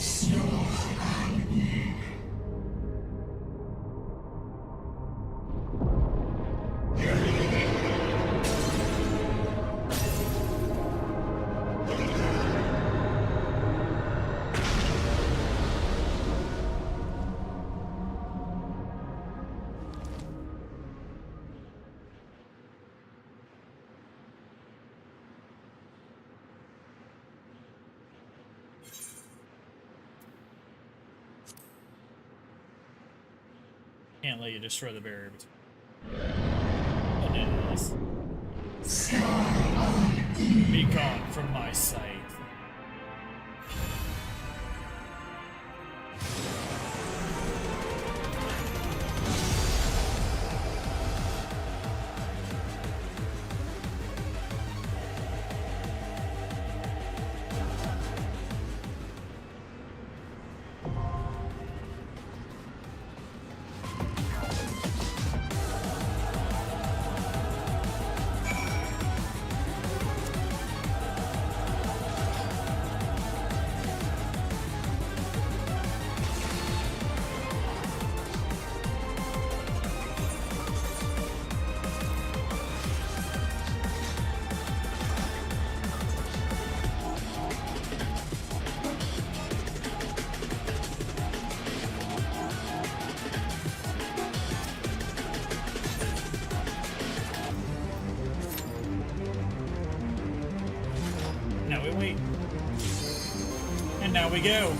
Can't let you destroy the barrier between. Bananas. Be gone from my sight. Now we wait. And now we go.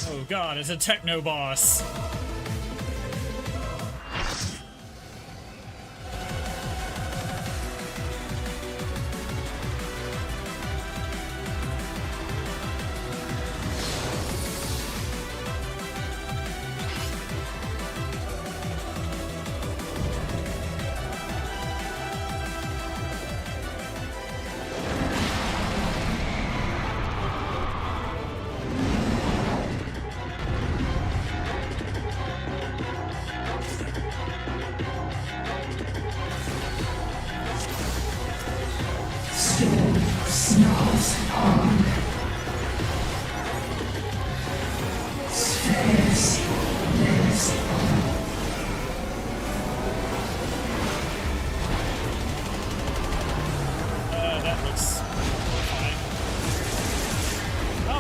Oh god, it's a techno boss.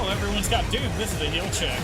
Everyone's got Doom. This is a heal check.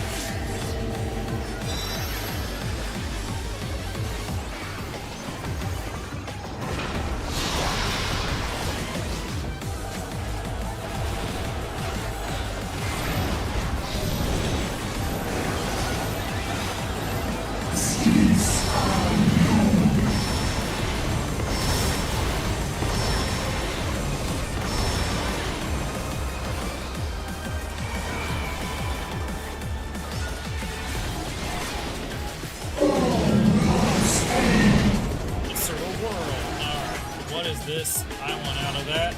this? I want out of that.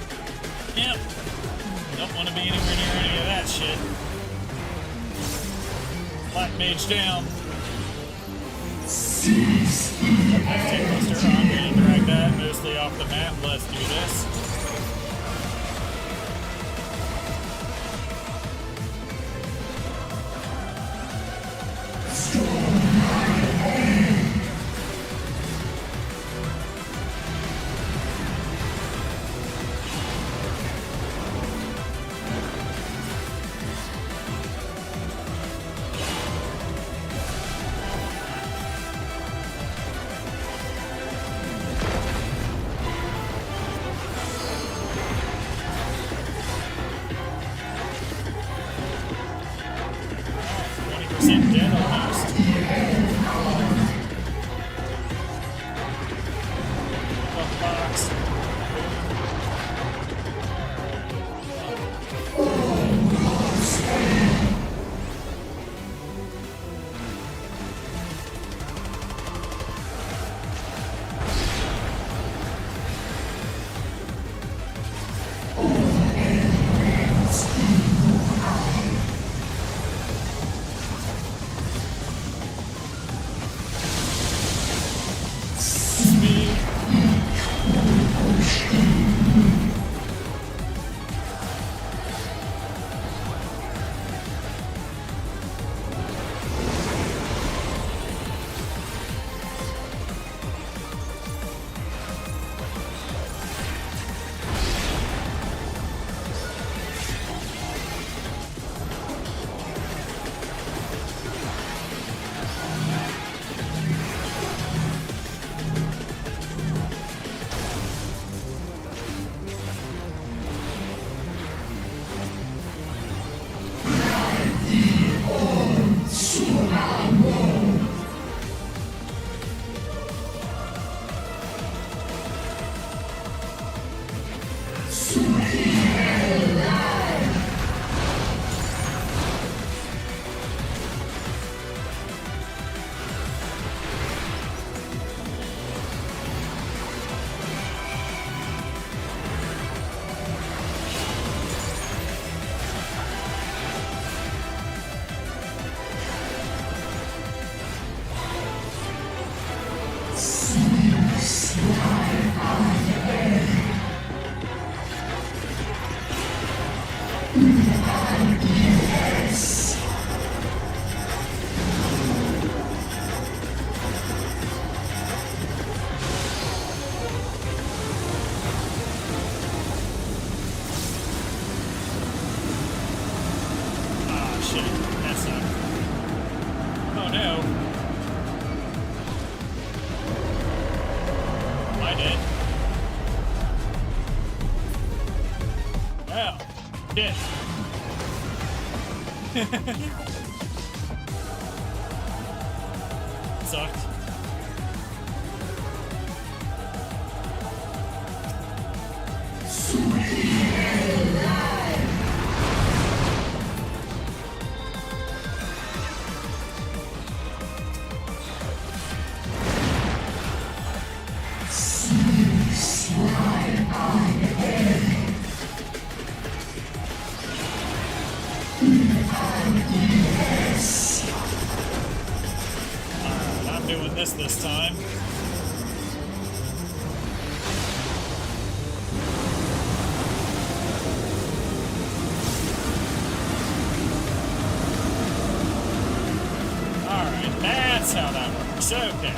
Yep. Don't want to be anywhere near any of that shit. Black mage down. Take Buster. I'm going to drag that mostly off the map. Let's do this. Dead almost. Fuck box. Dead. Sucked. I'm doing this time. Alright, that's how that works. Okay.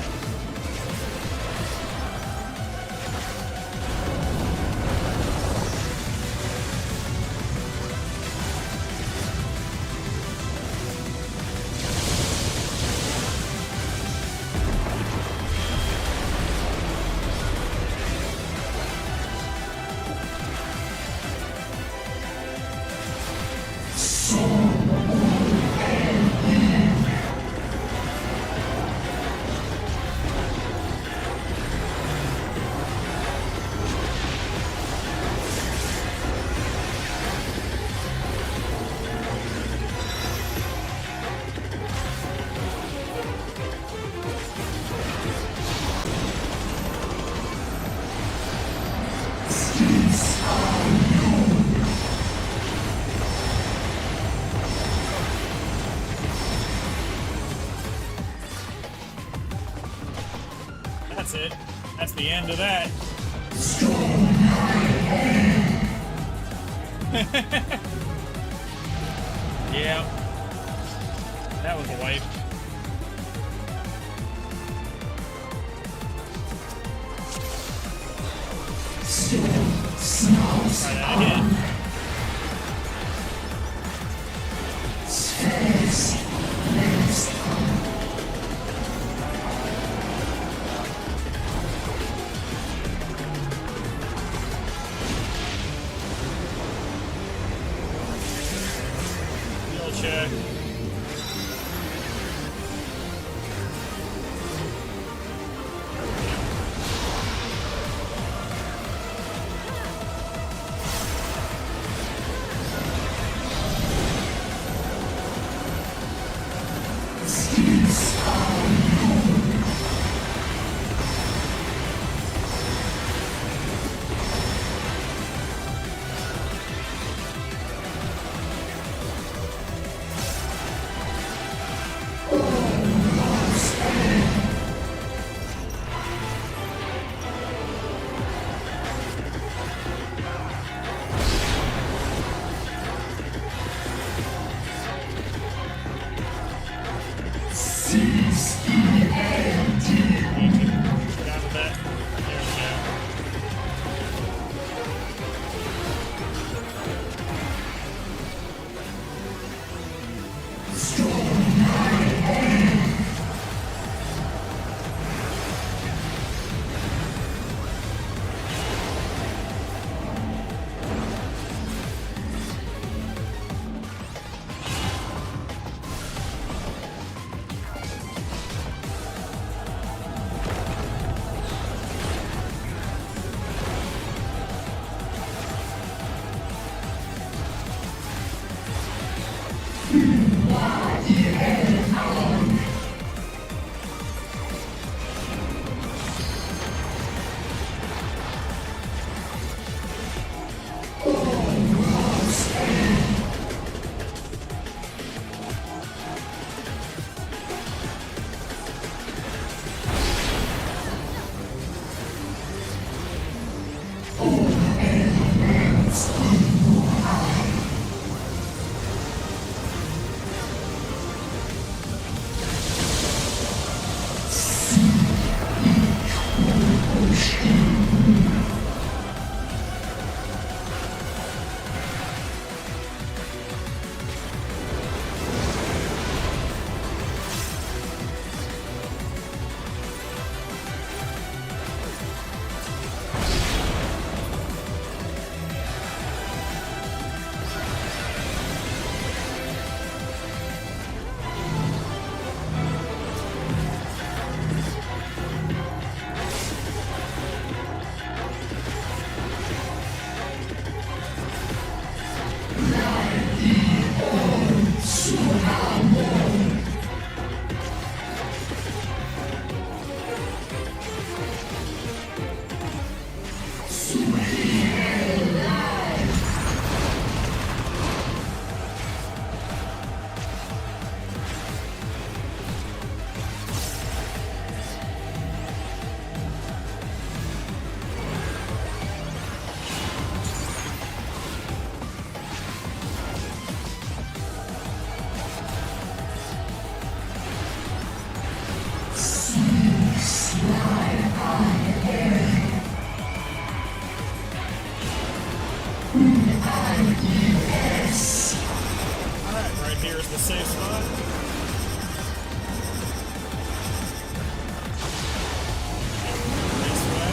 that's it. That's the end of that. Yeah. That was a wipe. Try that again. Skill check. Get out of that. There we go. Right here is the safe spot. This way.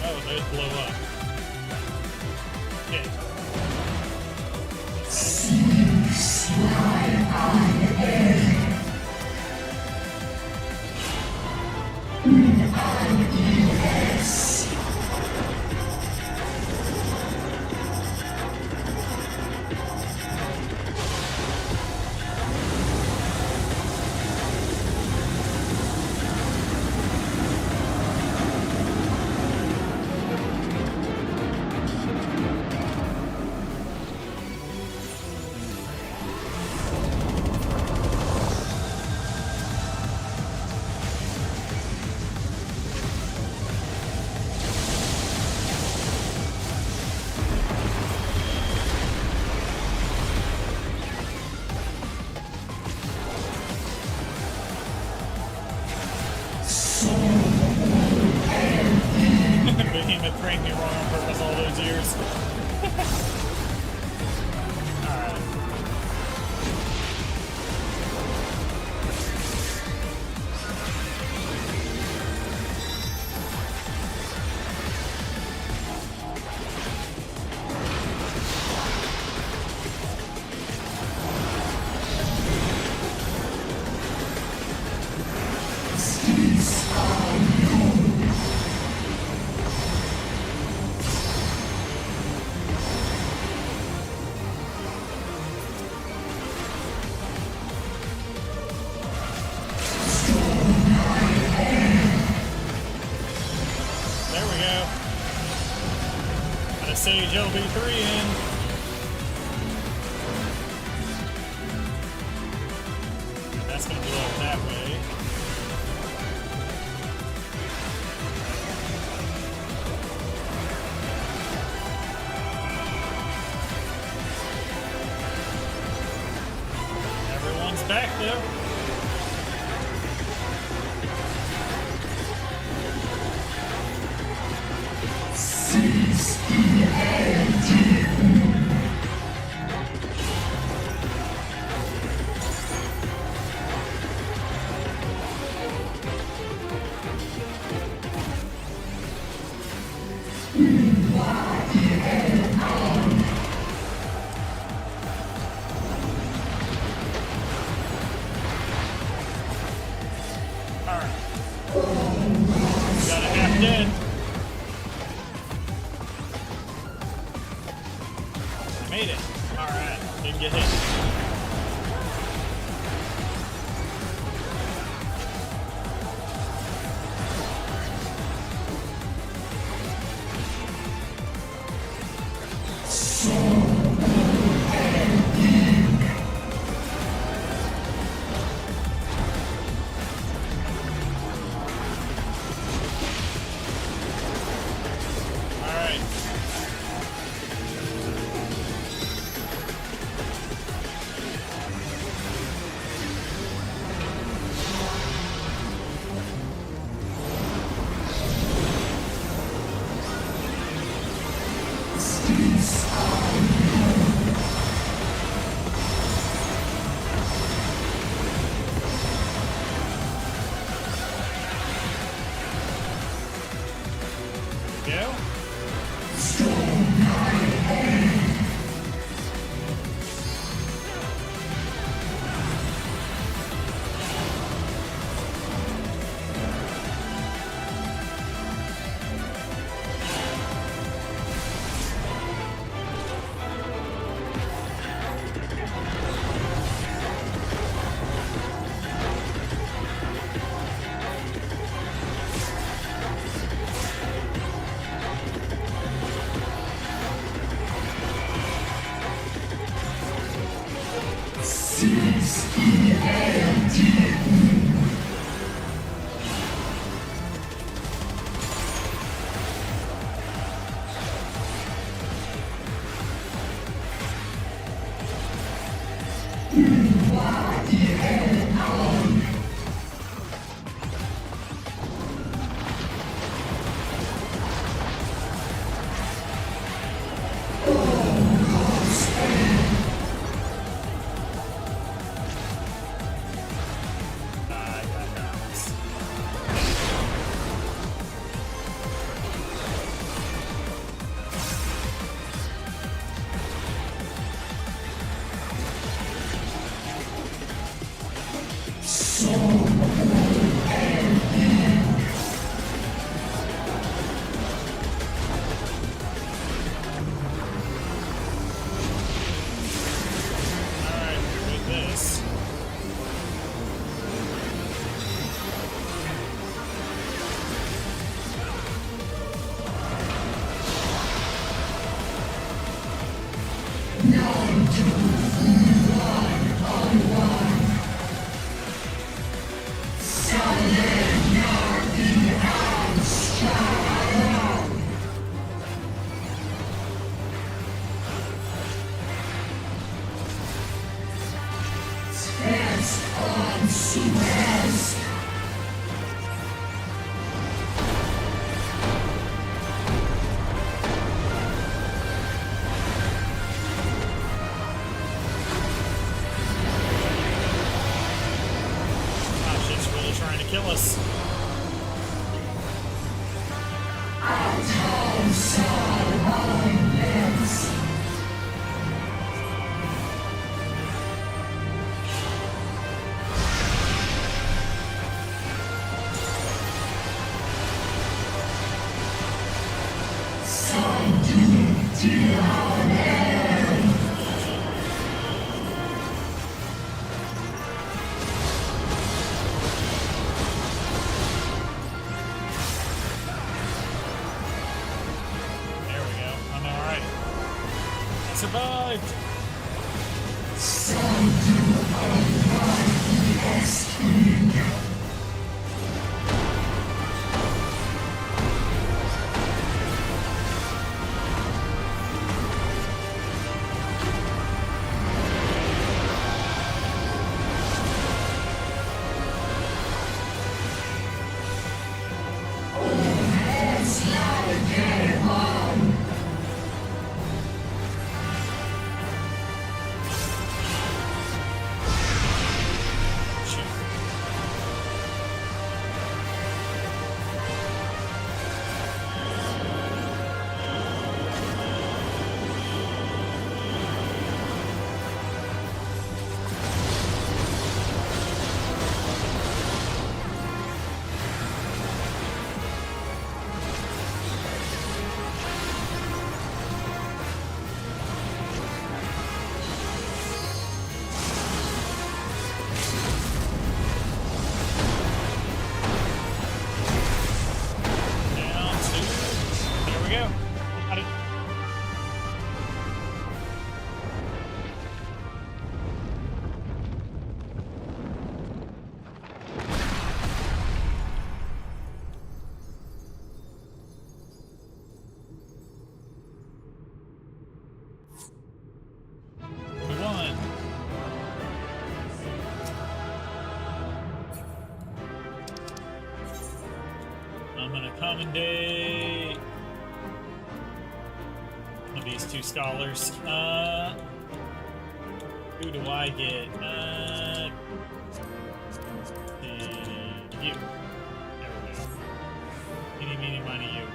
Oh, those blow up. Okay. Sage LB3 in. That's gonna blow up that way. Everyone's back though. Dead. Made it. Alright. Didn't get hit. Kill us. survived! Commendate one of these two scholars. Who do I get? You. There we go. Eeny, meeny, miny, you.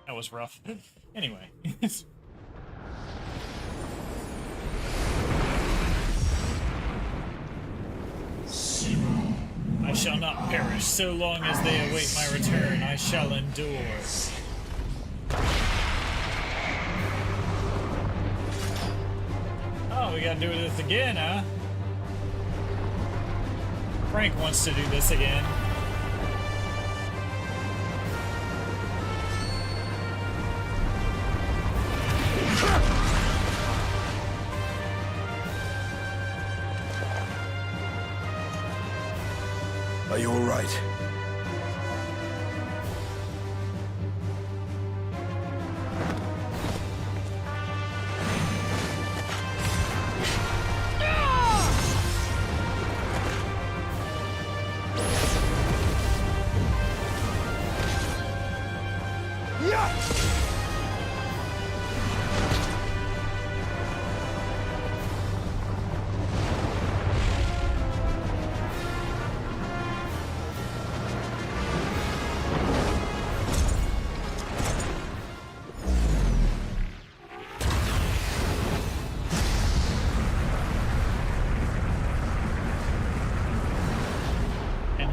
That was rough. Anyway. I shall not perish so long as they await my return. I shall endure. Oh, we gotta do this again, huh? Frank wants to do this again.
Are you all right?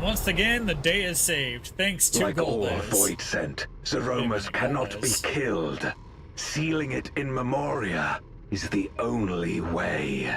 Once again, the day is saved, thanks to
Like all
Golbez.
void sent, Zeromus cannot be killed. Sealing it in Memoria is the only way.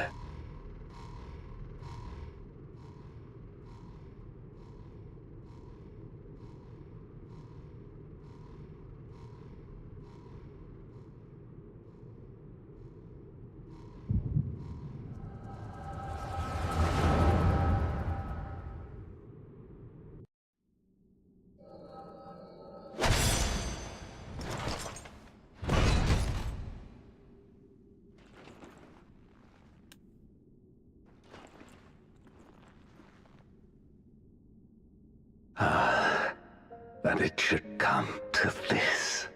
That it should come to this.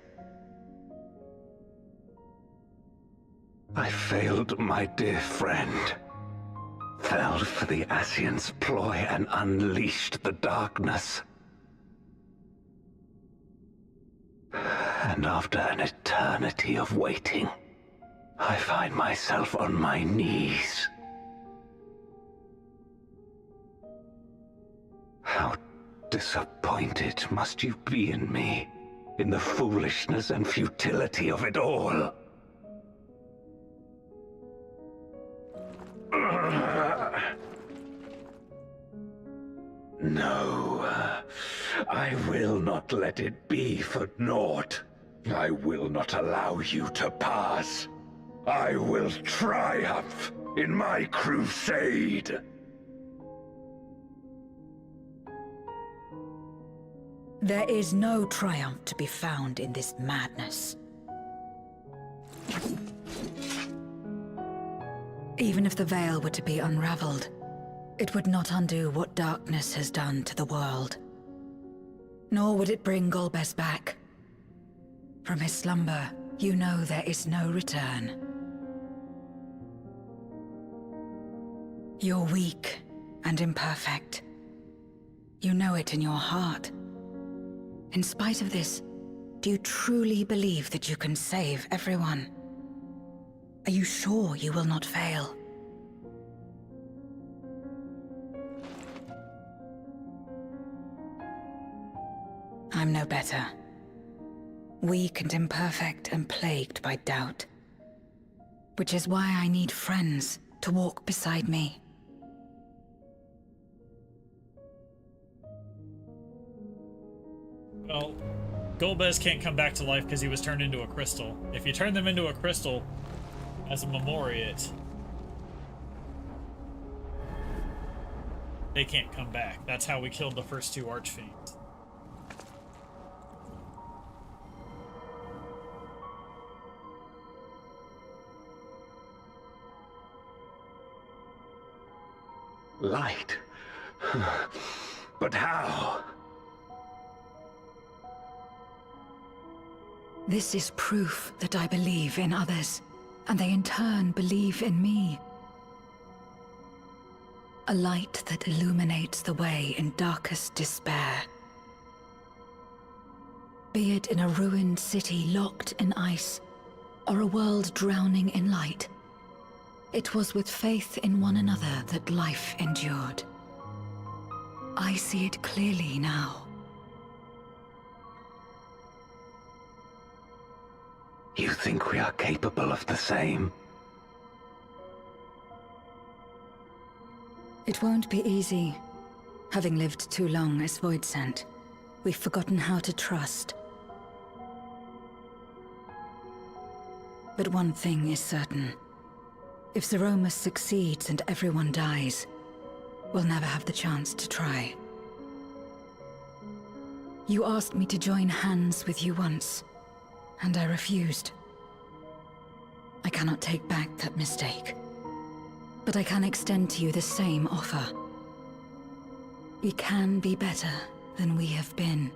I failed my dear friend. Fell for the Ascian's ploy and unleashed the darkness. And after an eternity of waiting, I find myself on my knees. How disappointed must you be in me, in the foolishness and futility of it all. No, I will not let it be for naught. I will not allow you to pass. I will triumph in my crusade.
There is no triumph to be found in this madness. Even if the veil were to be unraveled, it would not undo what darkness has done to the world. Nor would it bring Golbez back. From his slumber, you know there is no return. You're weak and imperfect. You know it in your heart. In spite of this, do you truly believe that you can save everyone? Are you sure you will not fail? I'm no better. Weak and imperfect and plagued by doubt. Which is why I need friends to walk beside me.
Well, Golbez can't come back to life because he was turned into a crystal. If you turn them into a crystal as a memoriat, they can't come back. That's how we killed the first two archfiends.
Light? But how?
This is proof that I believe in others, and they in turn believe in me. A light that illuminates the way in darkest despair. Be it in a ruined city locked in ice, or a world drowning in light, it was with faith in one another that life endured. I see it clearly now.
You think we are capable of the same?
It won't be easy. Having lived too long as Void Sent, we've forgotten how to trust. But one thing is certain. If Zeromus succeeds and everyone dies, we'll never have the chance to try. You asked me to join hands with you once, and I refused. I cannot take back that mistake, but I can extend to you the same offer. We can be better than we have been.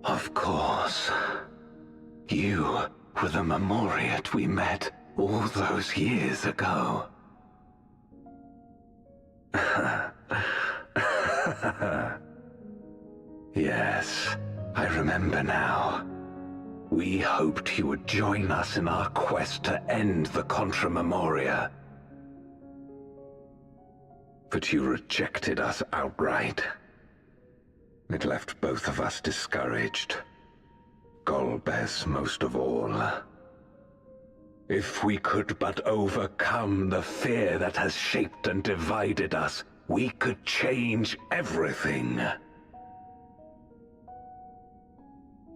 Of course. You were the memoriat we met all those years ago. Yes, I remember now. We hoped you would join us in our quest to end the Contra Memoria. But you rejected us outright. It left both of us discouraged. Golbez most of all. If we could but overcome the fear that has shaped and divided us, we could change everything.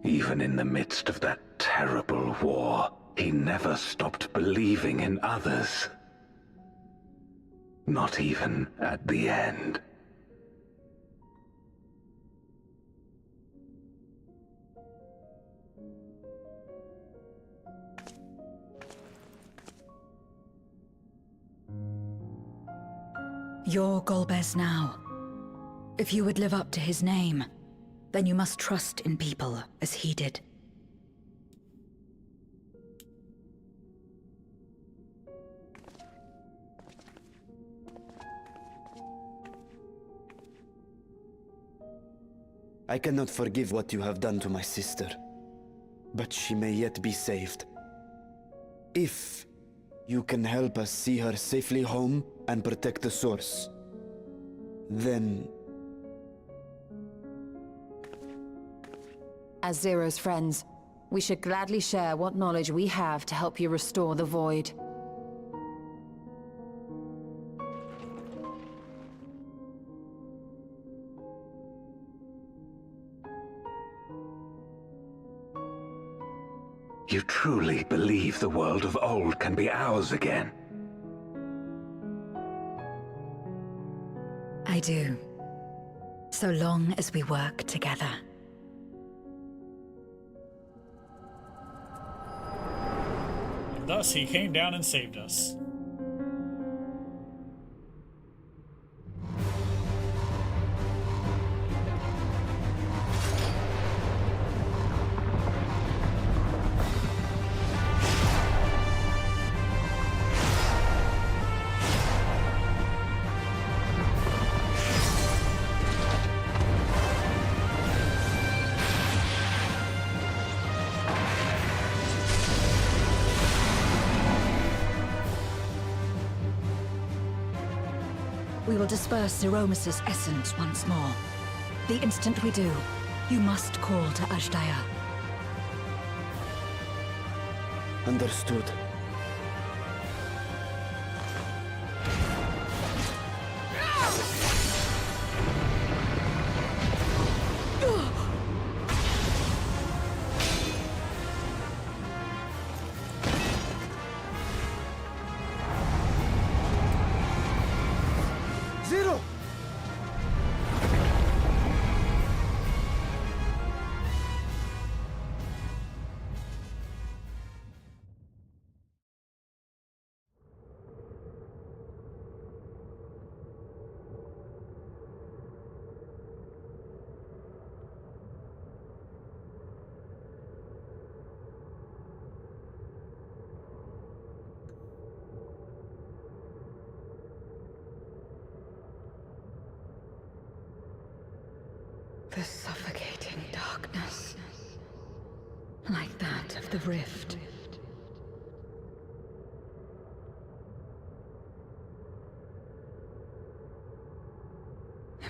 Even in the midst of that terrible war, he never stopped believing in others. Not even at the end.
You're Golbez now. If you would live up to his name, then you must trust in people as he did.
I cannot forgive what you have done to my sister, but she may yet be saved. If you can help us see her safely home and protect the source, then...
As Zero's friends, we should gladly share what knowledge we have to help you restore the Void.
You truly believe the world of old can be ours again?
I do. So long as we work together.
And thus he came down and saved us.
We will disperse Zeromus's essence once more. The instant we do, you must call to Ajdaya.
Understood. Zero!
The suffocating darkness, like that of the rift.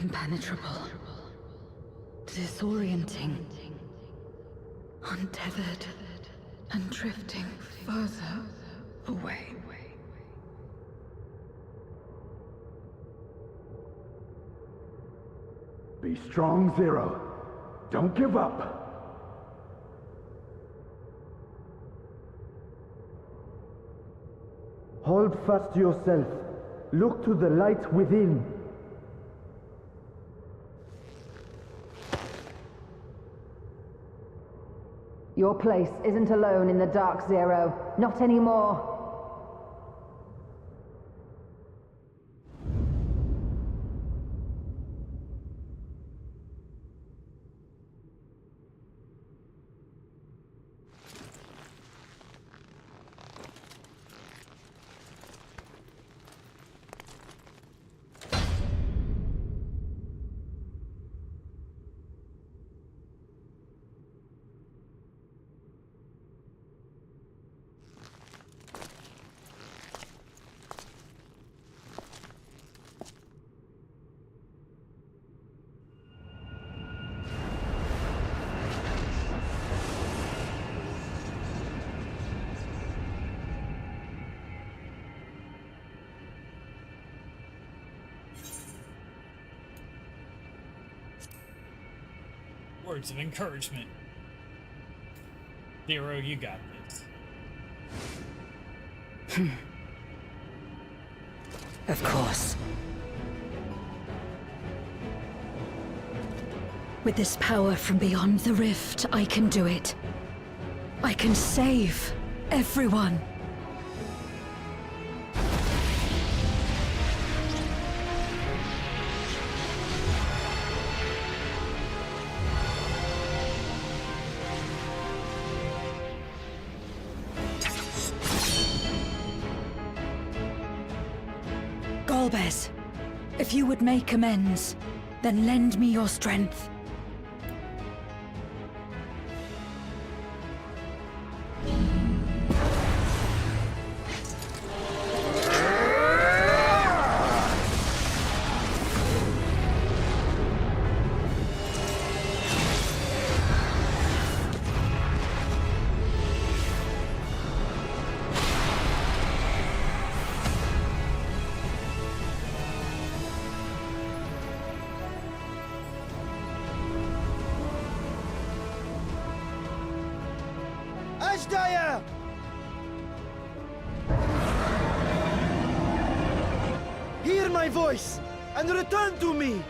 Impenetrable, disorienting, untethered, and drifting further away.
Be strong, Zero. Don't give up. Hold fast to yourself. Look to the light within.
Your place isn't alone in the dark, Zero. Not anymore.
Words of encouragement. Zero, you got this.
Of course. With this power from beyond the rift, I can do it. I can save everyone. Golbez, if you would make amends, then lend me your strength.
Ashdaya! Hear my voice and return to me!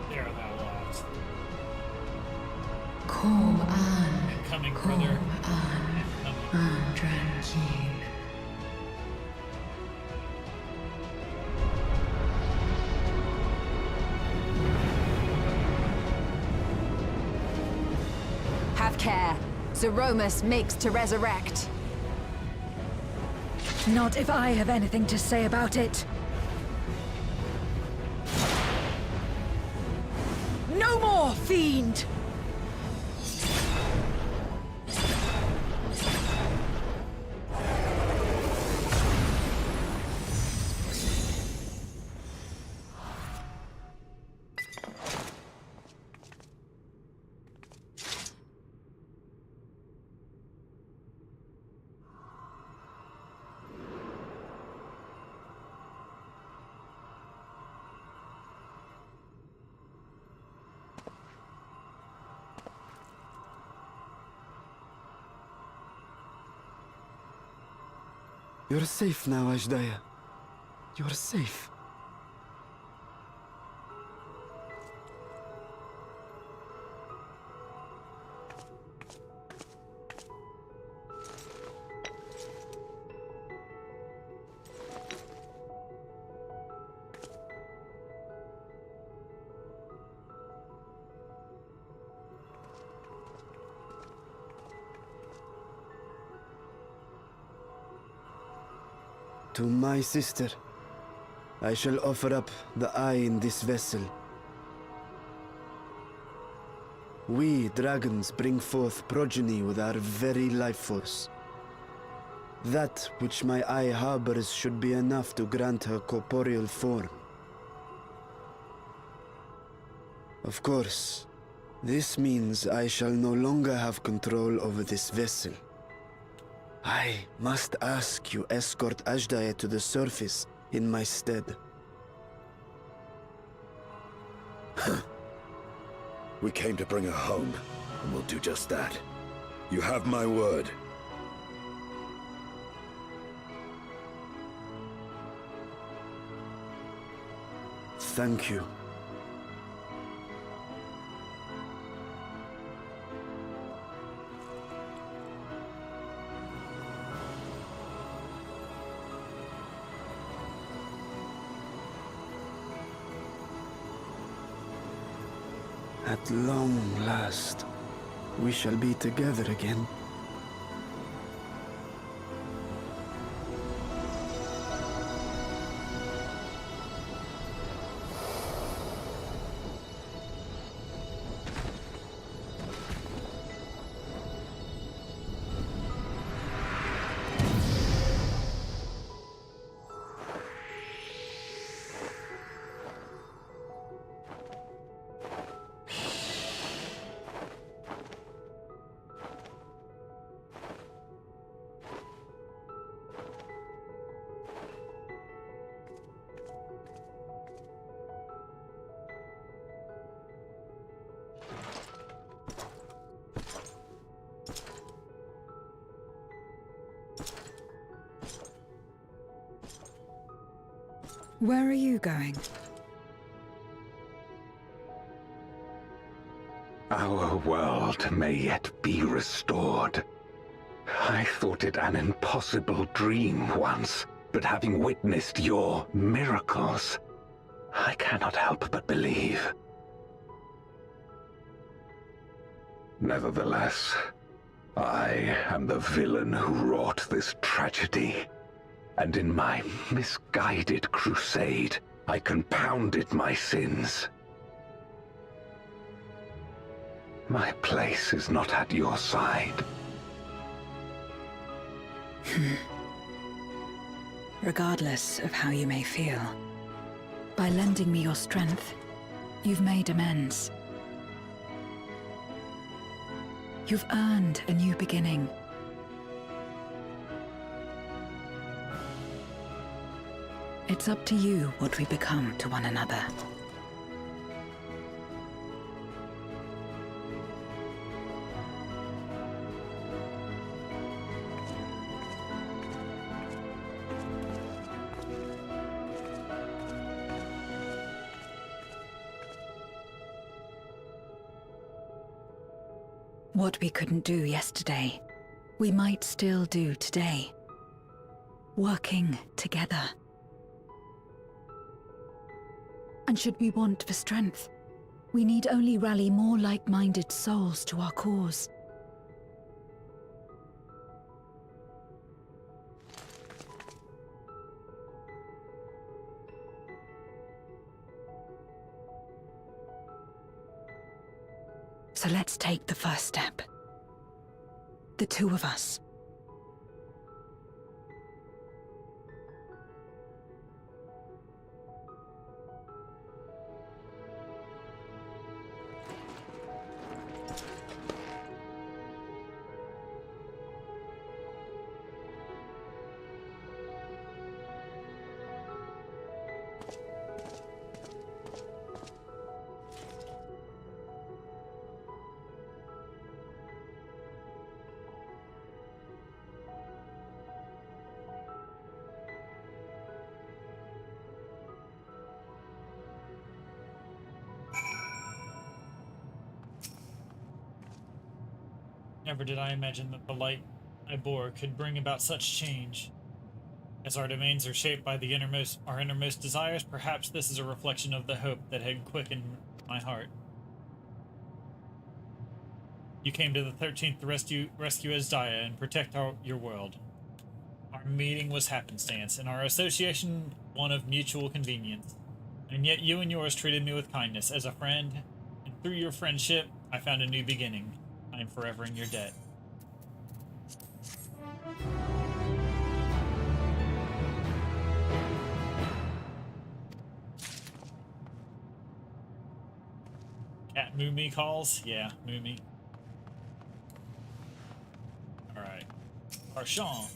There thou art.
Kom an,
Coming,
kom
brother.
an tranquille.
Have care. Zeromus makes to resurrect.
Not if I have anything to say about it. No more, fiend!
You're safe now, Ashdaya. You're safe. To my sister, I shall offer up the eye in this vessel. We, dragons, bring forth progeny with our very life force. That which my eye harbors should be enough to grant her corporeal form. Of course, this means I shall no longer have control over this vessel. I must ask you escort Ashdaya to the surface in my stead.
We came to bring her home, and we'll do just that. You have my word.
Thank you. At long last, we shall be together again.
Where are you going?
Our world may yet be restored. I thought it an impossible dream once, but having witnessed your miracles, I cannot help but believe. Nevertheless, I am the villain who wrought this tragedy, and in my misguided crusade, I compounded my sins. My place is not at your side.
Regardless of how you may feel, by lending me your strength, you've made amends. You've earned a new beginning. It's up to you what we become to one another. What we couldn't do yesterday, we might still do today. Working together. And should we want for strength, we need only rally more like-minded souls to our cause. So let's take the first step. The two of us.
Never did I imagine that the light I bore could bring about such change. As our domains are shaped by our innermost desires, perhaps this is a reflection of the hope that had quickened my heart. You came to the 13th to rescue Asdaya and protect your world. Our meeting was happenstance, and our association one of mutual convenience. And yet you and yours treated me with kindness as a friend, and through your friendship, I found a new beginning. I am forever in your debt. Cat Moomy calls? Yeah, Moomy. Alright. Archon.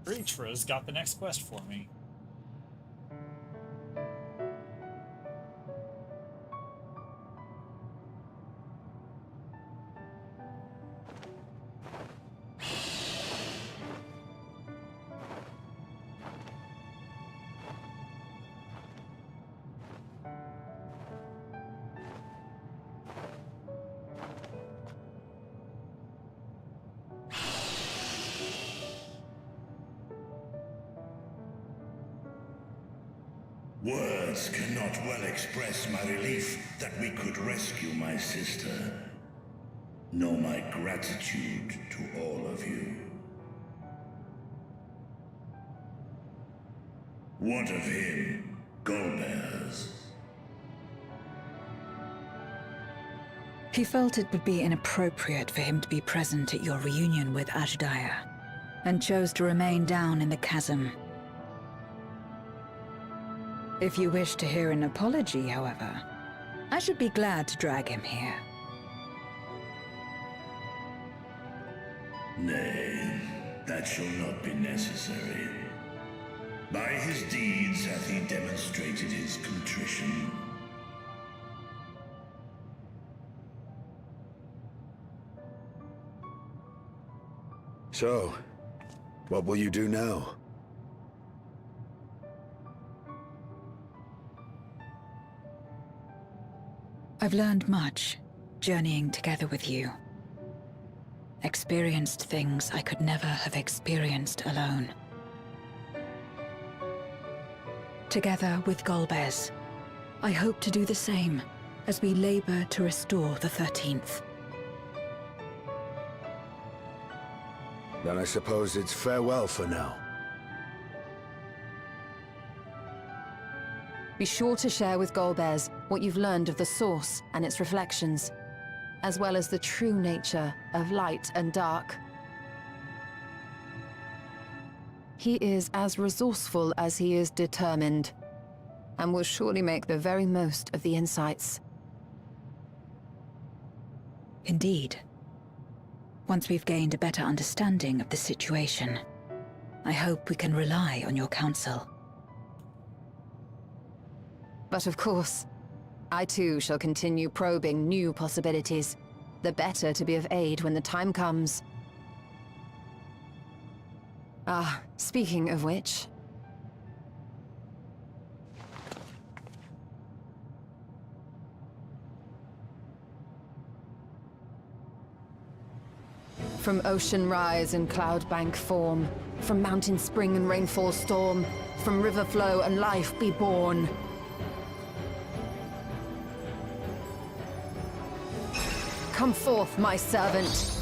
Reichra's got the next quest for me.
Words cannot well express my relief that we could rescue my sister, nor my gratitude to all of you. What of him, Golbez?
He felt it would be inappropriate for him to be present at your reunion with Asdaya, and chose to remain down in the chasm. If you wish to hear an apology, however, I should be glad to drag him here.
Nay, that shall not be necessary. By his deeds hath he demonstrated his contrition.
So, what will you do now?
I've learned much, journeying together with you. Experienced things I could never have experienced alone. Together with Golbez, I hope to do the same as we labor to restore the 13th.
Then I suppose it's farewell for now.
Be sure to share with Golbez what you've learned of the Source and its reflections, as well as the true nature of light and dark. He is as resourceful as he is determined, and will surely make the very most of the insights.
Indeed. Once we've gained a better understanding of the situation, I hope we can rely on your counsel.
But of course, I too shall continue probing new possibilities, the better to be of aid when the time comes. Ah, speaking of which... From ocean rise and cloud bank form, from mountain spring and rainfall storm, from river flow and life be born. Come forth, my servant.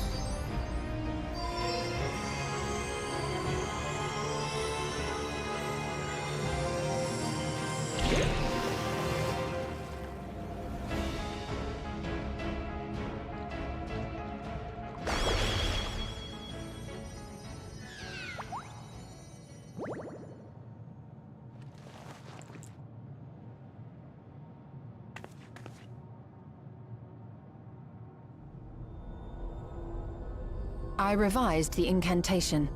I revised the incantation,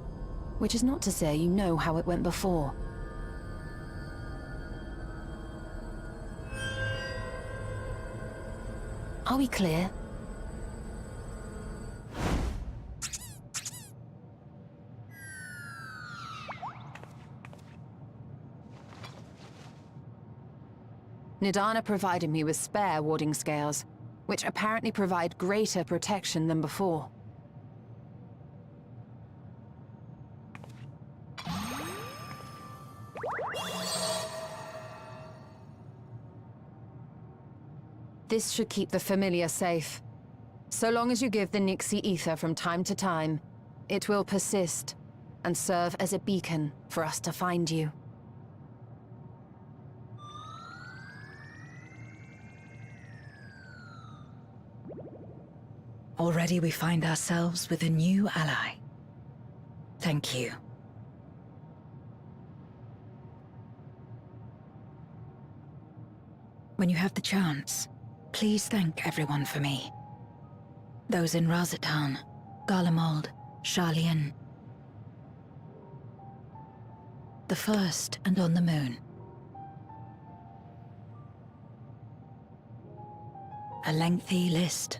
which is not to say you know how it went before. Are we clear? Nidana provided me with spare warding scales, which apparently provide greater protection than before. This should keep the familiar safe. So long as you give the Nixie ether from time to time, it will persist and serve as a beacon for us to find you.
Already we find ourselves with a new ally. Thank you. When you have the chance, please thank everyone for me. Those in Razatan, Garlemald, Sharlayan. The First and on the Moon. A lengthy list.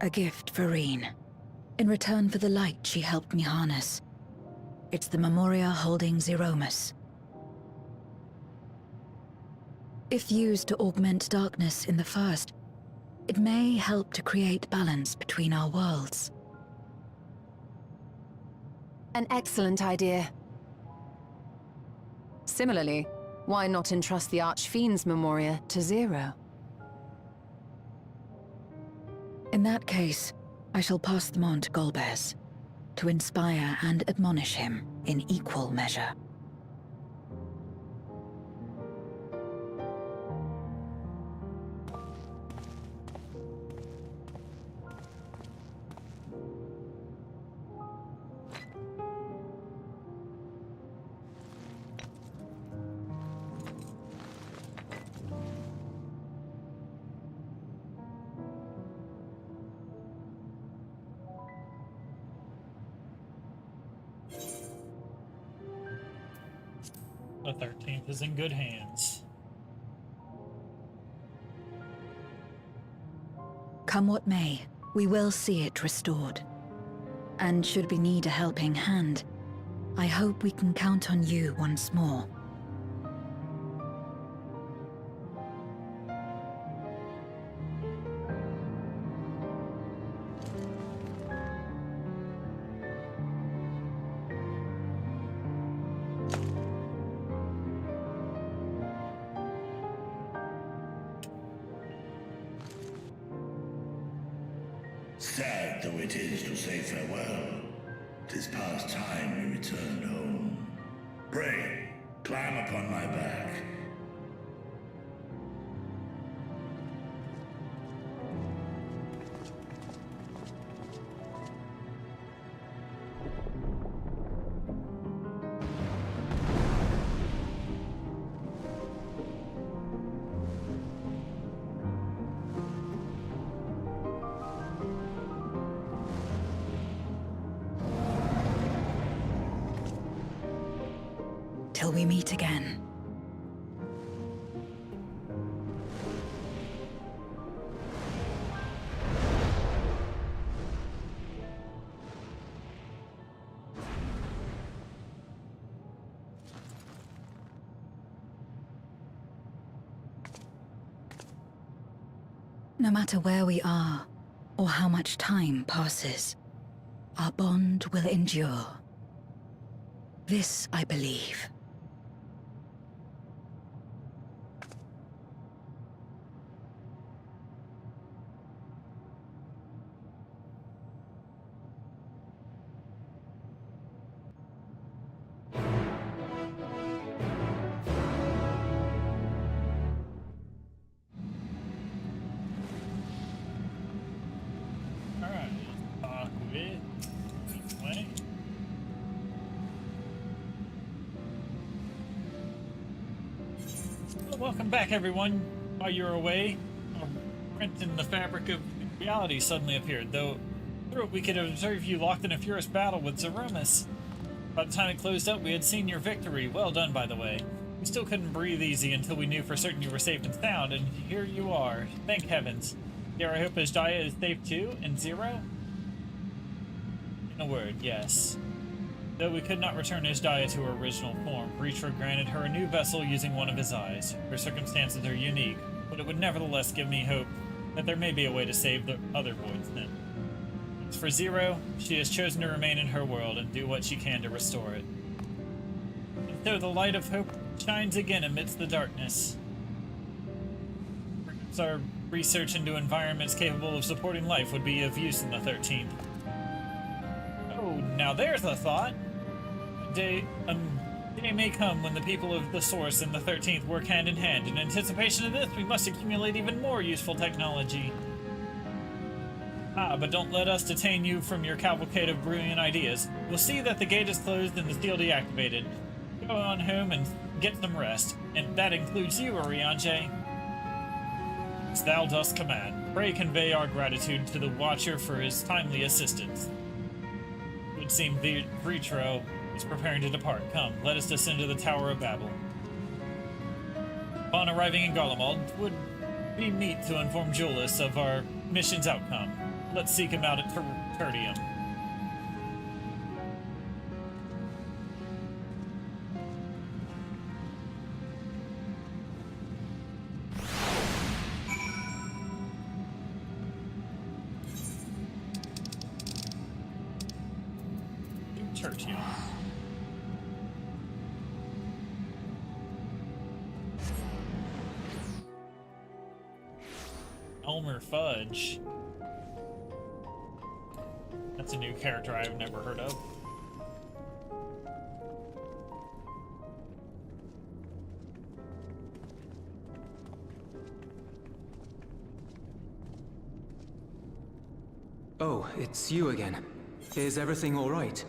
A gift for Reen, in return for the light she helped me harness. It's the Memoria holding Zeromus. If used to augment darkness in the First, it may help to create balance between our worlds.
An excellent idea. Similarly, why not entrust the Archfiend's Memoria to Zero?
In that case, I shall pass them on to Golbez, to inspire and admonish him in equal measure.
The 13th is in good hands.
Come what may, we will see it restored. And should we need a helping hand, I hope we can count on you once more.
Sad though it is to say farewell, 'tis past time we returned home. Pray, climb upon my back.
Till we meet again. No matter where we are, or how much time passes, our bond will endure. This I believe.
Welcome back, everyone. While you were away, a rent in the fabric of reality suddenly appeared, though through it we could observe you locked in a furious battle with Zeromus. By the time it closed up, we had seen your victory. Well done, by the way. We still couldn't breathe easy until we knew for certain you were safe and sound, and here you are. Thank heavens. Dare I hope Ashdaya is safe too, and Zero? In a word, yes. Though we could not return Ashdaya to her original form, Breacher granted her a new vessel using one of his eyes. Her circumstances are unique, but it would nevertheless give me hope that there may be a way to save the other voids then. As for Zero, she has chosen to remain in her world and do what she can to restore it. And so the light of hope shines again amidst the darkness. Perhaps our research into environments capable of supporting life would be of use in the 13th. Oh, now there's a thought! Day may come when the people of the Source and the 13th work hand in hand. In anticipation of this, we must accumulate even more useful technology. But don't let us detain you from your cavalcade of brilliant ideas. We'll see that the gate is closed and the seal deactivated. Go on home and get some rest. And that includes you, Oriange. As thou dost command, pray convey our gratitude to the Watcher for his timely assistance. It would seem Vitro is preparing to depart. Come, let us descend to the Tower of Babel. Upon arriving in Garlemald, would we meet to inform Julius of our mission's outcome. Let's seek him out at Tertium. Tertium. Elmer Fudge. That's a new character I've never heard of.
Oh, it's you again. Is everything all right?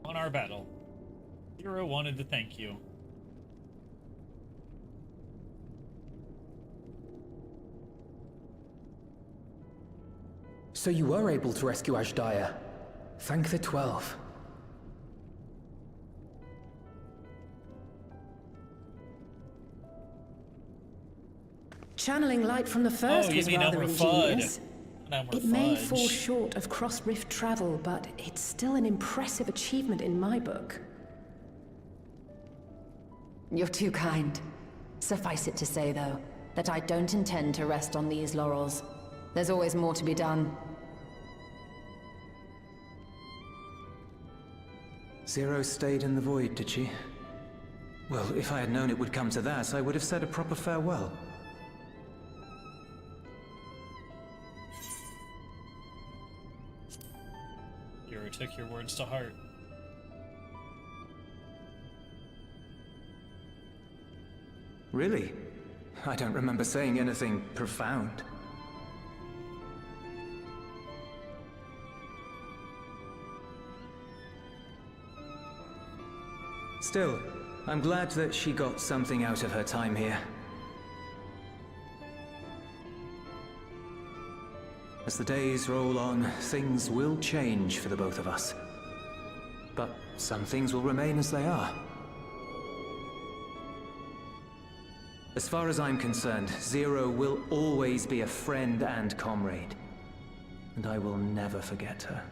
On our battle, Zero wanted to thank you.
So you were able to rescue Ashdaya. Thank the 12.
Channeling light from the first was rather ingenious. It may fall short of cross-rift travel, but it's still an impressive achievement in my book.
You're too kind. Suffice it to say, though, that I don't intend to rest on these laurels. There's always more to be done.
Zero stayed in the void, did she? Well, if I had known it would come to that, I would have said a proper farewell.
Zero took your words to heart.
Really? I don't remember saying anything profound. Still, I'm glad that she got something out of her time here. As the days roll on, things will change for the both of us. But some things will remain as they are. As far as I'm concerned, Zero will always be a friend and comrade. And I will never forget her.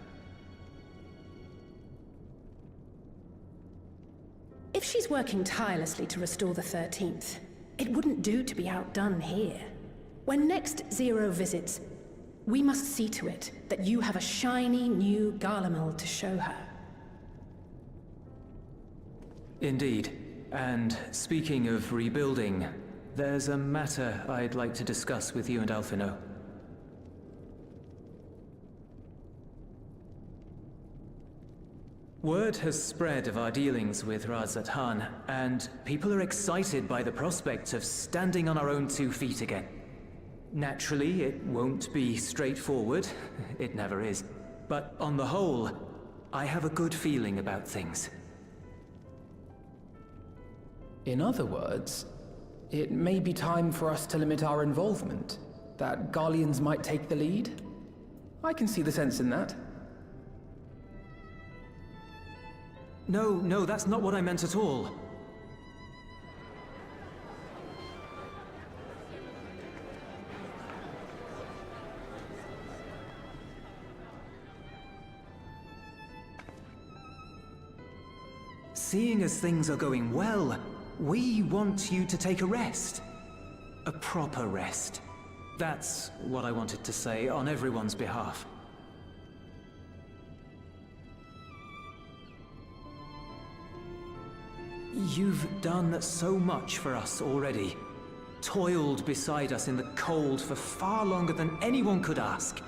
If she's working tirelessly to restore the 13th, it wouldn't do to be outdone here. When next Zero visits, we must see to it that you have a shiny new Garlemald to show her.
Indeed. And speaking of rebuilding, there's a matter I'd like to discuss with you and Alphino. Word has spread of our dealings with Razat Han, and people are excited by the prospect of standing on our own 2 feet again. Naturally, it won't be straightforward. It never is. But on the whole, I have a good feeling about things.
In other words, it may be time for us to limit our involvement. That Garleans might take the lead? I can see the sense in that.
No, that's not what I meant at all. Seeing as things are going well, we want you to take a rest. A proper rest. That's what I wanted to say on everyone's behalf. You've done so much for us already. Toiled beside us in the cold for far longer than anyone could ask.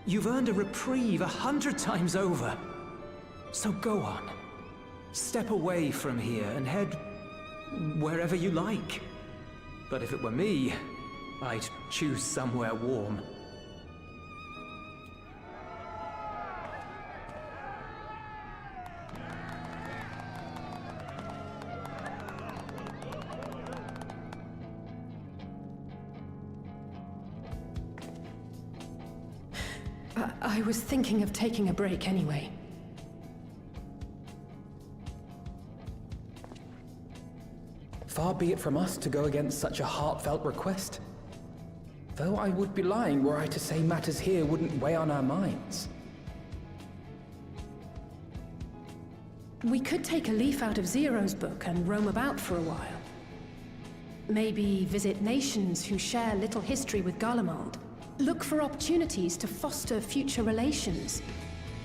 You've earned a reprieve 100 times over. So go on. Step away from here and head wherever you like. But if it were me, I'd choose somewhere warm.
I was thinking of taking a break anyway.
Far be it from us to go against such a heartfelt request. Though I would be lying were I to say matters here wouldn't weigh on our minds.
We could take a leaf out of Zero's book and roam about for a while. Maybe visit nations who share little history with Garlemald. Look for opportunities to foster future relations.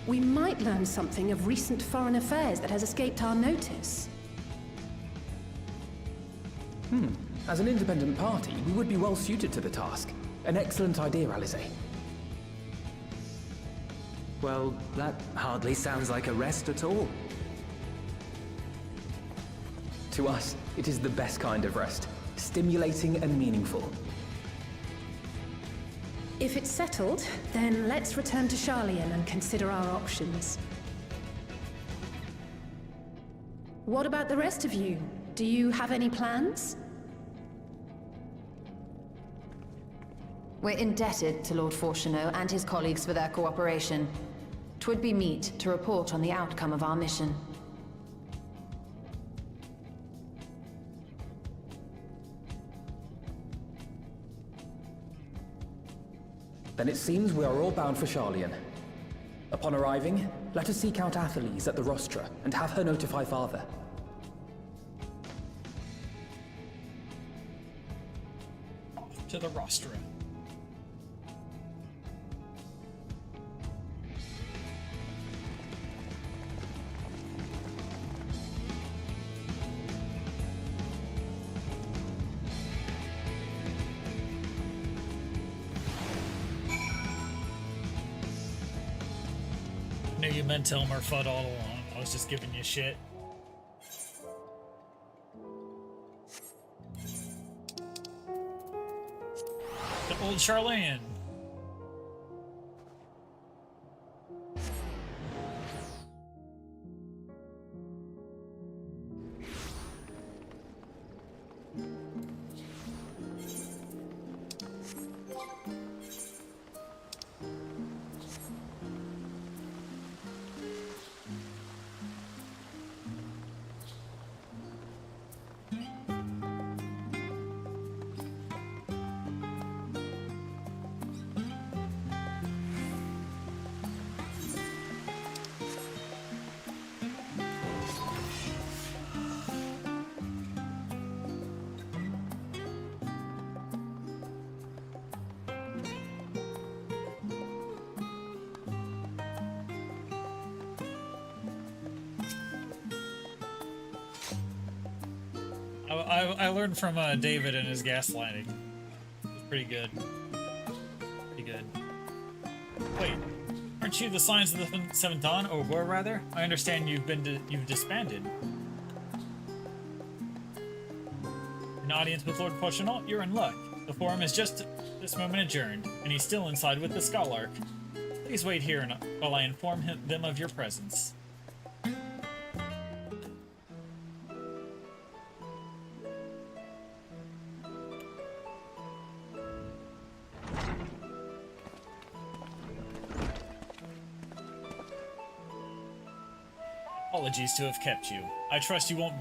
We might learn something of recent foreign affairs that has escaped our notice.
As an independent party, we would be well suited to the task. An excellent idea, Alize.
Well, that hardly sounds like a rest at all.
To us, it is the best kind of rest. Stimulating and meaningful.
If it's settled, then let's return to Sharlayan and consider our options. What about the rest of you? Do you have any plans?
We're indebted to Lord Fortuneau and his colleagues for their cooperation. 'Twould be meet to report on the outcome of our mission.
Then it seems we are all bound for Sharlayan. Upon arriving, let us seek out Atheles at the Rostra and have her notify Father.
Off to the Rostra. you meant Elmer Fudd all along. I was just giving you shit. The old Charlene. I learned from David and his gaslighting. It's pretty good. Pretty good. Wait, aren't you the Signs of the Seventh Dawn, or were rather? I understand you've disbanded. An audience with Lord Pochonal? You're in luck. The forum is just this moment adjourned, and he's still inside with the Scholarch. Please wait here while I inform them of your presence. Apologies to have kept you. I trust you won't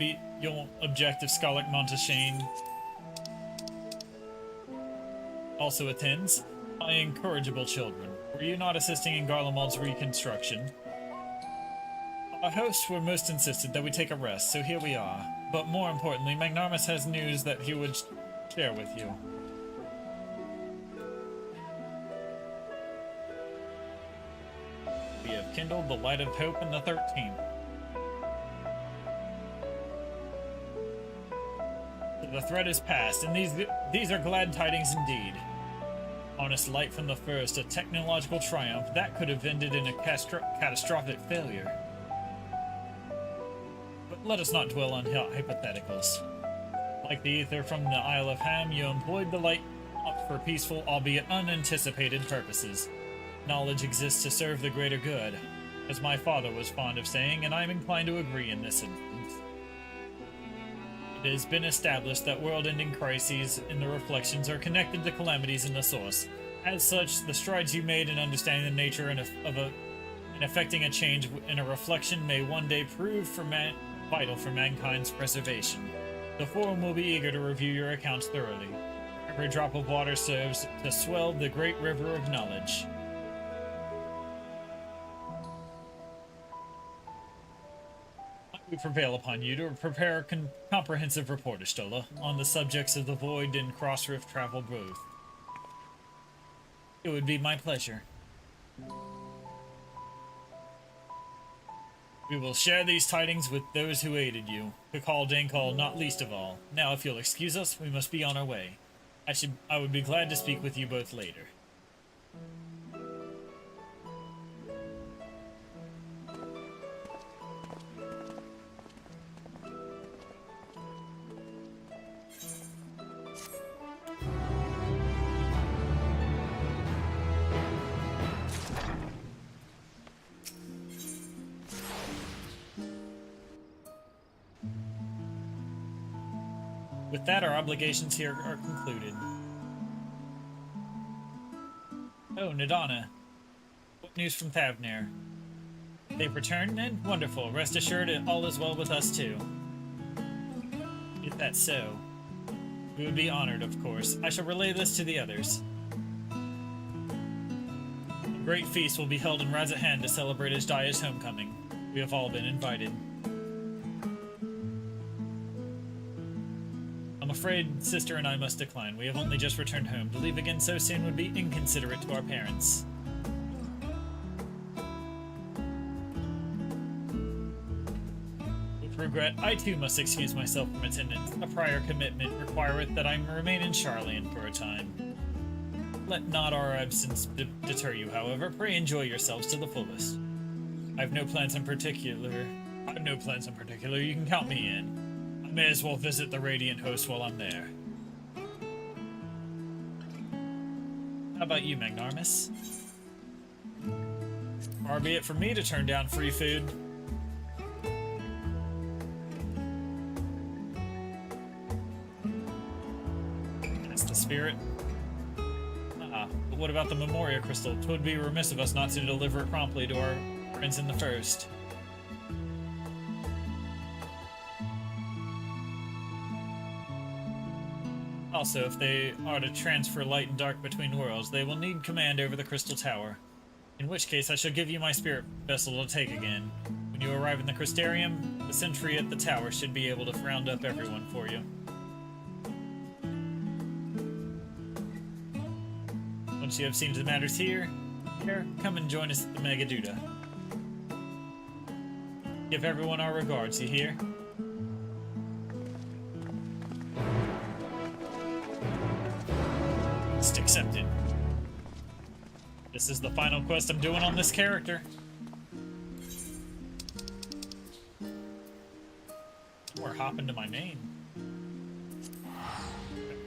object if Scholarch Montaigne also attends. My incorrigible children, were you not assisting in Garlemald's reconstruction? Our hosts were most insistent that we take a rest, so here we are. But more importantly, Magnarmus has news that he would share with you. We have kindled the light of hope in the 13th. The threat is past, and these are glad tidings indeed. Honest light from the first, a technological triumph that could have ended in a catastrophic failure. But let us not dwell on hypotheticals. Like the ether from the Isle of Ham, you employed the light for peaceful, albeit unanticipated purposes. Knowledge exists to serve the greater good, as my father was fond of saying, and I am inclined to agree in this instance. It has been established that world-ending crises in the reflections are connected to calamities in the source. As such, the strides you made in understanding the nature and effecting a change in a reflection may one day prove vital for mankind's preservation. The Forum will be eager to review your accounts thoroughly. Every drop of water serves to swell the great river of knowledge. We prevail upon you to prepare a comprehensive report, Ishtola, on the subjects of the Void and Crossrift travel both. It would be my pleasure. We will share these tidings with those who aided you, Kakal Dankal not least of all. Now, if you'll excuse us, we must be on our way. I would be glad to speak with you both later. With that, our obligations here are concluded. Oh, Nadana. What news from Thavnair? They've returned, then? Wonderful. Rest assured, all is well with us, too. If that's so. We would be honored, of course. I shall relay this to the others. A great feast will be held in Razathan to celebrate Ajdaya's homecoming. We have all been invited. I'm afraid Sister and I must decline. We have only just returned home. To leave again so soon would be inconsiderate to our parents. With regret, I too must excuse myself from attendance. A prior commitment requireth that I remain in Charlene for a time. Let not our absence deter you, however. Pray enjoy yourselves to the fullest. I have no plans in particular. You can count me in. I may as well visit the Radiant Host while I'm there. How about you, Magnarmus? Far be it from me to turn down free food. That's the spirit. But what about the Memoria Crystal? 'Twould be remiss of us not to deliver it promptly to our friends in the First. Also, if they are to transfer light and dark between worlds, they will need command over the Crystal Tower. In which case, I shall give you my spirit vessel to take again. When you arrive in the Crystarium, the sentry at the tower should be able to round up everyone for you. Once you have seen to the matters here, come and join us at the Megaduda. Give everyone our regards, you hear? Quest accepted. This is the final quest I'm doing on this character. We're hopping to my main.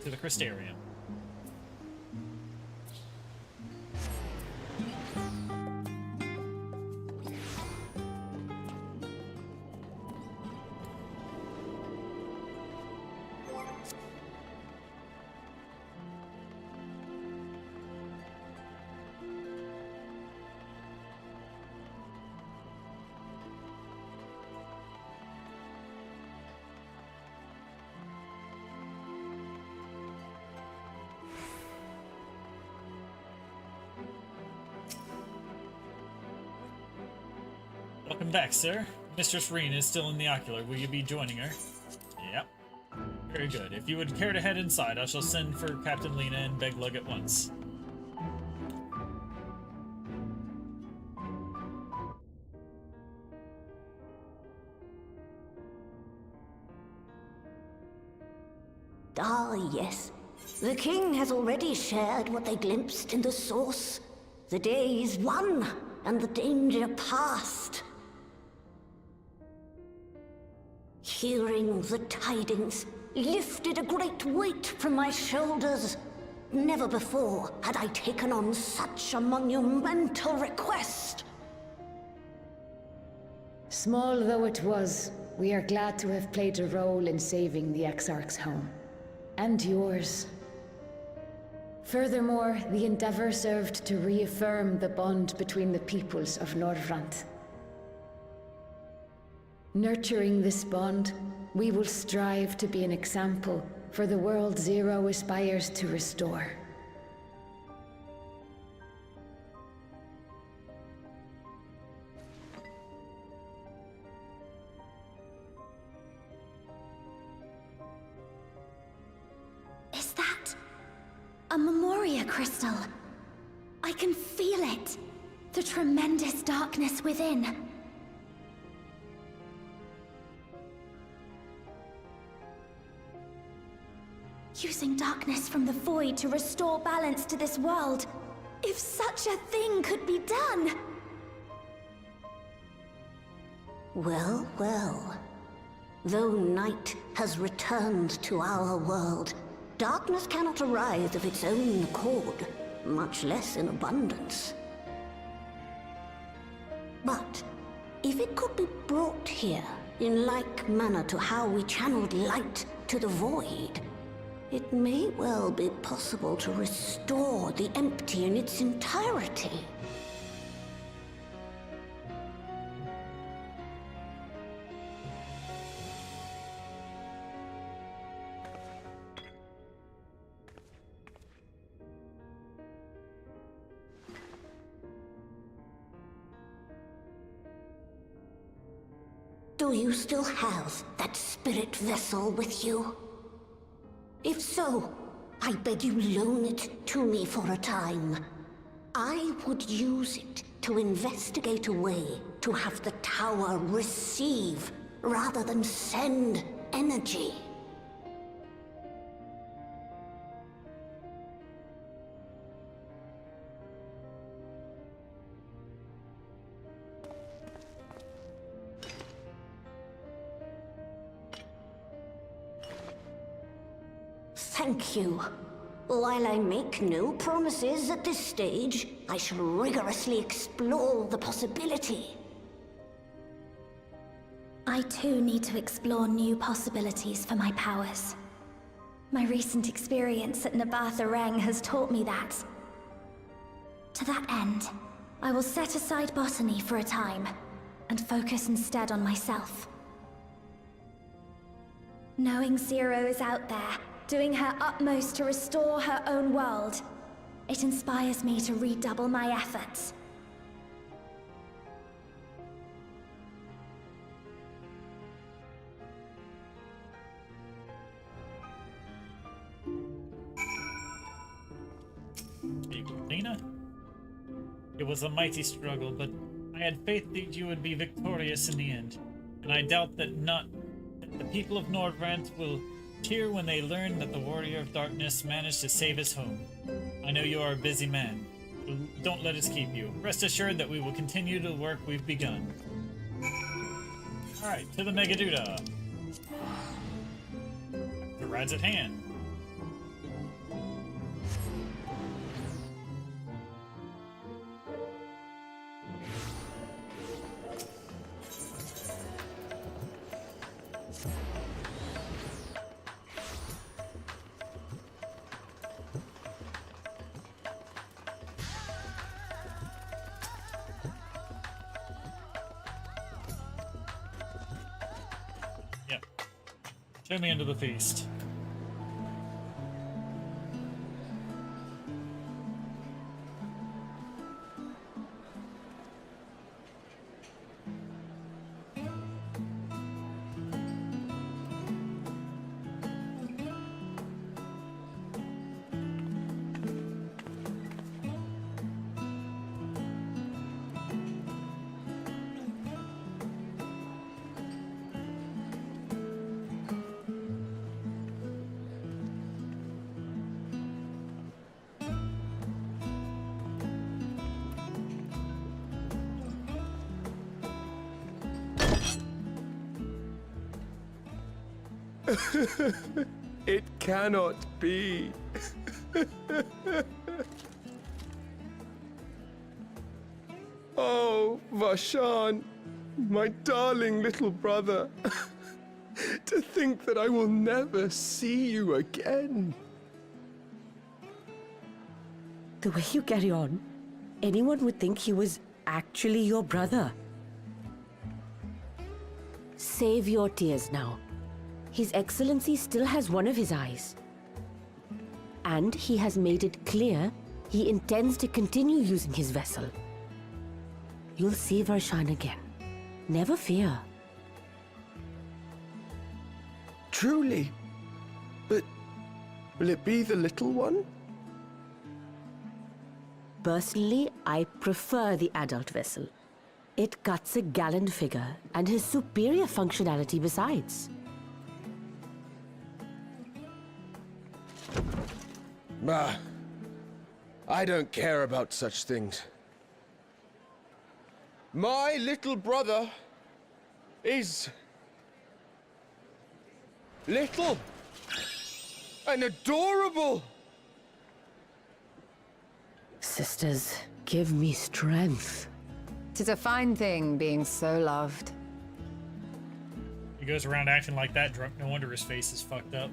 To the Crystarium. Welcome back, sir. Mistress Reen is still in the ocular. Will you be joining her? Yep. Very good. If you would care to head inside, I shall send for Captain Lena and Beglug at once.
Ah, yes. The king has already shared what they glimpsed in the source. The day is won, and the danger past. Hearing the tidings lifted a great weight from my shoulders. Never before had I taken on such a monumental request.
Small though it was, we are glad to have played a role in saving the Exarch's home. And yours. Furthermore, the endeavor served to reaffirm the bond between the peoples of Norvrant. Nurturing this bond, we will strive to be an example for the world Zero aspires to restore.
Is that a Memoria crystal? I can feel it. The tremendous darkness within. Using darkness from the void to restore balance to this world. If such a thing could be done!
Well, well. Though night has returned to our world, darkness cannot arise of its own accord, much less in abundance. But if it could be brought here, in like manner to how we channeled light to the void, it may well be possible to restore the empty in its entirety. Do you still have that spirit vessel with you? If so, I beg you loan it to me for a time. I would use it to investigate a way to have the tower receive rather than send energy. Thank you. While I make no promises at this stage, I shall rigorously explore the possibility.
I too need to explore new possibilities for my powers. My recent experience at Nabatha Reng has taught me that. To that end, I will set aside botany for a time, and focus instead on myself. Knowing Zero is out there, doing her utmost to restore her own world, it inspires me to redouble my efforts.
Lena? It was a mighty struggle, but I had faith that you would be victorious in the end, and I doubt that the people of Nordrand will cheer when they learn that the Warrior of Darkness managed to save his home. I know you are a busy man. Don't let us keep you. Rest assured that we will continue the work we've begun. Alright, to the Megaduda. The ride's at hand. Show me into the feast.
It cannot be. Oh, Vashan, my darling little brother. To think that I will never see you again.
The way you carry on, anyone would think he was actually your brother. Save your tears now. His Excellency still has one of his eyes. And he has made it clear he intends to continue using his vessel. You'll see Varshan again. Never fear.
Truly? But will it be the little one?
Personally, I prefer the adult vessel. It cuts a gallant figure and has superior functionality besides.
Ah, I don't care about such things. My little brother is little and adorable.
Sisters, give me strength.
'Tis a fine thing being so loved.
He goes around acting like that drunk. No wonder his face is fucked up.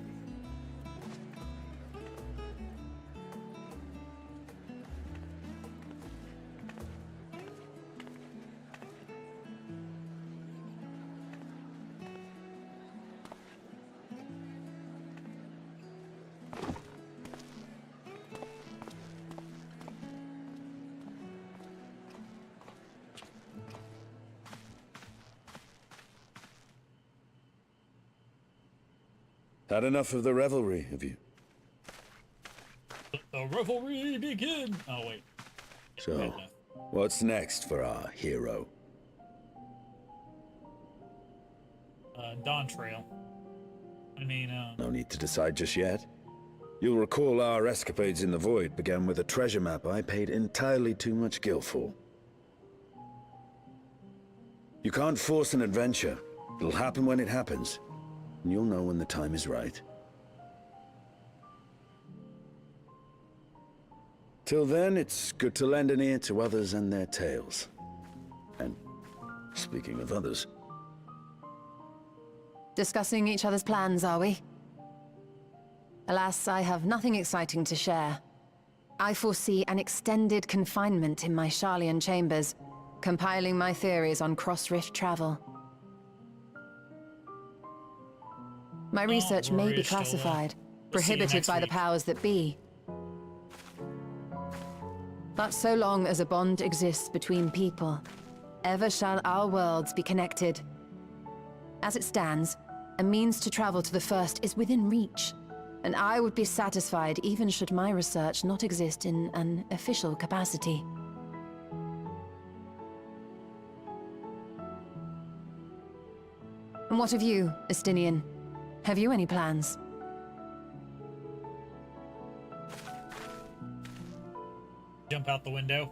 Had enough of the revelry, have you?
The revelry begin! Oh, wait.
So, what's next for our hero?
Dawn Trail. I mean,
No need to decide just yet. You'll recall our escapades in the Void began with a treasure map I paid entirely too much gil for. You can't force an adventure. It'll happen when it happens. And you'll know when the time is right. Till then, it's good to lend an ear to others and their tales. And speaking of others...
Discussing each other's plans, are we? Alas, I have nothing exciting to share. I foresee an extended confinement in my Sharlayan chambers, compiling my theories on cross-rift travel. My research may be classified, prohibited by the powers that be. But so long as a bond exists between people, ever shall our worlds be connected. As it stands, a means to travel to the first is within reach, and I would be satisfied even should my research not exist in an official capacity. And what of you, Estinian? Have you any plans?
Jump out the window.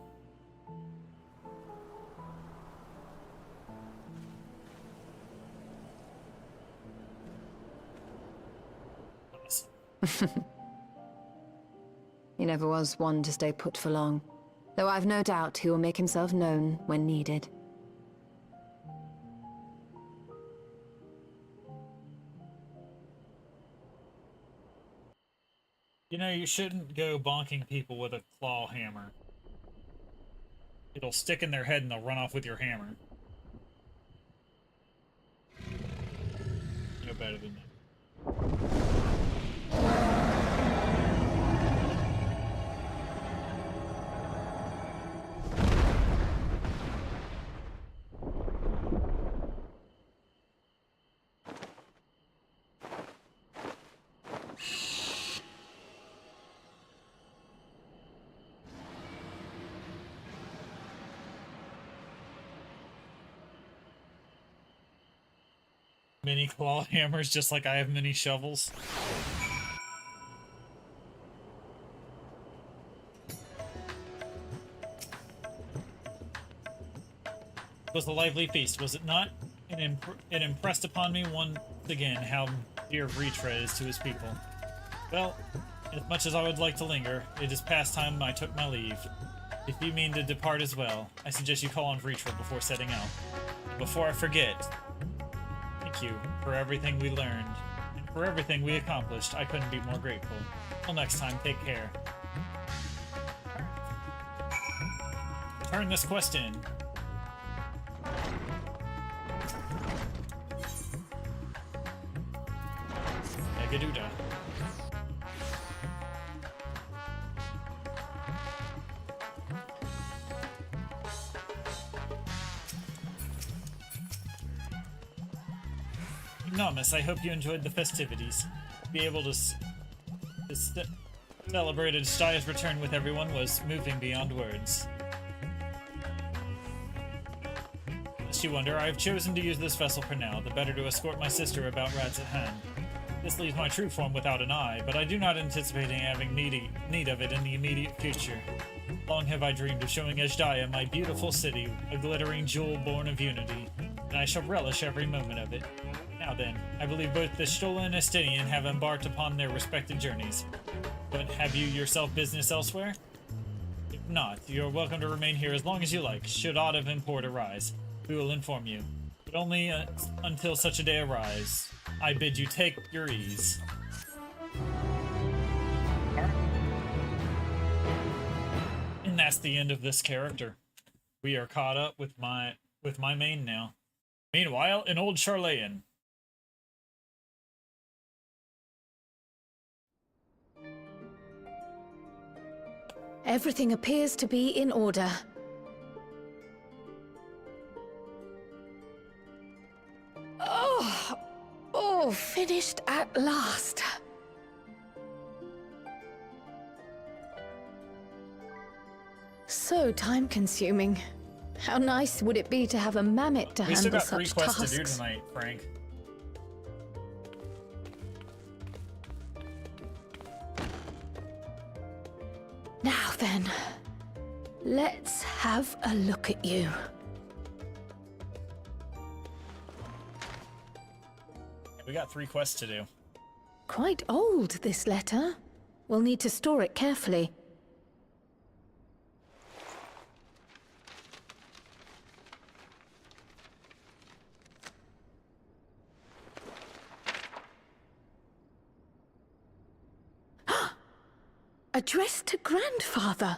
He never was one to stay put for long, though I've no doubt he will make himself known when needed.
You know, you shouldn't go bonking people with a claw hammer. It'll stick in their head and they'll run off with your hammer. No better than that. Mini claw hammers, just like I have mini shovels. It was a lively feast, was it not? It impressed upon me once again how dear Vritra is to his people. Well, as much as I would like to linger, it is past time I took my leave. If you mean to depart as well, I suggest you call on Vritra before setting out. Before I forget, thank you for everything we learned, and for everything we accomplished. I couldn't be more grateful. Till next time, take care. Turn this quest in. Megaduda. Nomus, I hope you enjoyed the festivities. To be able to celebrate Estaya's return with everyone was moving beyond words. Lest you wonder, I have chosen to use this vessel for now, the better to escort my sister about rats at hand. This leaves my true form without an eye, but I do not anticipate having need of it in the immediate future. Long have I dreamed of showing Ejdaia my beautiful city, a glittering jewel born of unity, and I shall relish every moment of it. Now then, I believe both the Stola and Estinian have embarked upon their respective journeys. But have you yourself business elsewhere? If not, you are welcome to remain here as long as you like. Should aught of import arise, we will inform you. But only until such a day arise. I bid you take your ease. And that's the end of this character. We are caught up with my main now. Meanwhile, in old Sharlayan.
Everything appears to be in order. Oh, finished at last. So time-consuming. How nice would it be to have a mammoth to handle such tasks?
We still got 3 quests to do tonight, Frank.
Now then, let's have a look at you.
We got 3 quests to do.
Quite old, this letter. We'll need to store it carefully. Addressed to Grandfather,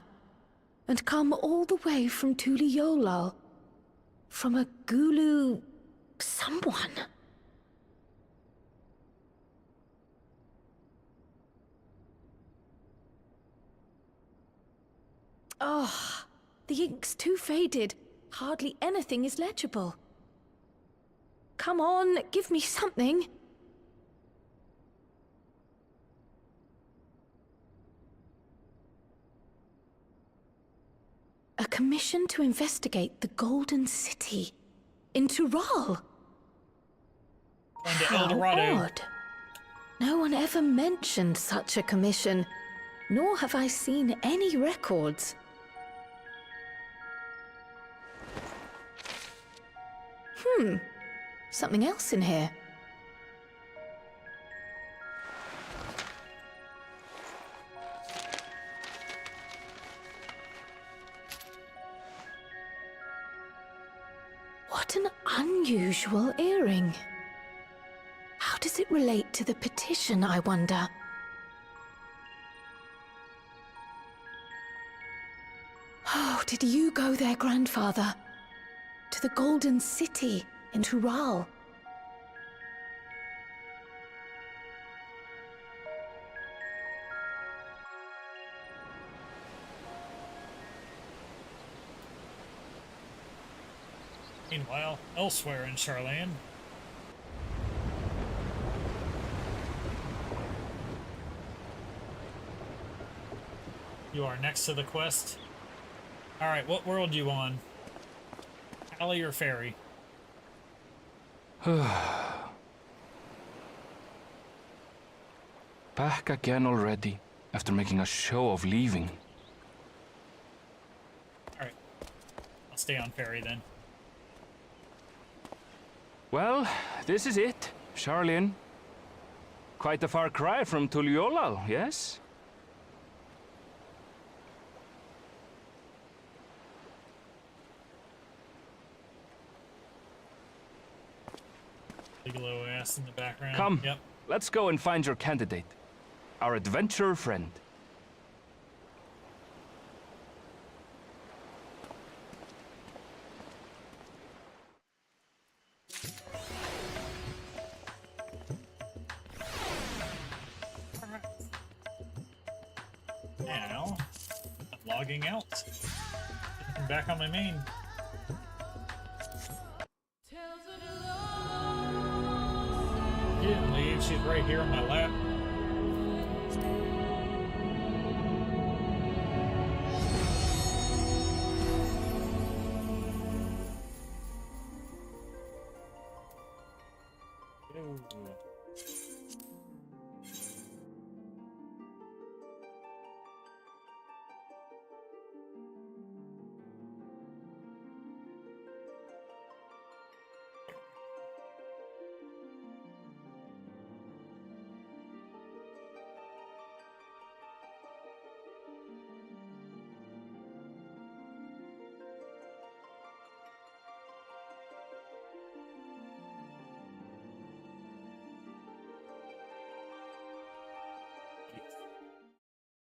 and come all the way from Tuliolal, from a Gulu... someone. Oh, the ink's too faded. Hardly anything is legible. Come on, give me something. A commission to investigate the Golden City in Tural.
How
odd. No one ever mentioned such a commission, nor have I seen any records. Something else in here. What an unusual earring. How does it relate to the petition, I wonder? Oh, did you go there, Grandfather? To the Golden City in Tural?
Meanwhile, elsewhere in Charlayan. You are next to the quest. Alright, what world you on? Alley or Ferry?
Back again already, after making a show of leaving.
Alright. I'll stay on Ferry then.
Well, this is it, Charlayan. Quite a far cry from Tuliolal, yes?
Bigelow ass in the background.
Come,
Yep.
let's go and find your candidate. Our adventurer friend.
Now, logging out. I'm back on my main. She didn't leave, she's right here on my lap.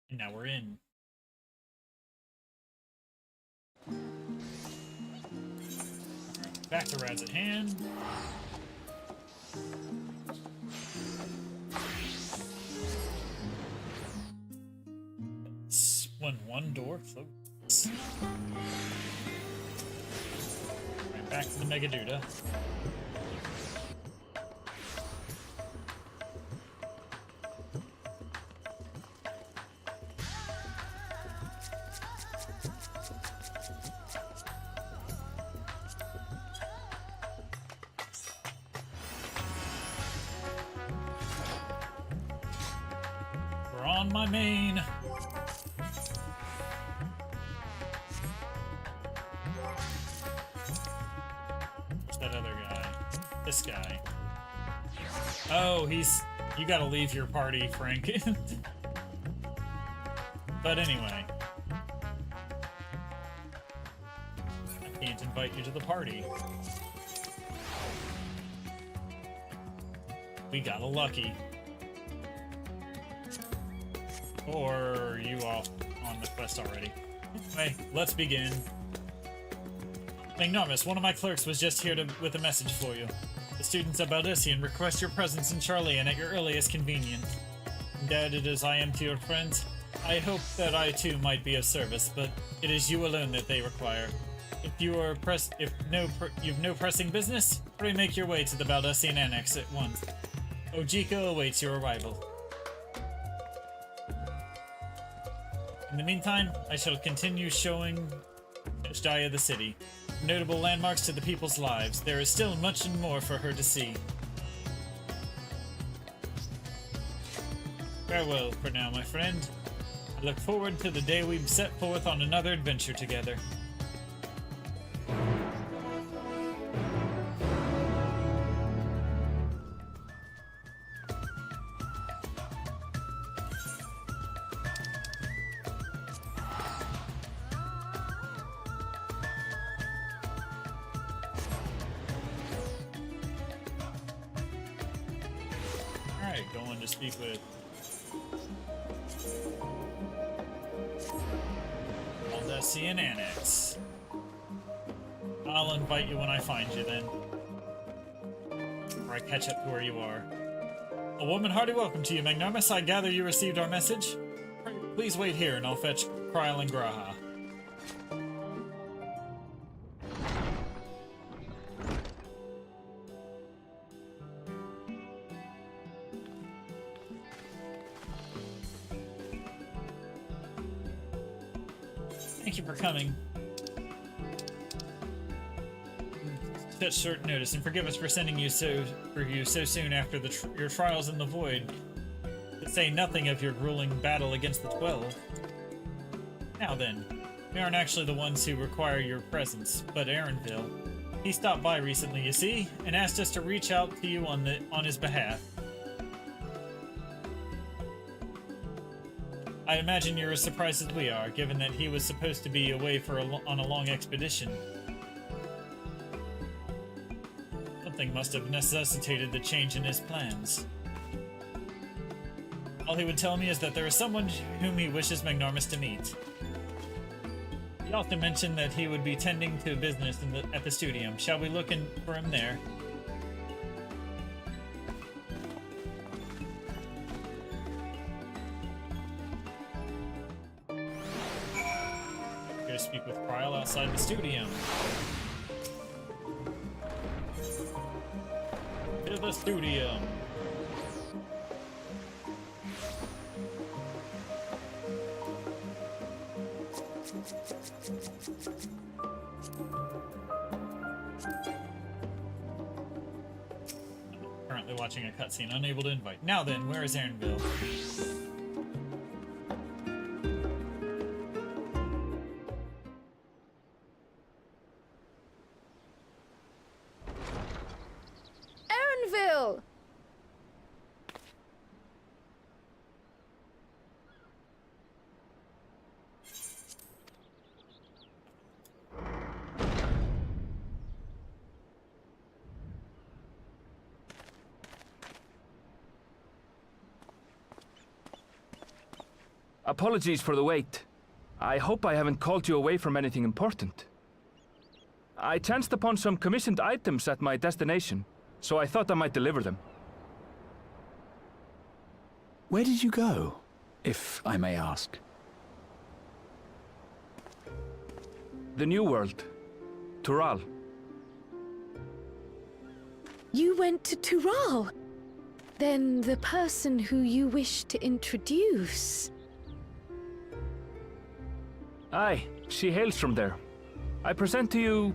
And now we're in. Back to Raz at hand. When one door closes. Right, back to the Megaduda. We're on my main. Where's that other guy? This guy. Oh, he's... You gotta leave your party, Frank. But anyway. I can't invite you to the party. We got a lucky. Or are you off on the quest already? Anyway, let's begin. Magnarmus, one of my clerks was just here with a message for you. The students of Baldusian request your presence in Charlian at your earliest convenience. Indebted as I am to your friends, I hope that I too might be of service, but it is you alone that they require. If you've no pressing business, pray make your way to the Baldusian Annex at once. Ojiko awaits your arrival. In the meantime, I shall continue showing Jaya the city. Notable landmarks to the people's lives. There is still much and more for her to see. Farewell for now, my friend. I look forward to the day we set forth on another adventure together. Going to speak with Baldusian Annex. I'll invite you when I find you then. Or I catch up to where you are. A woman hearty welcome to you, Magnarmus. I gather you received our message? Please wait here and I'll fetch Kryl and Graha. Thank you for coming. Such short notice, and forgive us for sending you so soon after your trials in the void. To say nothing of your grueling battle against the 12. Now then, we aren't actually the ones who require your presence, but Aaronville. He stopped by recently, you see, and asked us to reach out to you on his behalf. I imagine you're as surprised as we are, given that he was supposed to be away on a long expedition. Something must have necessitated the change in his plans. All he would tell me is that there is someone whom he wishes Magnarmus to meet. He also mentioned that he would be tending to business at the studium. Shall we look for him there? Speak with Kryl outside the studium. To the studium. Currently watching a cutscene, unable to invite. Now then, where is Aaronville?
Apologies for the wait. I hope I haven't called you away from anything important. I chanced upon some commissioned items at my destination, so I thought I might deliver them.
Where did you go, if I may ask?
The New World. Tural.
You went to Tural? Then the person who you wish to introduce...
Aye, she hails from there. I present to you...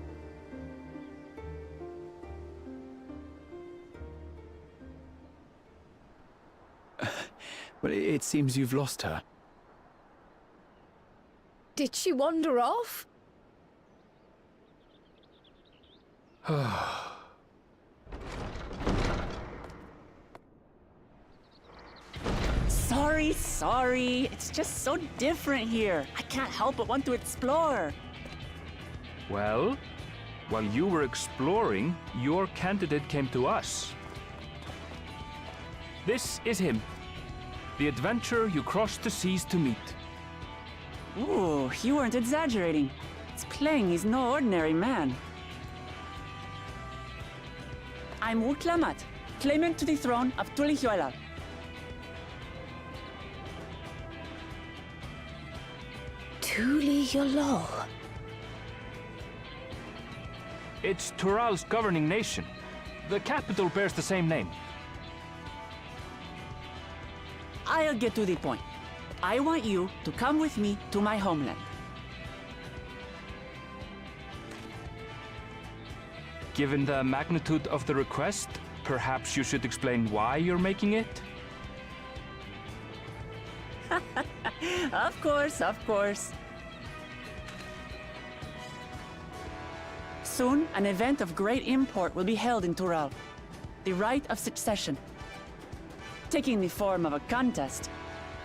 Well, it seems you've lost her.
Did she wander off?
Sorry. It's just so different here. I can't help but want to explore.
Well, while you were exploring, your candidate came to us. This is him. The adventurer you crossed the seas to meet.
Ooh, you weren't exaggerating. It's plain he's no ordinary man. I'm Uklamat, claimant to the throne of Tulihuela.
Tulihuela.
It's Tural's governing nation. The capital bears the same name.
I'll get to the point. I want you to come with me to my homeland.
Given the magnitude of the request, perhaps you should explain why you're making it?
Of course, of course. Soon, an event of great import will be held in Tural. The Rite of Succession. Taking the form of a contest,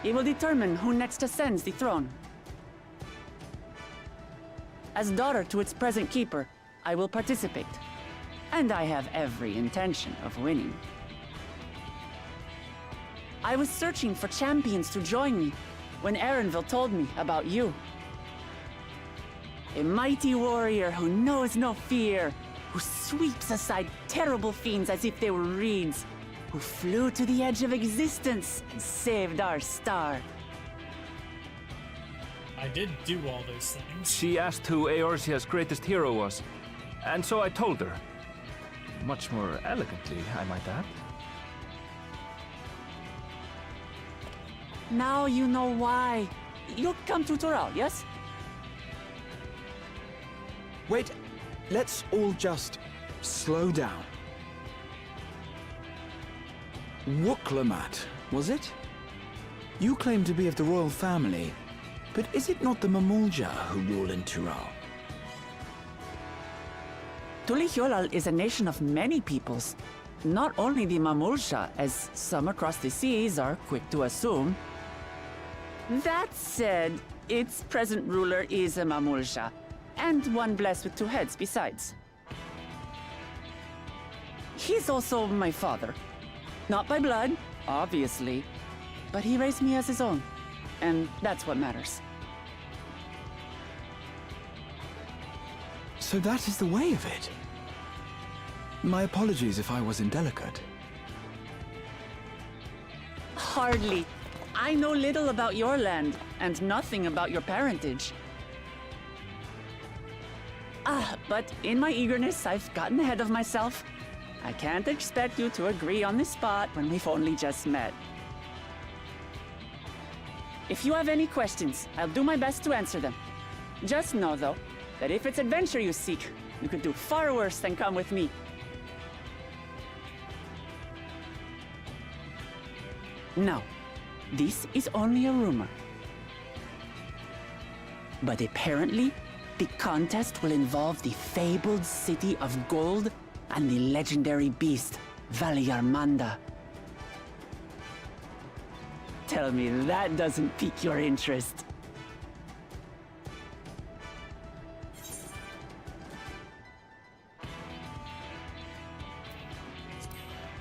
it will determine who next ascends the throne. As daughter to its present keeper, I will participate. And I have every intention of winning. I was searching for champions to join me when Erenville told me about you. A mighty warrior who knows no fear, who sweeps aside terrible fiends as if they were reeds, who flew to the edge of existence and saved our star.
I did do all those things.
She asked who Eorzea's greatest hero was, and so I told her. Much more elegantly, I might add.
Now you know why. You'll come to Tural, yes?
Wait, let's all just slow down. Wuklamat, was it? You claim to be of the royal family, but is it not the Mamulja who rule in Tural?
Tulihuela is a nation of many peoples. Not only the Mamulja, as some across the seas are quick to assume. That said, its present ruler is a Mamulja, and one blessed with two heads besides. He's also my father. Not by blood, obviously, but he raised me as his own, and that's what matters.
So that is the way of it. My apologies if I was indelicate.
Hardly. I know little about your land, and nothing about your parentage. But in my eagerness, I've gotten ahead of myself. I can't expect you to agree on the spot when we've only just met. If you have any questions, I'll do my best to answer them. Just know, though, that if it's adventure you seek, you could do far worse than come with me. Now, this is only a rumor. But apparently, the contest will involve the fabled city of gold and the legendary beast, Valiarmanda. Tell me that doesn't pique your interest.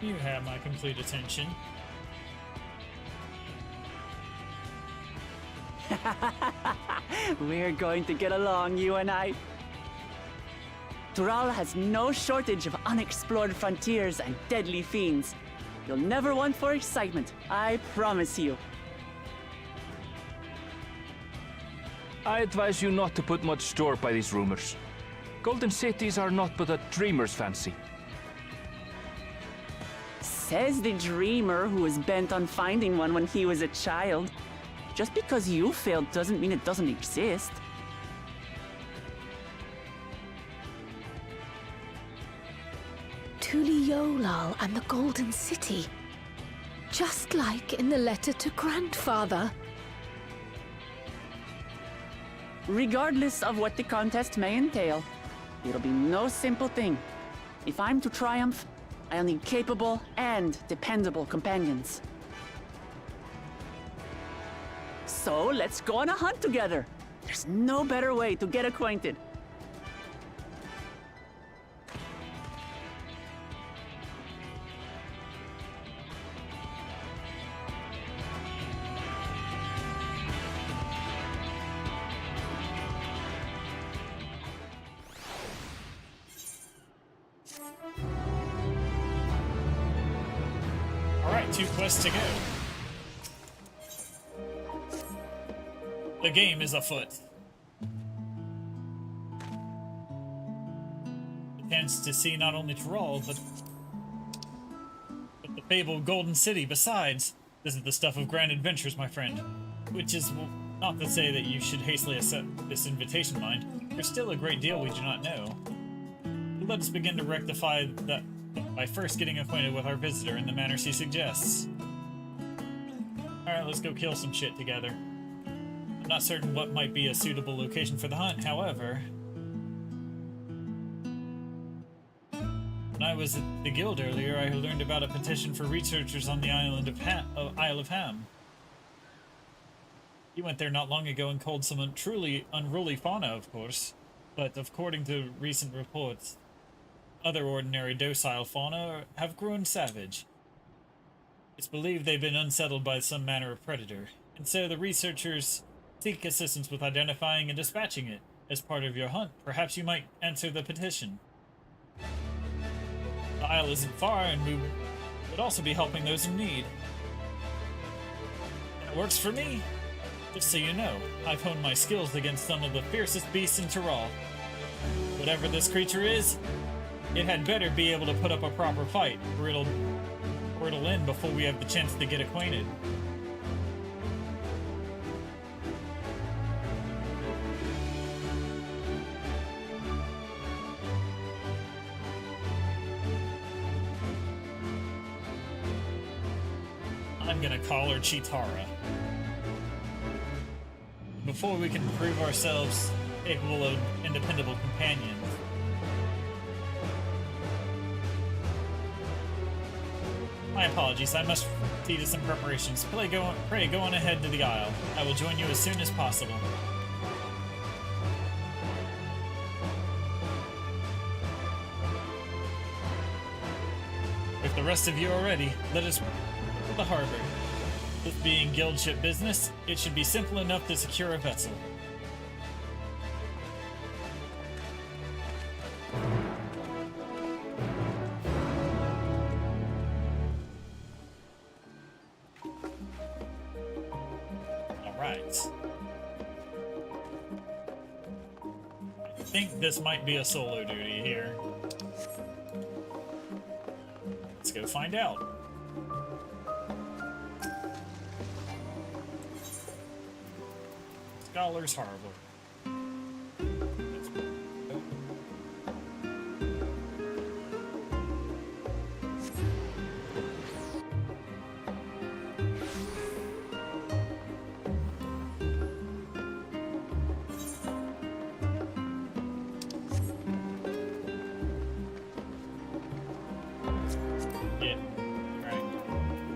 You have my complete attention.
We're going to get along, you and I. Tural has no shortage of unexplored frontiers and deadly fiends. You'll never want for excitement, I promise you.
I advise you not to put much store by these rumors. Golden cities are not but a dreamer's fancy.
Says the dreamer who was bent on finding one when he was a child. Just because you failed doesn't mean it doesn't exist.
Tulihuela and the Golden City. Just like in the letter to Grandfather.
Regardless of what the contest may entail, it'll be no simple thing. If I'm to triumph, I'll need capable and dependable companions. So let's go on a hunt together. There's no better way to get acquainted.
Alright, 2 quests to go. The game is afoot. A chance to see not only Tyrol, but the fabled Golden City. Besides, this is the stuff of grand adventures, my friend. Which is not to say that you should hastily accept this invitation, mind. There's still a great deal we do not know. Let us begin to rectify that by first getting acquainted with our visitor in the manner she suggests. Alright, let's go kill some shit together. I'm not certain what might be a suitable location for the hunt, however... When I was at the guild earlier, I learned about a petition for researchers on the island of Isle of Ham. You went there not long ago and culled some truly unruly fauna, of course, but according to recent reports, other ordinary docile fauna have grown savage. It's believed they've been unsettled by some manner of predator, and so the researchers seek assistance with identifying and dispatching it. As part of your hunt, perhaps you might answer the petition. The isle isn't far, and we would also be helping those in need. It works for me. Just so you know, I've honed my skills against some of the fiercest beasts in Tyrol. Whatever this creature is, it had better be able to put up a proper fight, or it'll end before we have the chance to get acquainted. I'm gonna call her Chitara. Before we can prove ourselves capable of independable companions. My apologies, I must see to some preparations. Pray go on ahead to the Isle. I will join you as soon as possible. If the rest of you are ready, let us to the harbor. This being guild ship business, it should be simple enough to secure a vessel. Alright. I think this might be a solo duty here. Let's go find out. Scholar's Harbor. Yeah, right.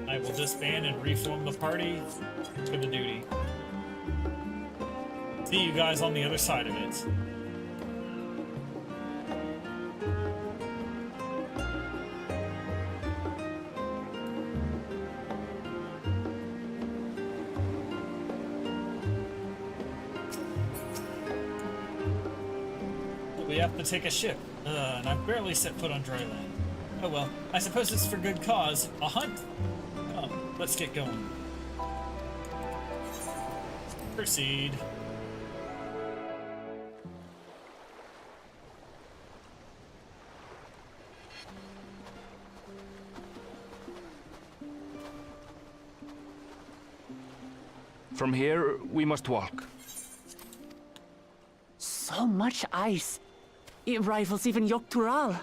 I will disband and reform the party for the duty. See you guys on the other side of it. We have to take a ship, and I've barely set foot on dry land. Oh well, I suppose it's for good cause. A hunt? Oh, let's get going. Proceed.
From here, we must walk.
So much ice. It rivals even Yogg-Tural.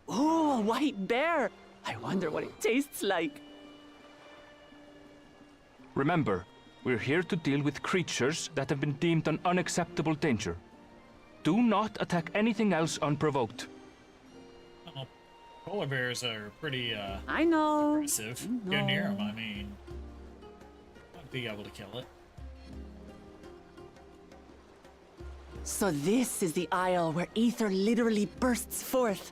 Oh, a white bear! I wonder what it tastes like.
Remember, we're here to deal with creatures that have been deemed an unacceptable danger. Do not attack anything else unprovoked.
Polar bears are pretty,
I know.
aggressive. Go near them, I mean. I'd be able to kill it.
So this is the isle where ether literally bursts forth.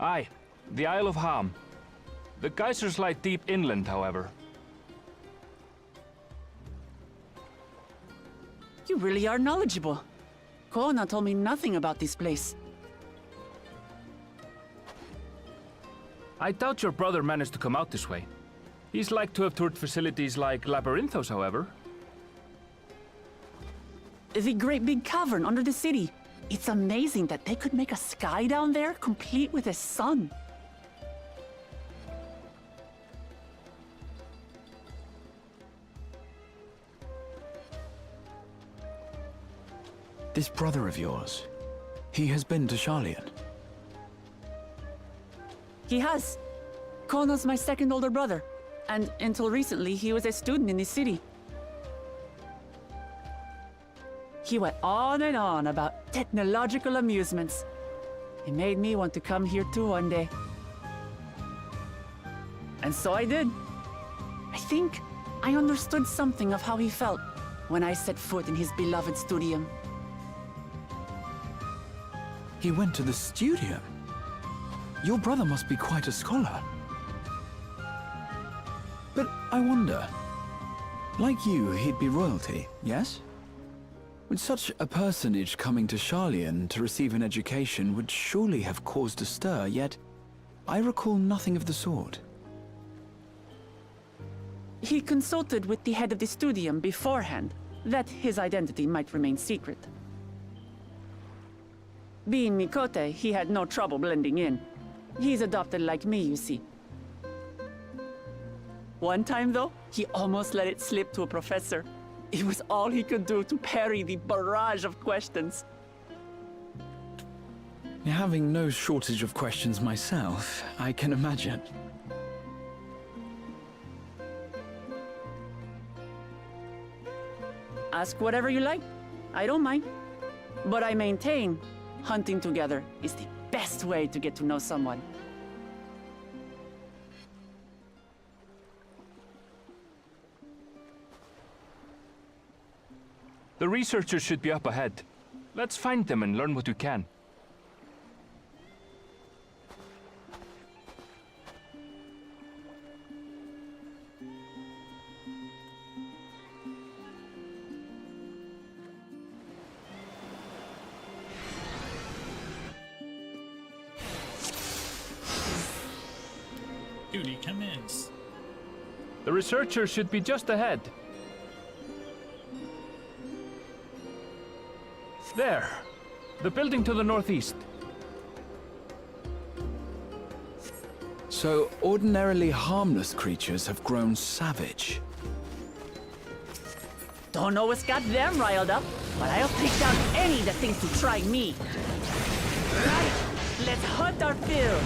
Aye, the Isle of Ham. The geysers lie deep inland, however.
You really are knowledgeable. Kona told me nothing about this place.
I doubt your brother managed to come out this way. He's like to have toured facilities like Labyrinthos, however.
The great big cavern under the city. It's amazing that they could make a sky down there complete with a sun.
This brother of yours, he has been to Sharlayan.
He has. Kono's my second older brother, and until recently he was a student in this city. He went on and on about technological amusements. It made me want to come here too one day. And so I did. I think I understood something of how he felt when I set foot in his beloved studium.
He went to the studio? Your brother must be quite a scholar. But I wonder, like you, he'd be royalty, yes? With such a personage coming to Sharlayan to receive an education would surely have caused a stir, yet I recall nothing of the sort.
He consulted with the head of the studium beforehand, that his identity might remain secret. Being Mikote, he had no trouble blending in. He's adopted like me, you see. One time, though, he almost let it slip to a professor. It was all he could do to parry the barrage of questions.
Having no shortage of questions myself, I can imagine.
Ask whatever you like. I don't mind. But I maintain, hunting together is the best way to get to know someone.
The researchers should be up ahead. Let's find them and learn what we can.
Duty commence.
The researchers should be just ahead. There. The building to the northeast.
So, ordinarily harmless creatures have grown savage.
Don't know what's got them riled up, but I'll take down any that thinks to try me. Right, let's hunt our fill.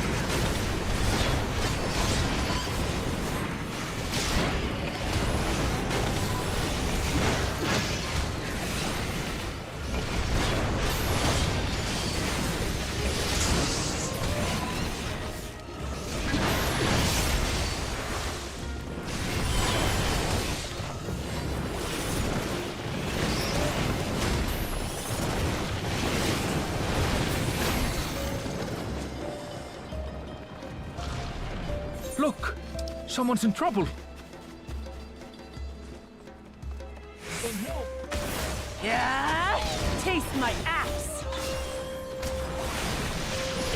Look! Someone's in trouble!
Yeah! Taste my axe!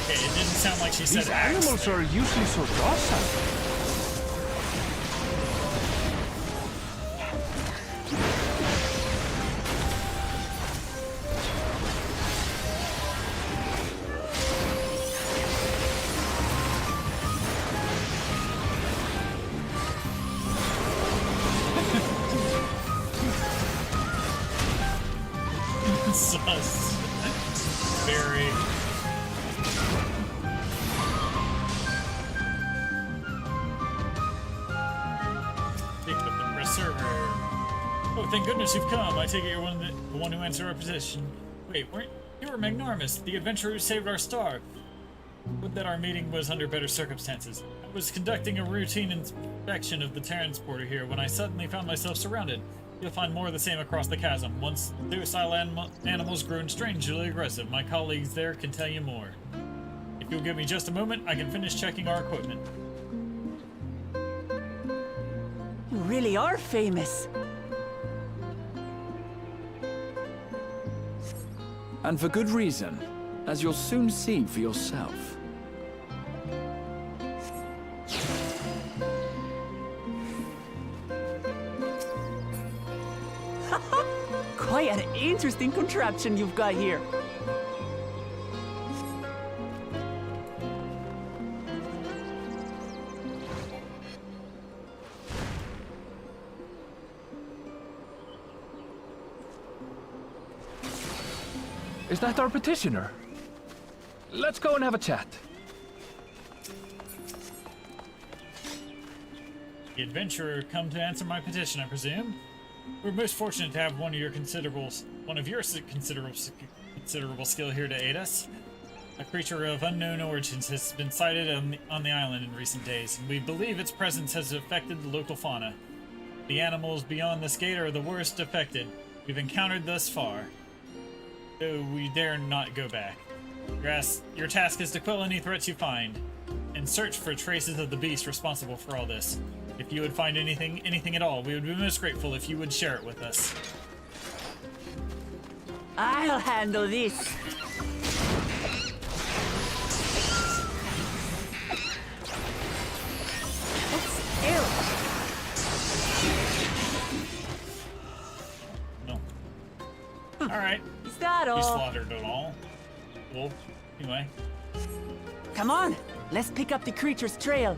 Okay, it didn't sound like she said
These
axe
animals
there.
are usually so docile.
Sus. Very. Pick up the preserver. Oh, thank goodness you've come. I take it you're the one who answered our position. Wait, you were Magnarmus, the adventurer who saved our star. Would that our meeting was under better circumstances. I was conducting a routine inspection of the transporter here when I suddenly found myself surrounded. You'll find more of the same across the chasm. Once docile animals grown strangely aggressive. My colleagues there can tell you more. If you'll give me just a moment, I can finish checking our equipment.
You really are famous.
And for good reason, as you'll soon see for yourself.
Quite an interesting contraption you've got here.
Is that our petitioner? Let's go and have a chat.
The adventurer come to answer my petition, I presume? We're most fortunate to have one of your considerable skill here to aid us. A creature of unknown origins has been sighted on the island in recent days, and we believe its presence has affected the local fauna. The animals beyond this gate are the worst affected we've encountered thus far, though we dare not go back. Your task is to quell any threats you find, and search for traces of the beast responsible for all this. If you would find anything at all, we would be most grateful if you would share it with us.
I'll handle this.
No. Alright.
Is that all?
You slaughtered it all. Cool. Anyway.
Come on, let's pick up the creature's trail.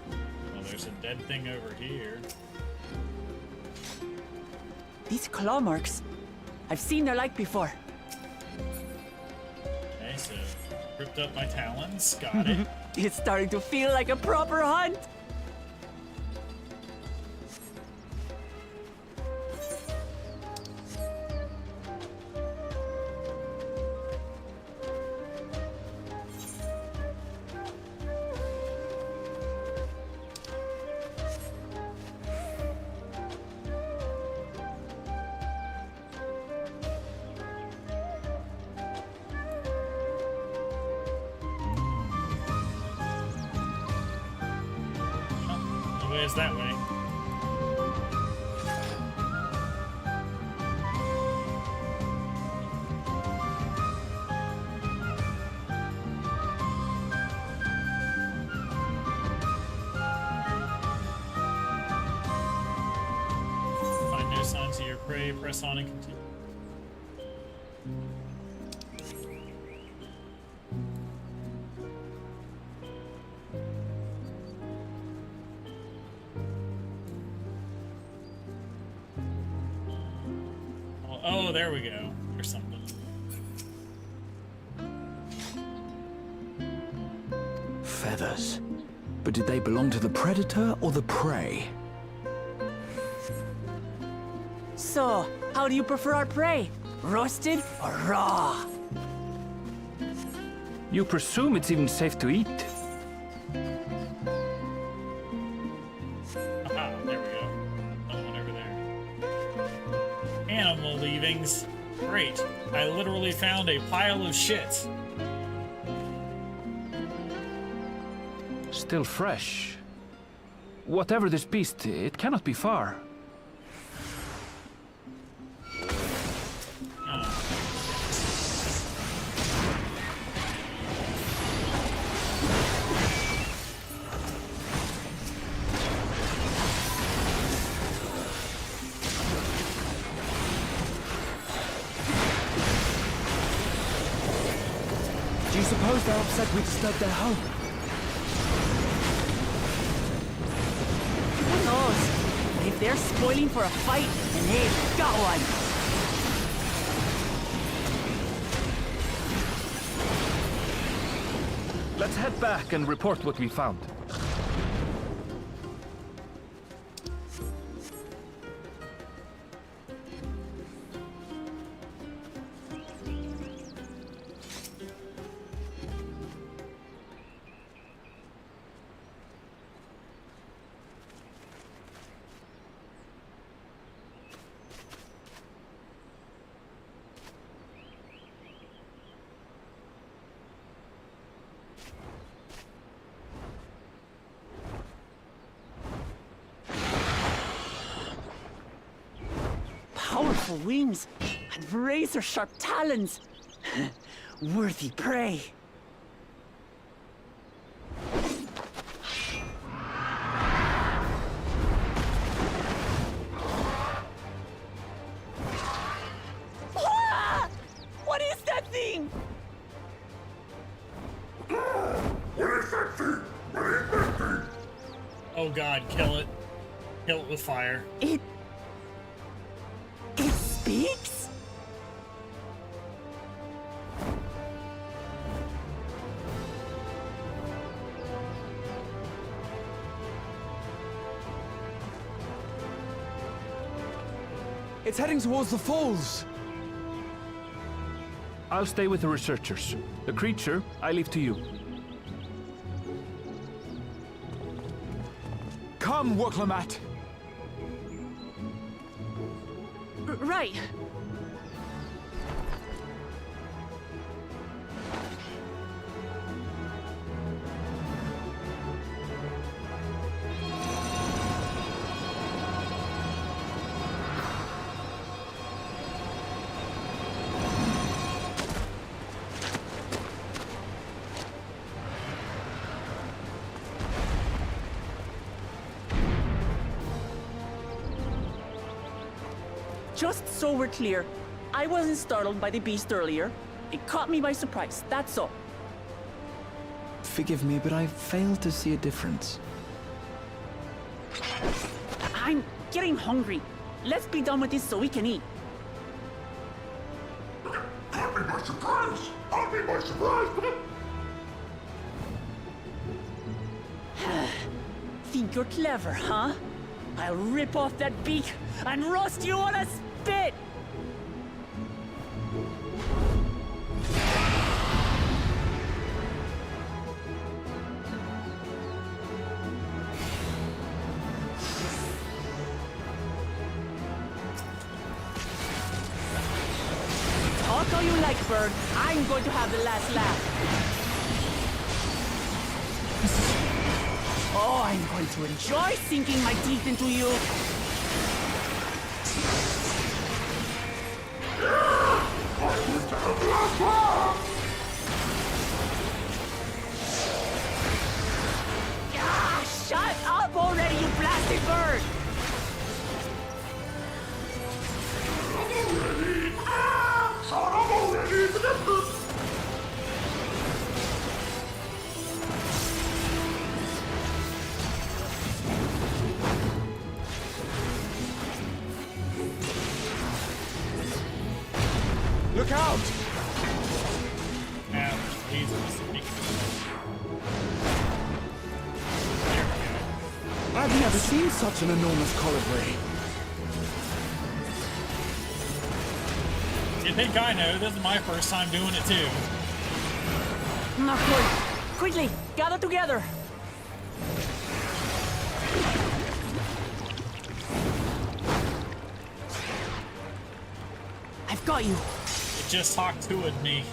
Well, there's a dead thing over here.
These claw marks. I've seen their like before.
Okay, so ripped up my talons. Got it.
It's starting to feel like a proper hunt.
Is that way. Find no signs of your prey, press on and continue. Oh, there we go. There's something.
Feathers. But did they belong to the predator or the prey?
So, how do you prefer our prey? Roasted or raw?
You presume it's even safe to eat?
Aha, there we go. Another one over there. Animal leavings. Great. I literally found a pile of shit.
Still fresh. Whatever this beast, it cannot be far.
Do you suppose they're upset we disturbed their home?
Who knows? But if they're spoiling for a fight, then they've got one.
Let's head back and report what we found.
Powerful wings, and razor-sharp talons. Worthy prey. Ah! What is that thing?
What is that thing? What is that thing?
Oh god, kill it. Kill it with fire.
It speaks?
It's heading towards the falls.
I'll stay with the researchers. The creature, I leave to you.
Come, Woklamat.
Right. Just so we're clear, I wasn't startled by the beast earlier. It caught me by surprise, that's all.
Forgive me, but I fail to see a difference.
I'm getting hungry. Let's be done with this so we can eat.
Caught me by surprise! Caught me by surprise!
Think you're clever, huh? I'll rip off that beak and roast you on a spit! Talk all you like, bird. I'm going to have the last laugh. Oh, I'm going to enjoy sinking my teeth into you. Ah, shut up already, you blasted bird!
Look out!
Now, Jesus.
I've never seen such an enormous colibri.
You think I know? This is my first time doing it too.
Not good. Quickly, gather together. I've got you.
It just talked to it me.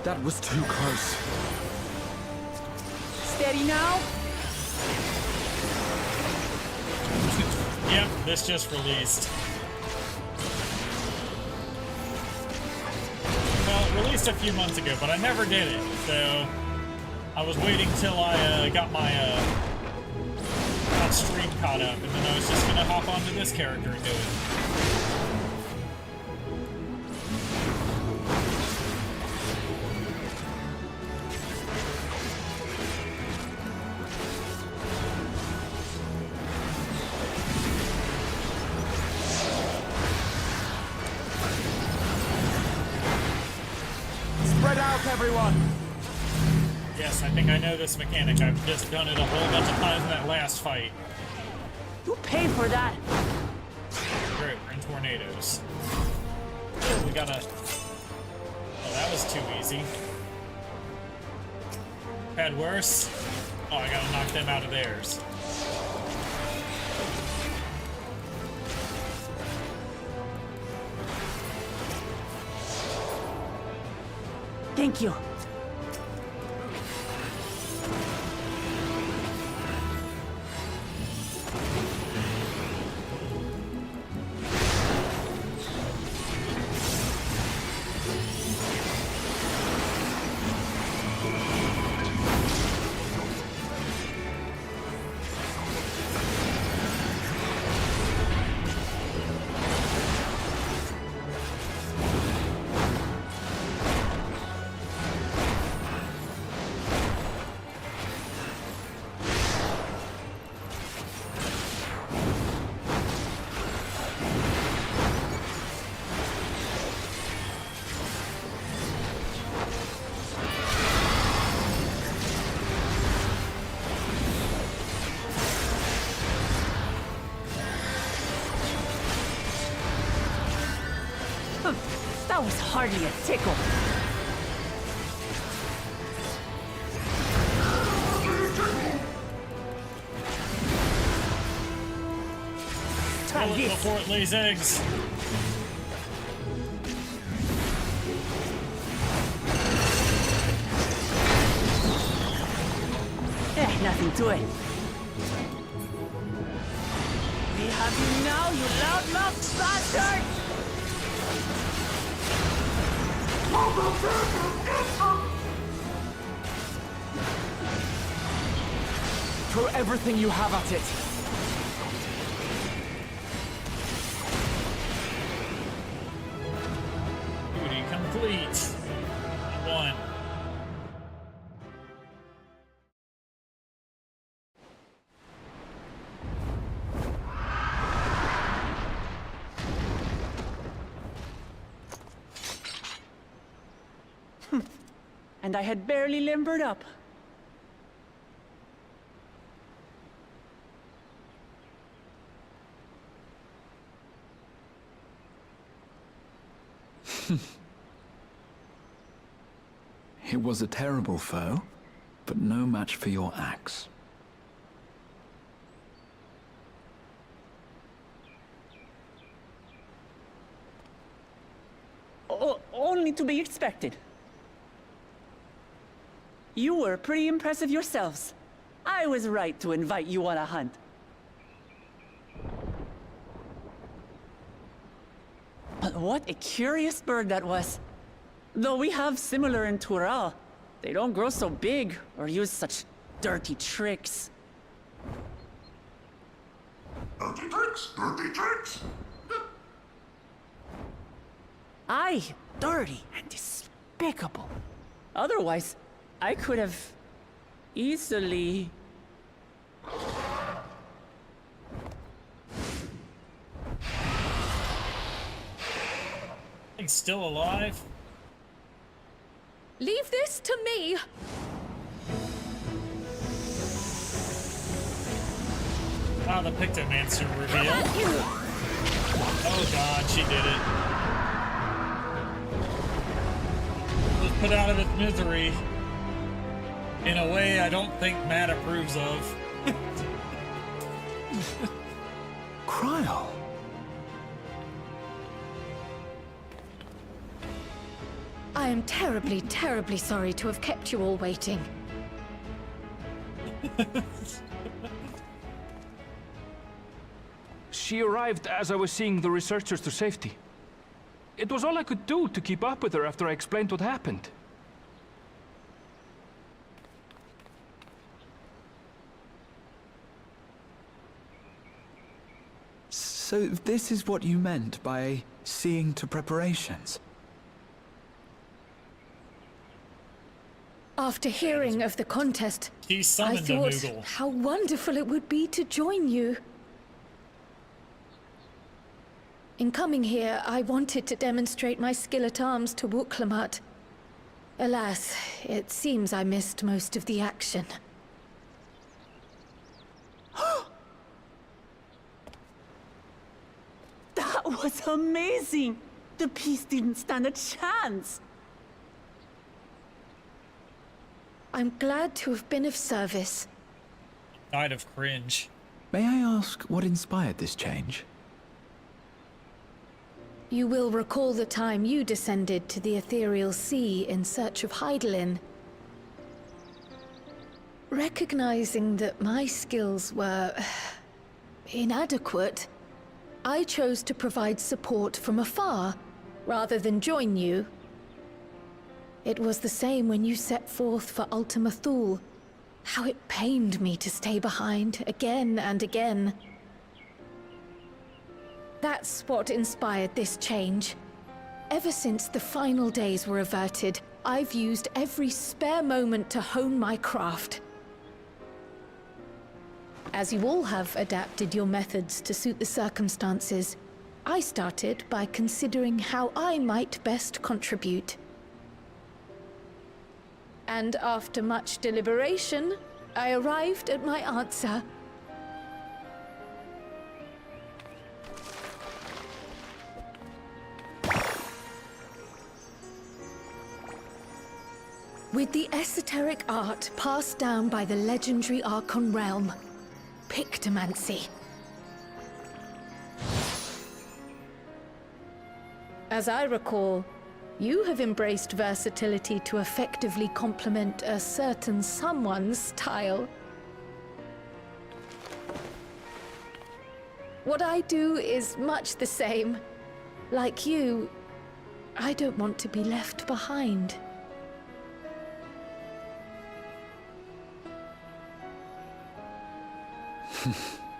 That was too close.
Steady now.
Yep, this just released. Well, it released a few months ago, but I never did it, so I was waiting till I got my stream caught up, and then I was just gonna hop onto this character and do it.
Spread out, everyone!
Yes, I think I know this mechanic. I've just done it a whole bunch of times in that last fight.
You paid for that.
Great, we're in tornadoes. We gotta... Oh, that was too easy. Had worse? Oh, I gotta knock them out of theirs.
Thank you. hardly a tickle.
Try this before it lays eggs.
Nothing to it. We have you now, you loud-mouthed bastard!
Throw everything you have at it.
Duty complete. One.
And I had barely limbered up.
It was a terrible foe, but no match for your axe.
Only to be expected. You were pretty impressive yourselves. I was right to invite you on a hunt. But what a curious bird that was. Though we have similar in Tural, they don't grow so big or use such dirty tricks.
Dirty tricks! Dirty tricks!
Aye, dirty and despicable. Otherwise, I could have easily...
He's still alive?
Leave this to me!
Ah, the Pictomancer reveal. Oh god, she did it. It was put out of its misery. In a way I don't think Matt approves of.
Cryo?
I am terribly, terribly sorry to have kept you all waiting.
She arrived as I was seeing the researchers to safety. It was all I could do to keep up with her after I explained what happened.
So this is what you meant by seeing to preparations?
After hearing of the contest,
He
I
summoned a
thought
Noogle.
how wonderful it would be to join you. In coming here, I wanted to demonstrate my skill at arms to Wuklamut. Alas, it seems I missed most of the action.
That was amazing! The piece didn't stand a chance!
I'm glad to have been of service.
Died of cringe.
May I ask what inspired this change?
You will recall the time you descended to the ethereal sea in search of Hydaelyn. Recognizing that my skills were inadequate, I chose to provide support from afar, rather than join you. It was the same when you set forth for Ultima Thule. How it pained me to stay behind, again and again. That's what inspired this change. Ever since the final days were averted, I've used every spare moment to hone my craft. As you all have adapted your methods to suit the circumstances, I started by considering how I might best contribute. And after much deliberation, I arrived at my answer. With the esoteric art passed down by the legendary Archon realm, Pictomancy. As I recall, you have embraced versatility to effectively complement a certain someone's style. What I do is much the same. Like you, I don't want to be left behind.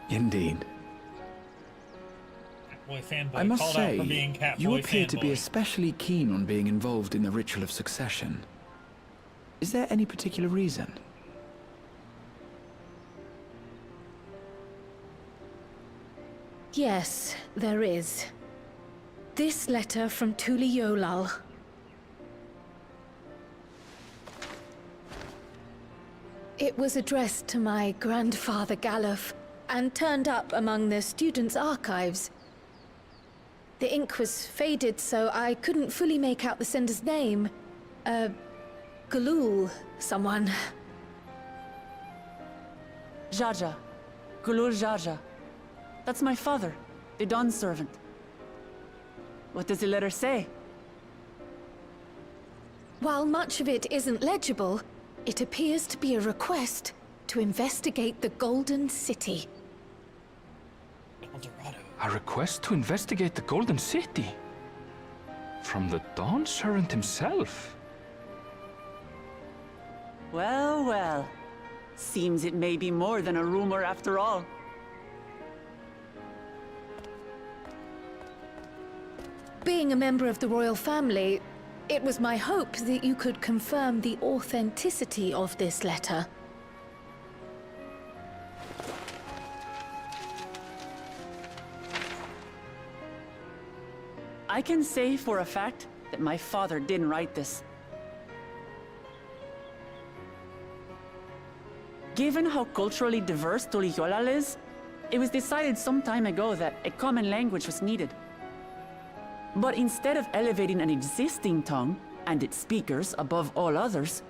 Indeed.
Catboy fanboy
I must
called out for
say,
being Catboy
you appear to be
fanboy.
especially keen on being involved in the ritual of succession. Is there any particular reason?
Yes, there is. This letter from Tuli Yolal. It was addressed to my grandfather Galuf and turned up among the students' archives. The ink was faded, so I couldn't fully make out the sender's name. Galul, someone.
Jaja. Gulul Jaja. That's my father, the Dawn servant. What does the letter say?
While much of it isn't legible, it appears to be a request to investigate the Golden City.
A request to investigate the Golden City? From the Dawn Servant himself?
Well, well. Seems it may be more than a rumor after all.
Being a member of the royal family, it was my hope that you could confirm the authenticity of this letter.
I can say for a fact that my father didn't write this. Given how culturally diverse Tuli Yolal is, it was decided some time ago that a common language was needed. But instead of elevating an existing tongue and its speakers above all others,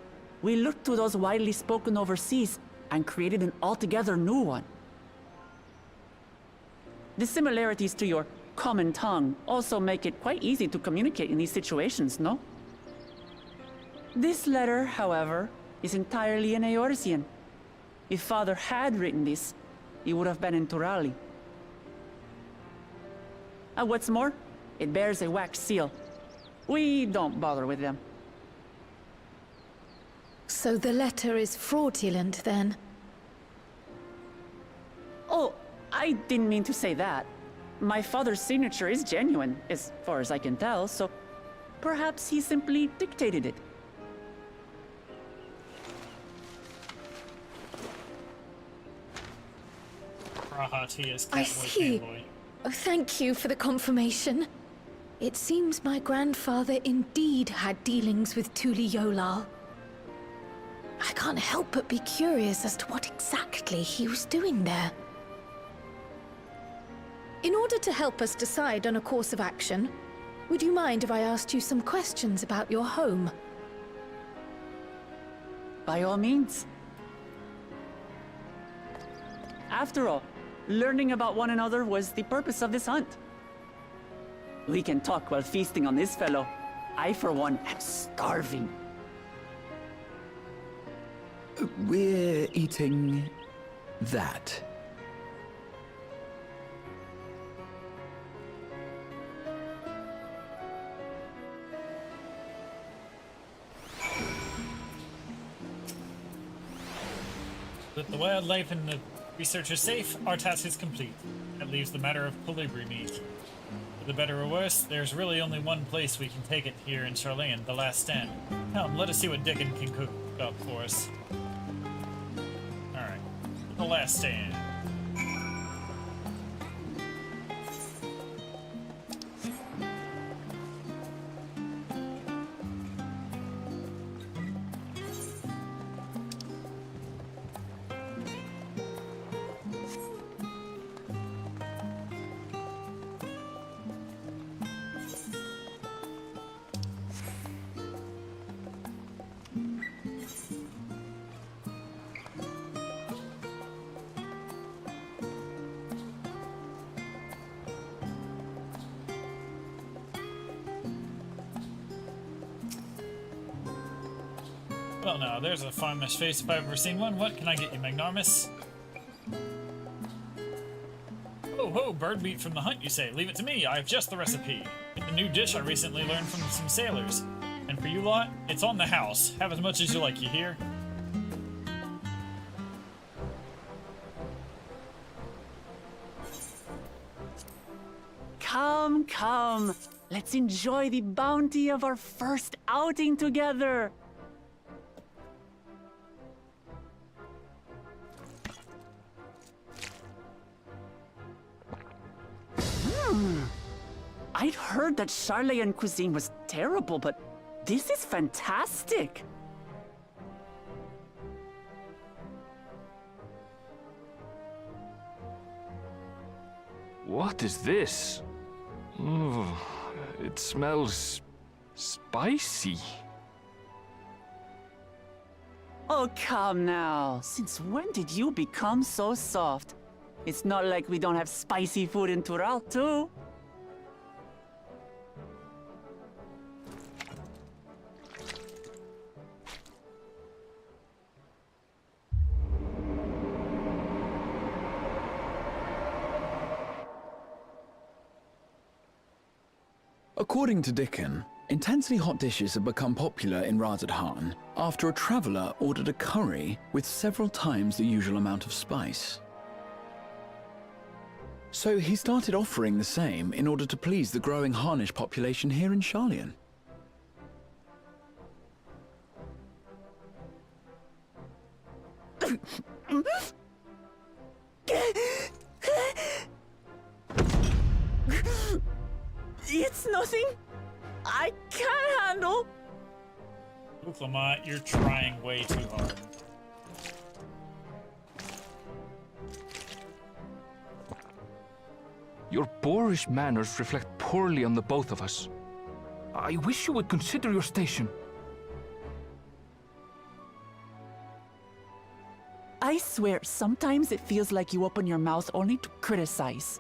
we looked to those widely spoken overseas and created an altogether new one. The similarities to your common tongue also make it quite easy to communicate in these situations, no? This letter, however, is entirely in Eorzean. If Father had written this, it would have been in Turali. And what's more, it bears a wax seal. We don't bother with them.
So the letter is fraudulent, then?
Oh, I didn't mean to say that. My father's signature is genuine, as far as I can tell, so perhaps he simply dictated it.
Rahati is
I
Catboy
see.
fanboy.
Oh, thank you for the confirmation. It seems my grandfather indeed had dealings with Tuli Yolal. I can't help but be curious as to what exactly he was doing there. In order to help us decide on a course of action, would you mind if I asked you some questions about your home?
By all means. After all, learning about one another was the purpose of this hunt. We can talk while feasting on this fellow. I, for one, am starving.
We're eating that.
With the wildlife and the researchers safe, our task is complete. That leaves the matter of colibri meat. For the better or worse, there's really only one place we can take it here in Charlayan, the last stand. Come, let us see what Dickon can cook up for us. Alright, the last stand. Well, now, there's a farmer's face if I've ever seen one. What can I get you, Magnarmus? Oh ho, bird meat from the hunt, you say? Leave it to me, I have just the recipe. It's a new dish I recently learned from some sailors. And for you lot, it's on the house. Have as much as you like, you hear?
Come, come. Let's enjoy the bounty of our first outing together. I'd heard that Charlayan cuisine was terrible, but this is fantastic.
What is this? Oh, it smells spicy.
Oh, come now. Since when did you become so soft? It's not like we don't have spicy food in Tural, too.
According to Dickon, intensely hot dishes have become popular in Razadhan after a traveller ordered a curry with several times the usual amount of spice. So he started offering the same in order to please the growing Harnish population here in Charlian.
It's nothing I can't handle.
Look, Lamont, you're trying way too hard.
Your boorish manners reflect poorly on the both of us. I wish you would consider your station.
I swear, sometimes it feels like you open your mouth only to criticize.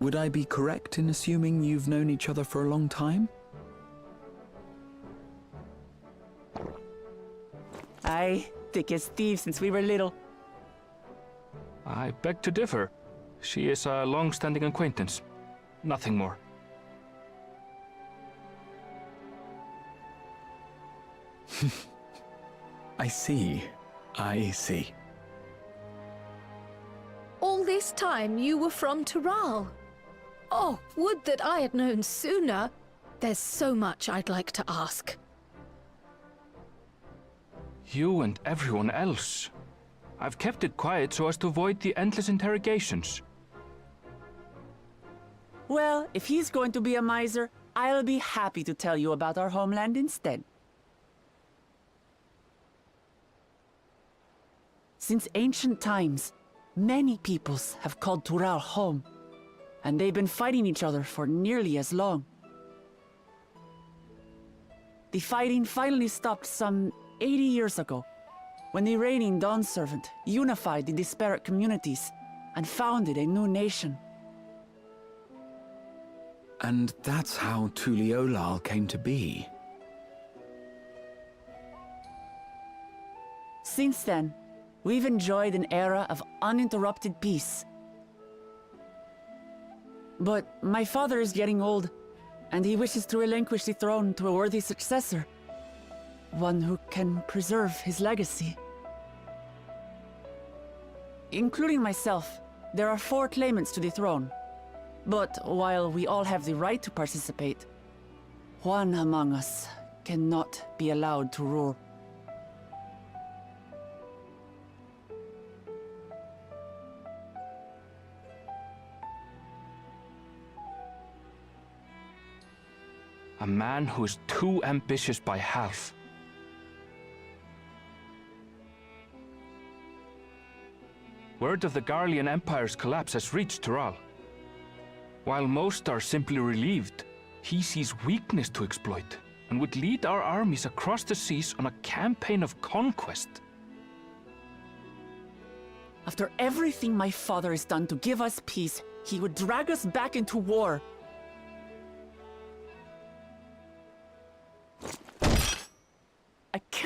Would I be correct in assuming you've known each other for a long time?
Aye, thick as thieves since we were little.
I beg to differ. She is a long-standing acquaintance. Nothing more.
I see. I see.
All this time you were from Tural. Oh, would that I had known sooner. There's so much I'd like to ask.
You and everyone else. I've kept it quiet so as to avoid the endless interrogations.
Well, if he's going to be a miser, I'll be happy to tell you about our homeland instead. Since ancient times, many peoples have called Tural home, and they've been fighting each other for nearly as long. The fighting finally stopped some 80 years ago, when the reigning Dawn Servant unified the disparate communities and founded a new nation.
And that's how Tuliolal came to be.
Since then, we've enjoyed an era of uninterrupted peace. But my father is getting old, and he wishes to relinquish the throne to a worthy successor. One who can preserve his legacy. Including myself, there are 4 claimants to the throne. But while we all have the right to participate, one among us cannot be allowed to rule.
A man who is too ambitious by half. Word of the Garlean Empire's collapse has reached Tural. While most are simply relieved, he sees weakness to exploit and would lead our armies across the seas on a campaign of conquest.
After everything my father has done to give us peace, he would drag us back into war.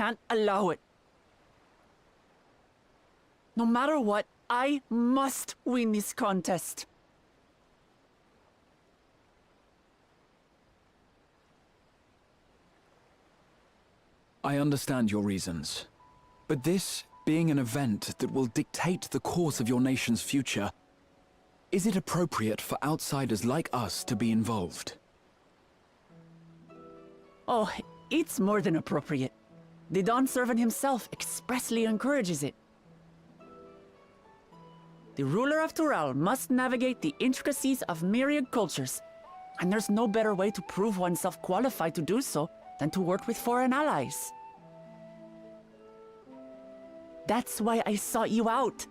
can't allow it. No matter what, I must win this contest.
I understand your reasons. But this being an event that will dictate the course of your nation's future, is it appropriate for outsiders like us to be involved?
Oh, it's more than appropriate. The Dawn Servant himself expressly encourages it. The ruler of Tural must navigate the intricacies of myriad cultures, and there's no better way to prove oneself qualified to do so than to work with foreign allies. That's why I sought you out.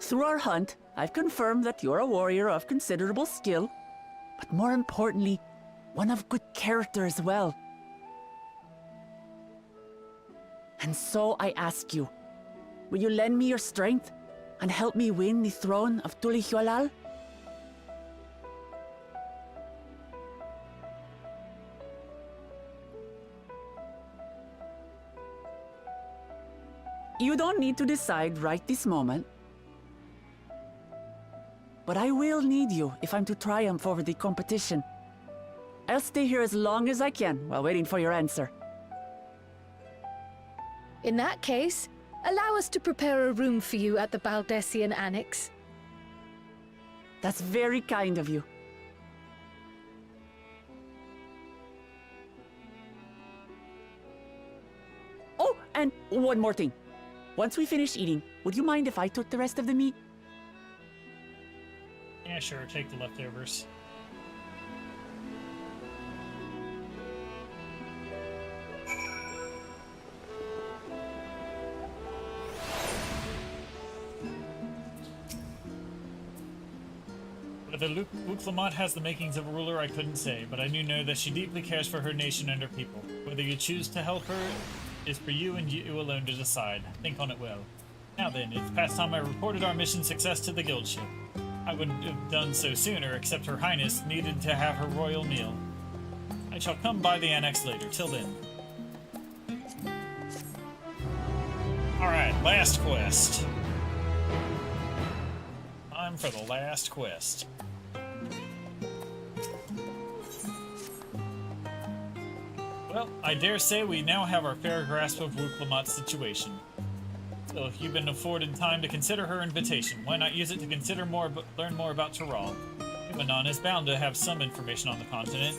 Through our hunt, I've confirmed that you're a warrior of considerable skill, but more importantly, one of good character as well. And so I ask you, will you lend me your strength and help me win the throne of Tulihualal? You don't need to decide right this moment. But I will need you if I'm to triumph over the competition. I'll stay here as long as I can while waiting for your answer.
In that case, allow us to prepare a room for you at the Baldessian Annex.
That's very kind of you. Oh, and one more thing. Once we finish eating, would you mind if I took the rest of the meat?
Yeah, sure. Take the leftovers. Whether Luke Lamont has the makings of a ruler, I couldn't say, but I do know that she deeply cares for her nation and her people. Whether you choose to help her is for you and you alone to decide. Think on it well. Now then, it's past time I reported our mission success to the guild ship. I wouldn't have done so sooner, except Her Highness needed to have her royal meal. I shall come by the annex later. Till then. Alright, last quest. Time for the last quest. Well, I dare say we now have our fair grasp of Luke Lamont's situation. So if you've been afforded time to consider her invitation, why not use it to consider more, learn more about Tural? Imanon is bound to have some information on the continent.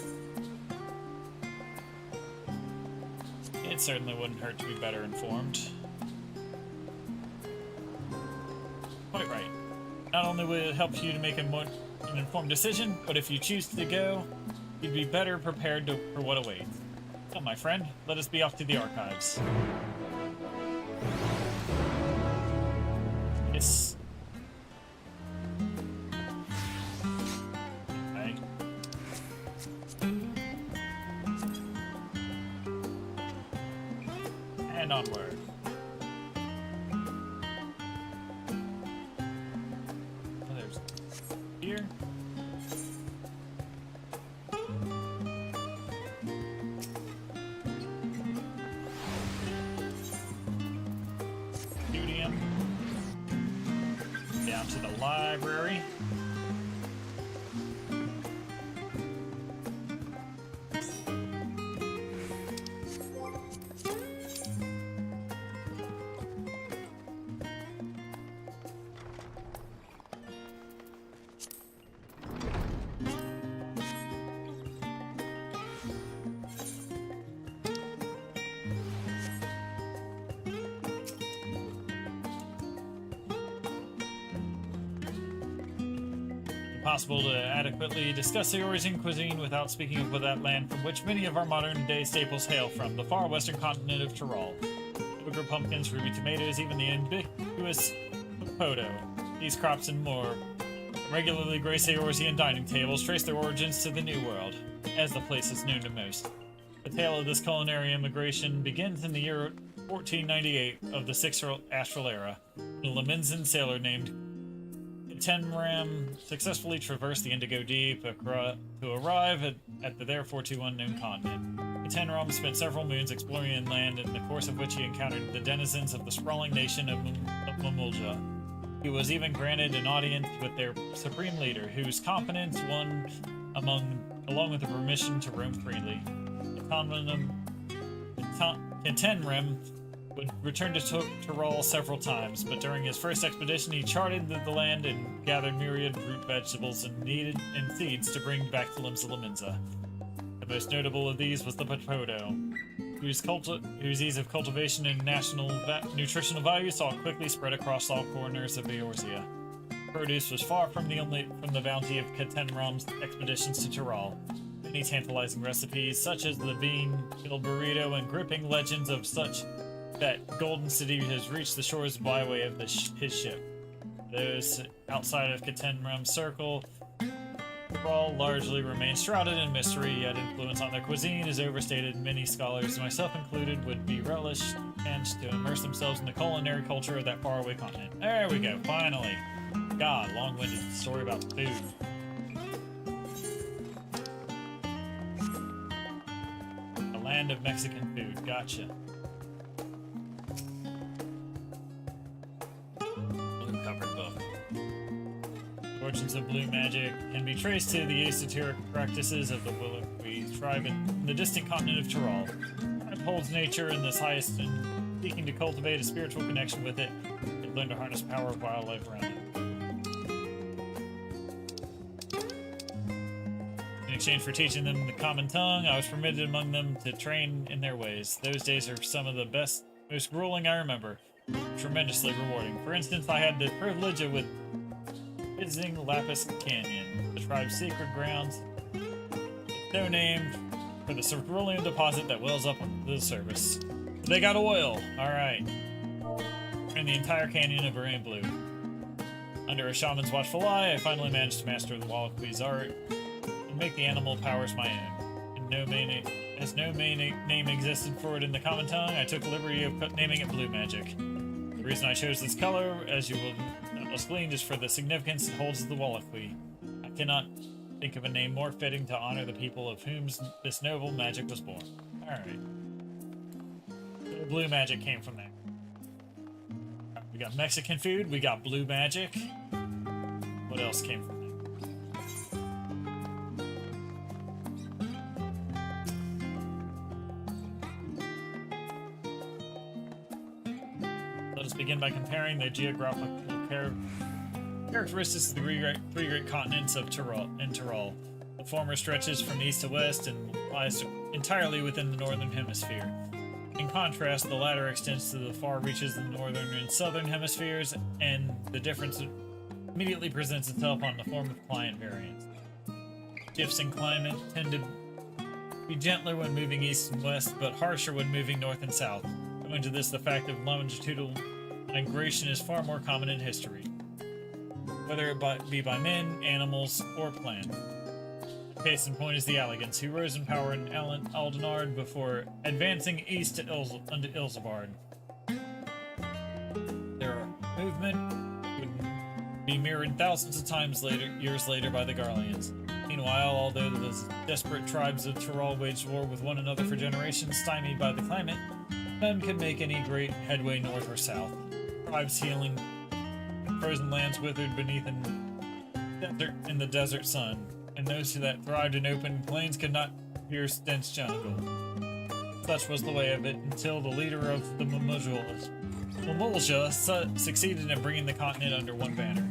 It certainly wouldn't hurt to be better informed. Quite right. Not only will it help you to make an informed decision, but if you choose to go, you'd be better prepared for what awaits. Well, my friend, let us be off to the archives. Yes. Okay. And onward. Oh, there's here. Studium. Down to the library. Impossible to adequately discuss the origin cuisine without speaking of that land from which many of our modern-day staples hail from, the far western continent of Tural. Ogre pumpkins, ruby tomatoes, even the ubiquitous poto. These crops and more regularly grace Eorzean dining tables, trace their origins to the New World, as the place is known to most. The tale of this culinary immigration begins in the year 1498 of the Sixth Astral Era, when a Leminzan sailor named Tenram successfully traversed the Indigo Deep to arrive at the therefore to unknown continent. Ketenram spent several moons exploring inland, in the course of which he encountered the denizens of the sprawling nation of Mamulja. He was even granted an audience with their supreme leader, whose competence won along with the permission to roam freely. Ketenram would return to Tyrol several times, but during his first expedition he charted the land and gathered myriad root vegetables and seeds to bring back to Limsa. The most notable of these was the potato, whose ease of cultivation and nutritional value saw it quickly spread across all corners of Eorzea. Produce was far from the bounty of Ketenram's expeditions to Tyrol. Many tantalizing recipes, such as the bean-filled burrito, and gripping legends of such that Golden City has reached the shores by way of his ship. Those outside of Ketenram's circle all largely remain shrouded in mystery, yet influence on their cuisine is overstated. Many scholars, myself included, would be relished and to immerse themselves in the culinary culture of that faraway continent. There we go, finally. God, long-winded story about food. The land of Mexican food, gotcha. Blue-covered book. Origins of blue magic can be traced to the esoteric practices of the Willowi tribe in the distant continent of Tyrol. The tribe holds nature in this highest and seeking to cultivate a spiritual connection with it, and learn to harness the power of wildlife around it. In exchange for teaching them the common tongue, I was permitted among them to train in their ways. Those days are some of the best, most grueling I remember. Tremendously rewarding. For instance, I had the privilege of visiting Lapis Canyon, the tribe's sacred grounds. It's so named for the cerulean deposit that wells up into the surface. They got oil! Alright. And the entire canyon of Brilliant Blue. Under a shaman's watchful eye, I finally managed to master the Wallaqui's art and make the animal powers my own. As no main name existed for it in the common tongue, I took the liberty of naming it Blue Magic. The reason I chose this color, as you will doubtless glean, is for the significance it holds to the Wallachwi. I cannot think of a name more fitting to honor the people of whom this noble magic was born. Alright. Blue magic came from there. We got Mexican food, we got blue magic. What else came from there? Let us begin by comparing the geographical characteristics of the three great continents of Tyrol. The former stretches from east to west and lies entirely within the northern hemisphere. In contrast, the latter extends to the far reaches of the northern and southern hemispheres, and the difference immediately presents itself on the form of climate variance. Shifts in climate tend to be gentler when moving east and west, but harsher when moving north and south. Owing to this, the fact of longitudinal migration is far more common in history, whether it be by men, animals, or plants. Case in point is the Allegans, who rose in power in Aldenard before advancing east to unto Ilsabard. Their movement would be mirrored thousands of years later by the Garleans. Meanwhile, although the desperate tribes of Tyrol waged war with one another for generations, stymied by the climate, none could make any great headway north or south. Tribes healing, frozen lands withered beneath in the desert sun, and those that thrived in open plains could not pierce dense jungle. Such was the way of it until the leader of the Mamulja succeeded in bringing the continent under one banner.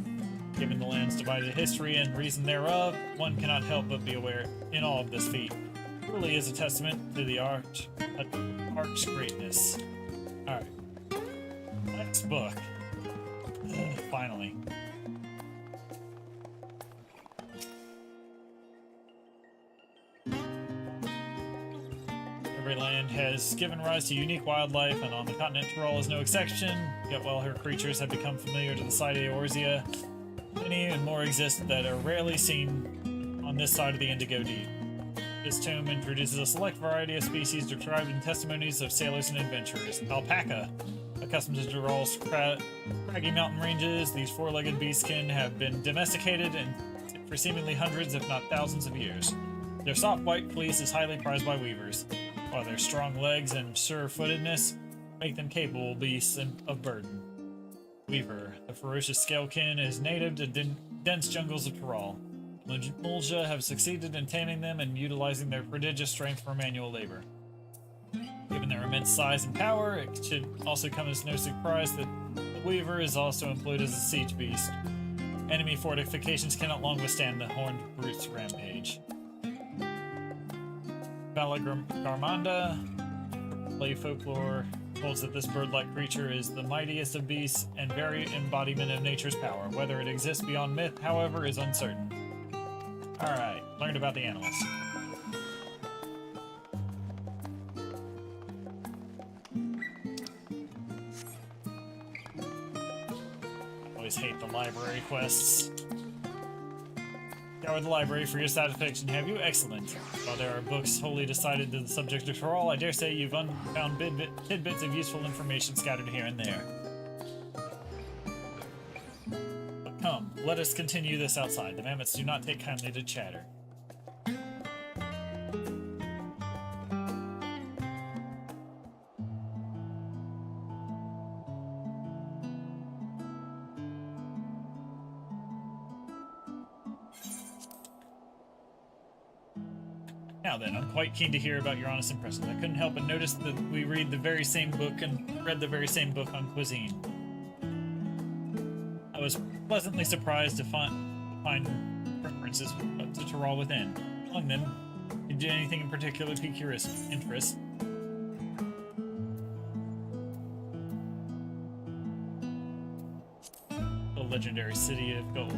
Given the land's divided history and reason thereof, one cannot help but be aware in awe of this feat. It really is a testament to the arc's greatness. Alright. Next book. Finally. Every land has given rise to unique wildlife, and on the continent Tyrol is no exception. Yet while her creatures have become familiar to the side of Eorzea, many and more exist that are rarely seen on this side of the Indigo Deep. This tome introduces a select variety of species described in testimonies of sailors and adventurers. Alpaca. Accustomed to Tyrol's craggy mountain ranges, these four-legged beastkin have been domesticated for seemingly hundreds, if not thousands, of years. Their soft white fleece is highly prized by weavers. while their strong legs and sure-footedness make them capable beasts of burden. Weaver, the ferocious scalekin, is native to dense jungles of Tyrol. Mulja have succeeded in taming them and utilizing their prodigious strength for manual labor. Given their immense size and power, it should also come as no surprise that the Weaver is also employed as a siege beast. Enemy fortifications cannot long withstand the horned brute's rampage. Valagarmanda, play folklore, holds that this bird-like creature is the mightiest of beasts and very embodiment of nature's power. Whether it exists beyond myth, however, is uncertain. Alright, learned about the animals. Always hate the library quests. Scour the library for your satisfaction, have you? Excellent. While there are books wholly decided to the subject of Tyrol, I dare say you've found tidbits of useful information scattered here and there. But come, let us continue this outside. The mammoths do not take kindly to chatter. Now then, I'm quite keen to hear about your honest impressions. I couldn't help but notice that we read the very same book on cuisine. I was pleasantly surprised to find references to Tyrol within. Among them, did you do anything in particular pique your interest? The legendary city of gold.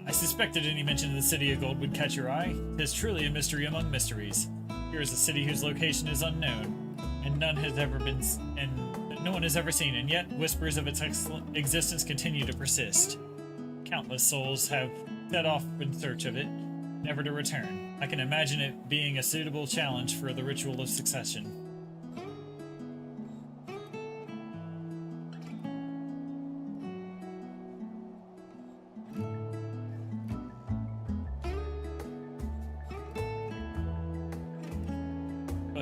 I suspected any mention of the City of Gold would catch your eye. It is truly a mystery among mysteries. Here is a city whose location is unknown, and no one has ever seen, and yet whispers of its existence continue to persist. Countless souls have set off in search of it, never to return. I can imagine it being a suitable challenge for the ritual of succession.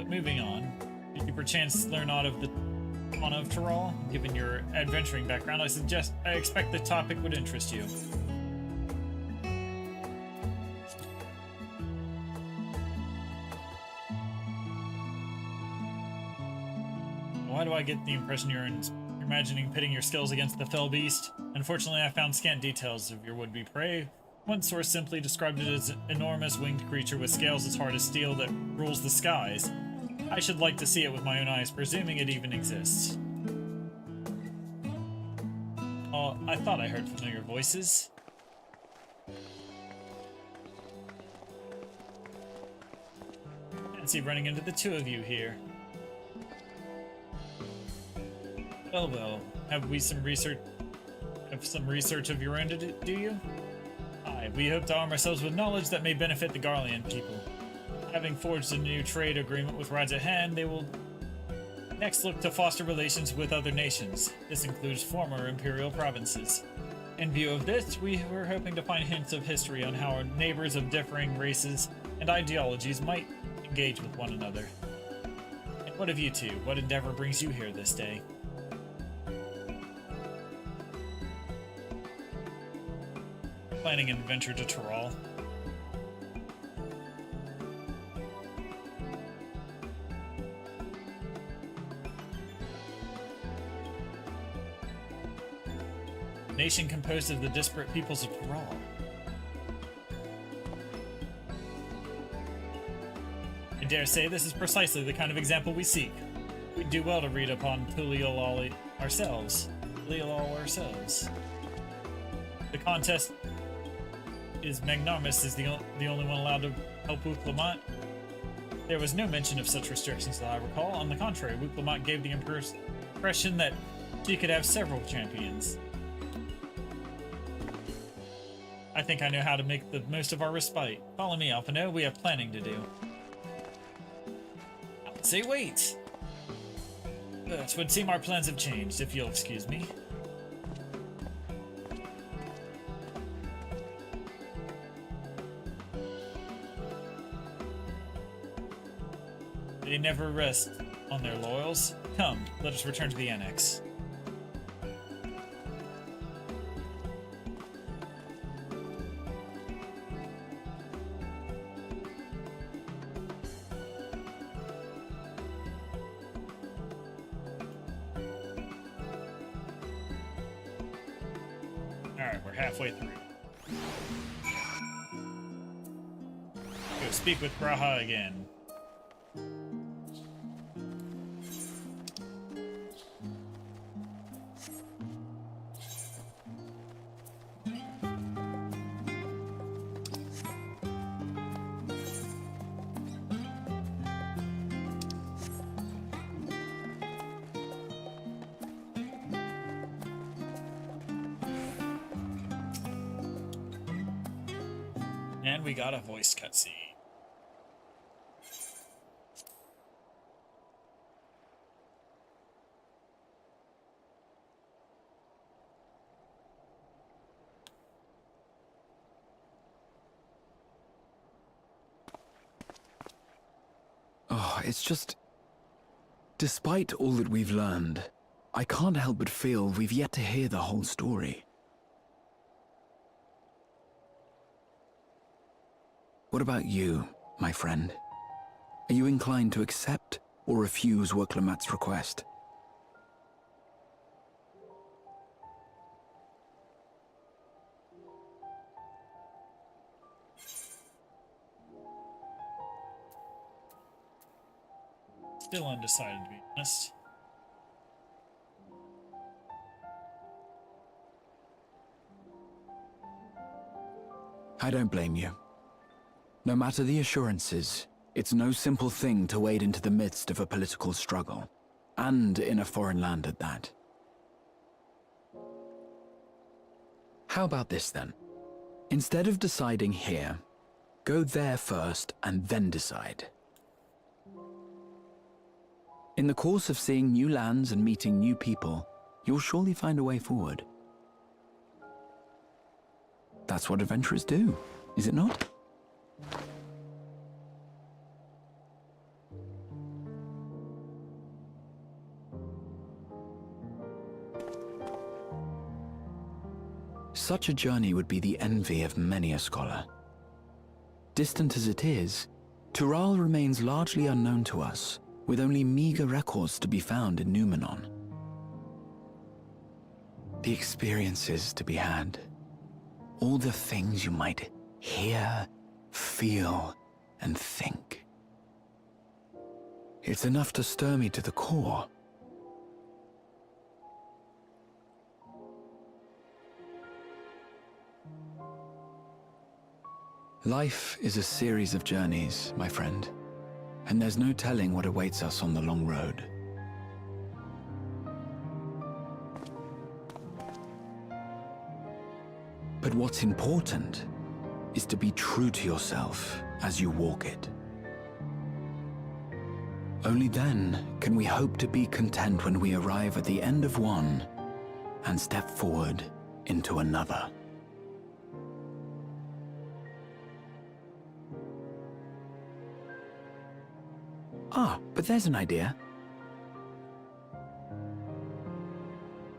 Moving on, did you perchance learn aught of the fauna of Tyrol? Given your adventuring background, I expect the topic would interest you. Why do I get the impression you're imagining pitting your skills against the fell beast? Unfortunately, I found scant details of your would-be prey. One source simply described it as an enormous winged creature with scales as hard as steel that rules the skies. I should like to see it with my own eyes, presuming it even exists. Oh, I thought I heard familiar voices. Can't see running into the two of you here. Well, have some research of your own to do you? Aye, we hope to arm ourselves with knowledge that may benefit the Garlean people. Having forged a new trade agreement with rides at hand, they will next look to foster relations with other nations. This includes former imperial provinces. In view of this, we were hoping to find hints of history on how our neighbors of differing races and ideologies might engage with one another. And what of you two? What endeavor brings you here this day? Planning an adventure to Tyrol. Nation composed of the disparate peoples of Tyrol. I dare say this is precisely the kind of example we seek. We'd do well to read upon Tuliol ourselves. The contest is Magnarmus is the only one allowed to help Wuklamant. There was no mention of such restrictions that I recall. On the contrary, Wuklamant gave the impression that she could have several champions. I think I know how to make the most of our respite. Follow me, Alphino. We have planning to do. Say wait! It would seem our plans have changed, if you'll excuse me. They never rest on their laurels. Come, let us return to the annex. Alright, we're halfway through. Go speak with Braha again. And we got a voice cutscene.
Oh, it's just... Despite all that we've learned, I can't help but feel we've yet to hear the whole story. What about you, my friend? Are you inclined to accept or refuse Worklamat's request?
Still undecided, to be honest.
I don't blame you. No matter the assurances, it's no simple thing to wade into the midst of a political struggle, and in a foreign land at that. How about this then? Instead of deciding here, go there first and then decide. In the course of seeing new lands and meeting new people, you'll surely find a way forward. That's what adventurers do, is it not? Such a journey would be the envy of many a scholar. Distant as it is, Tural remains largely unknown to us, with only meager records to be found in Numenon. The experiences to be had, all the things you might hear, feel, and think. It's enough to stir me to the core. Life is a series of journeys, my friend, and there's no telling what awaits us on the long road. But what's important is to be true to yourself as you walk it. Only then can we hope to be content when we arrive at the end of one and step forward into another. Ah, but there's an idea.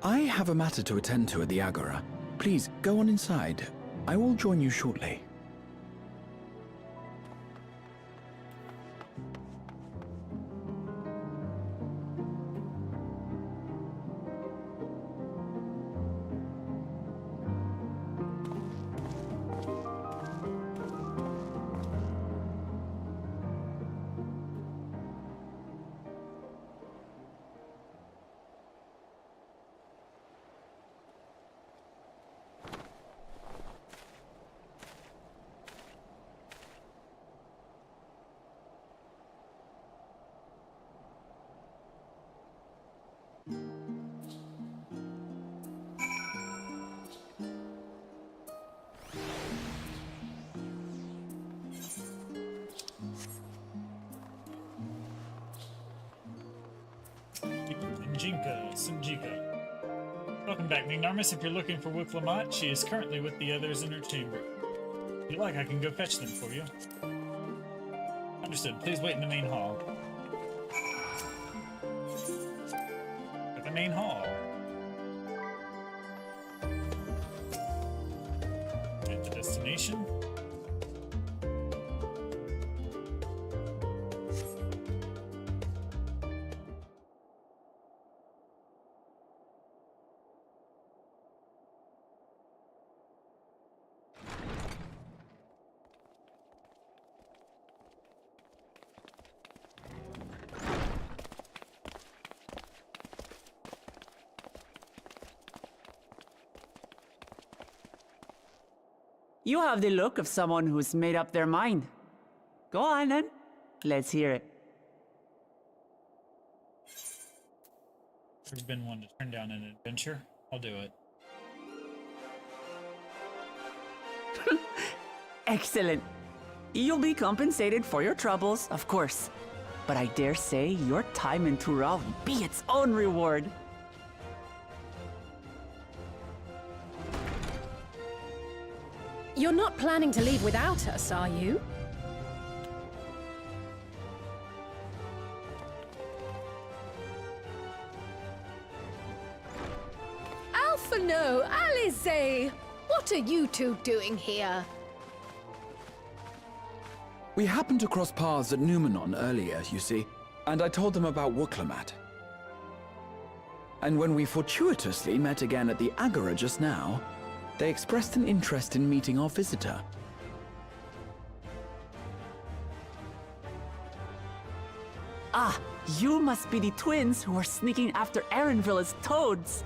I have a matter to attend to at the Agora. Please, go on inside. I will join you shortly.
Sinjika. Welcome back, Mignarmus. If you're looking for Wicklamat, she is currently with the others in her chamber. If you like, I can go fetch them for you. Understood. Please wait in the main hall. main hall. Get to destination.
You have the look of someone who's made up their mind. Go on, then. Let's hear it.
There's been one to turn down an adventure. I'll do it.
Excellent. You'll be compensated for your troubles, of course. But I dare say your time in Tural will be its own reward.
You're not planning to leave without us, are you?
Alphino, Alize! What are you two doing here?
We happened to cross paths at Numenon earlier, you see, and I told them about Wuklamat. And when we fortuitously met again at the Agora just now, they expressed an interest in meeting our visitor.
Ah, you must be the twins who are sneaking after Erenville as toads.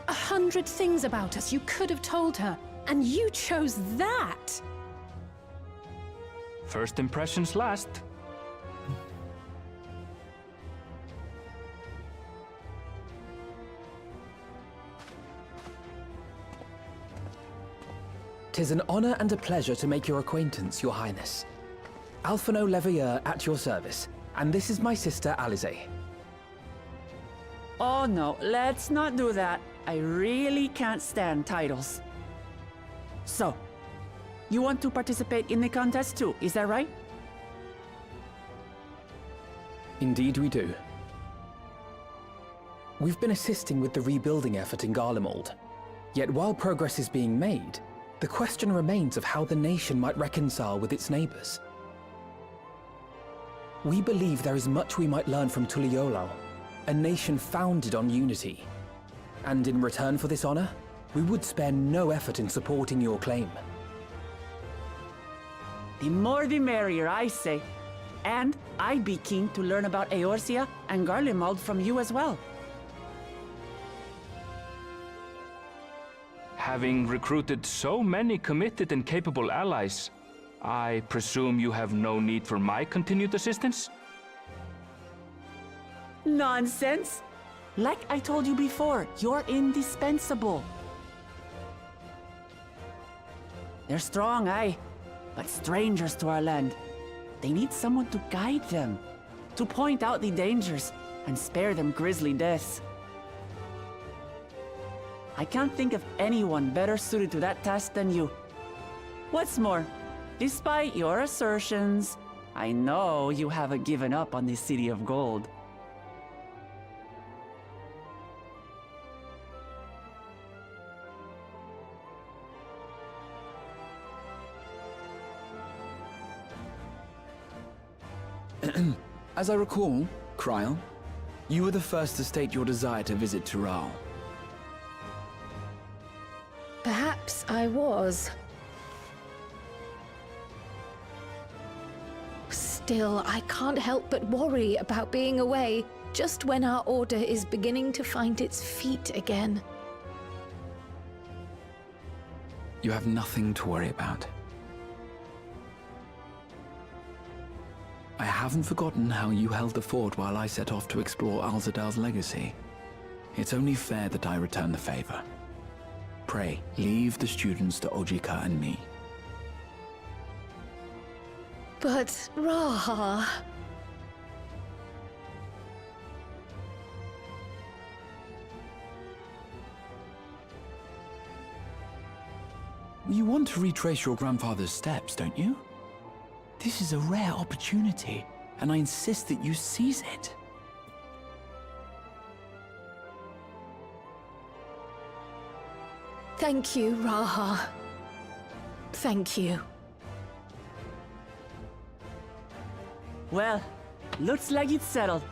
100 things about us you could have told her, and you chose that!
First impressions last.
"'Tis an honor and a pleasure to make your acquaintance, Your Highness. Alphino Leveilleur at your service, and this is my sister Alize."
Oh no, let's not do that. I really can't stand titles. So, you want to participate in the contest too, is that right?
Indeed we do. We've been assisting with the rebuilding effort in Garlemald. Yet while progress is being made, the question remains of how the nation might reconcile with its neighbors. We believe there is much we might learn from Tuliolal, a nation founded on unity. And in return for this honor, we would spare no effort in supporting your claim.
The more the merrier, I say. And I'd be keen to learn about Eorzea and Garlemald from you as well.
Having recruited so many committed and capable allies, I presume you have no need for my continued assistance?
Nonsense! Like I told you before, you're indispensable. They're strong, aye, but strangers to our land. They need someone to guide them, to point out the dangers, and spare them grisly deaths. I can't think of anyone better suited to that task than you. What's more, despite your assertions, I know you haven't given up on the City of Gold.
As I recall, Kryl, you were the first to state your desire to visit Tural.
Perhaps I was. Still, I can't help but worry about being away just when our order is beginning to find its feet again.
You have nothing to worry about. I haven't forgotten how you held the fort while I set off to explore Alzadal's legacy. It's only fair that I return the favor. Pray, leave the students to Ojika and me.
But, Raha...
You want to retrace your grandfather's steps, don't you? This is a rare opportunity, and I insist that you seize it.
Thank you, Raha. Thank you.
Well, looks like it's settled.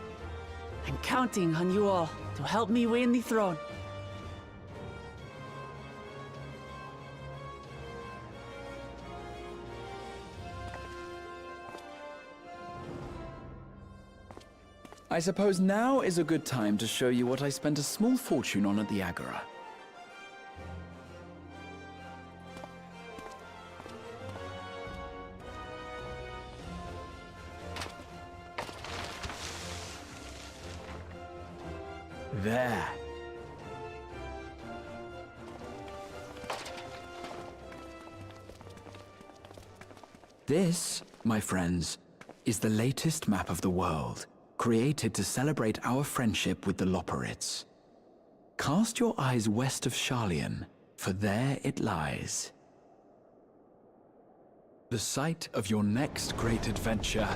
I'm counting on you all to help me win the throne.
I suppose now is a good time to show you what I spent a small fortune on at the Agora. There. This, my friends, is the latest map of the world, created to celebrate our friendship with the Loporrits. Cast your eyes west of Sharlayan, for there it lies. The site of your next great adventure,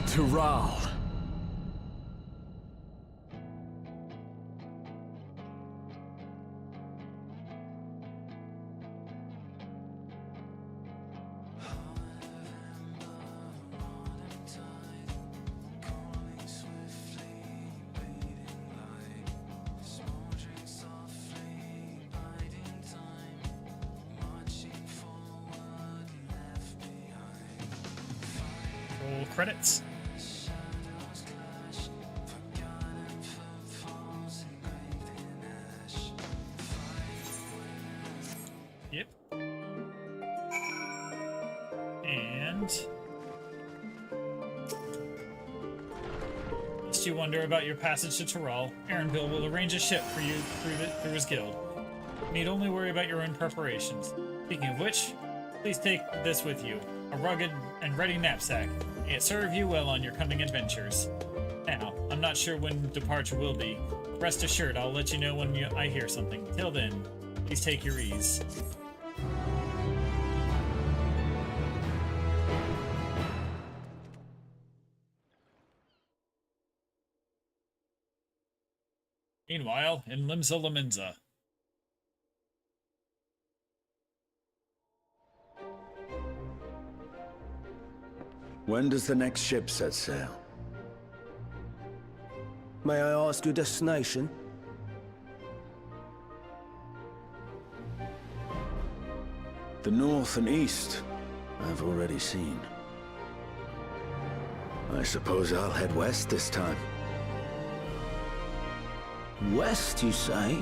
Tural.
Roll credits. Yep. And lest you wonder about your passage to Tural, Erenville will arrange a ship for you through his guild. You need only worry about your own preparations. Speaking of which, please take this with you, a rugged and ready knapsack. May it serve you well on your coming adventures. Now, I'm not sure when departure will be. Rest assured, I'll let you know when I hear something. Till then, please take your ease. Meanwhile, in Limsa Laminza.
When does the next ship set sail?
May I ask your destination?
The north and east, I've already seen. I suppose I'll head west this time.
West, you say?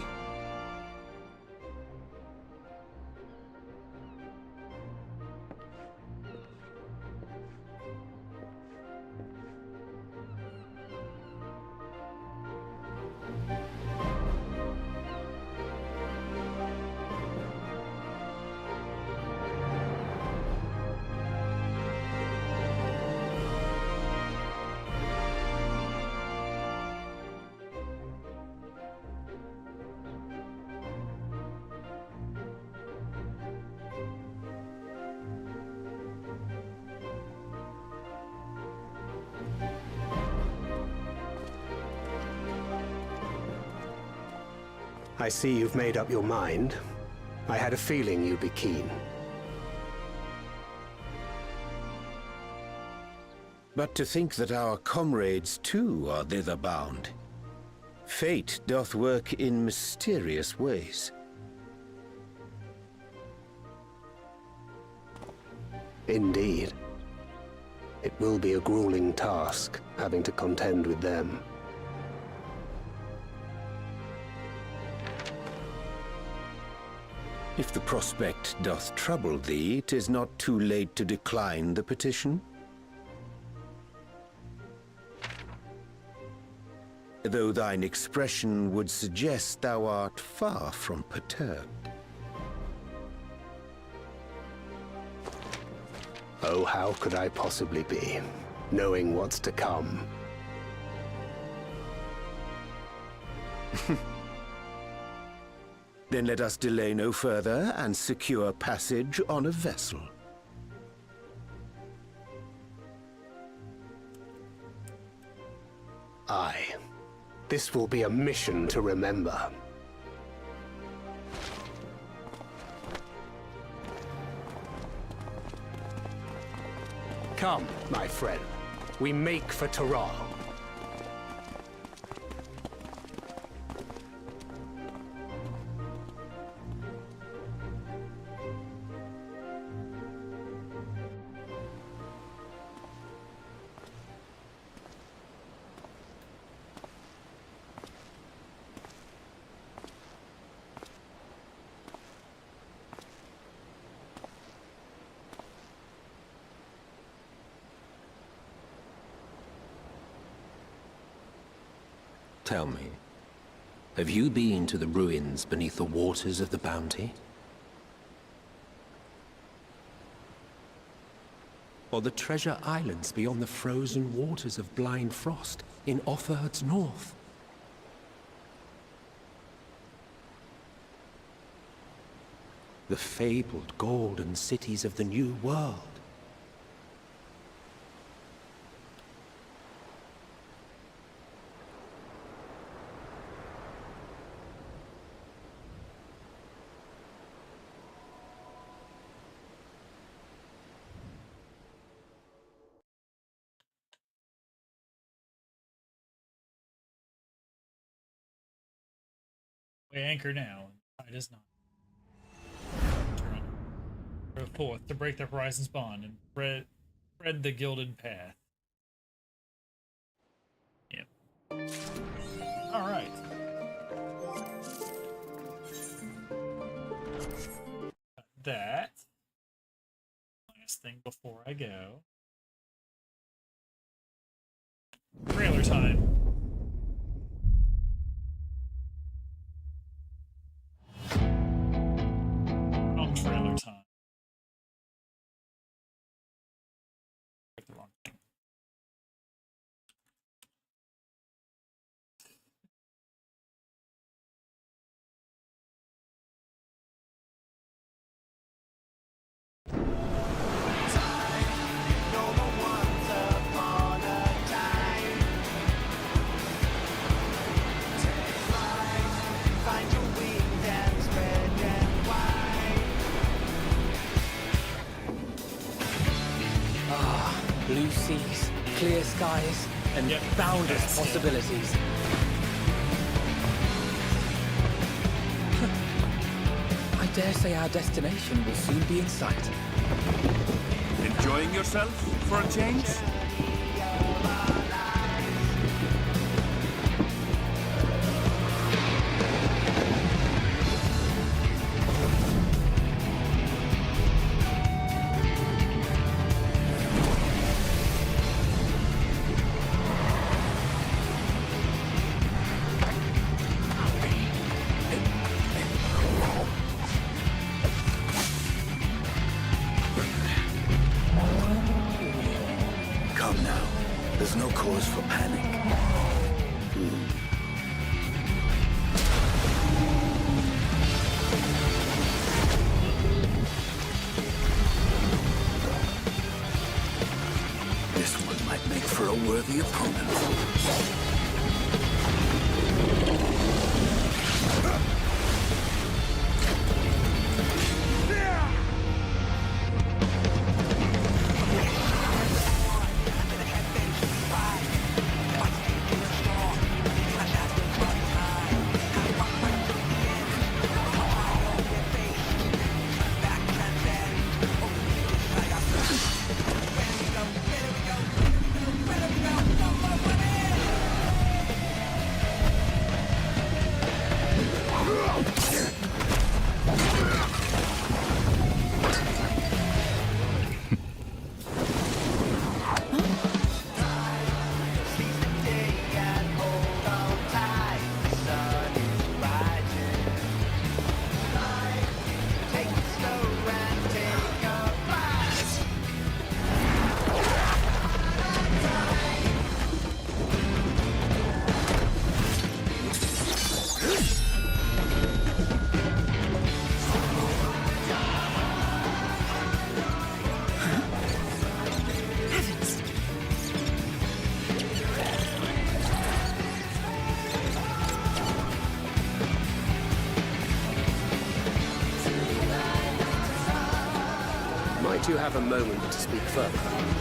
I see you've made up your mind. I had a feeling you'd be keen.
But to think that our comrades too are thither bound. Fate doth work in mysterious ways.
Indeed. It will be a grueling task, having to contend with them.
If the prospect doth trouble thee, 'tis not too late to decline the petition. Though thine expression would suggest thou art far from perturbed.
Oh, how could I possibly be, knowing what's to come?
Then let us delay no further and secure passage on a vessel.
Aye. This will be a mission to remember. Come, my friend. We make for Taral.
Tell me, have you been to the ruins beneath the waters of the Bounty? Or the treasure islands beyond the frozen waters of Blind Frost in Offerd's north? The fabled golden cities of the New World?
We anchor now, and tide is not. Go forth to break the horizon's bond and tread the gilded path. Yep. Alright. That. Last thing before I go. Trailer time. Trailer time. The wrong thing.
Blue seas, clear skies, and boundless possibilities. I dare say our destination will soon be in sight.
Enjoying yourself for a change?
have a moment to speak further.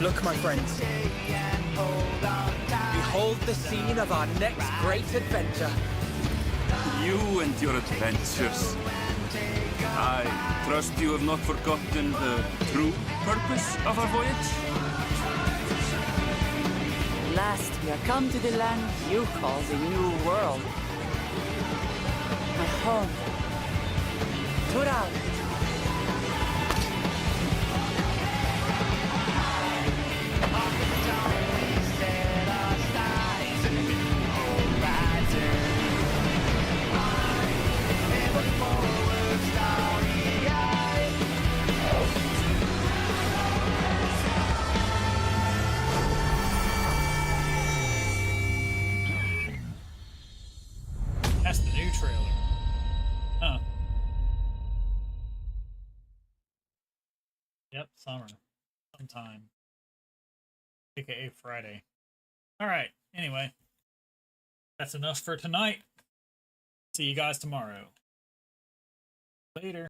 Look, my friends. Behold the scene of our next great adventure.
You and your adventures. I trust you have not forgotten the true purpose of our voyage?
At last, we are come to the land you call the New World. My home. Tural.
That's the new trailer. Huh. Yep, summer. Sometime. AKA Friday. Alright, anyway. That's enough for tonight. See you guys tomorrow. Later.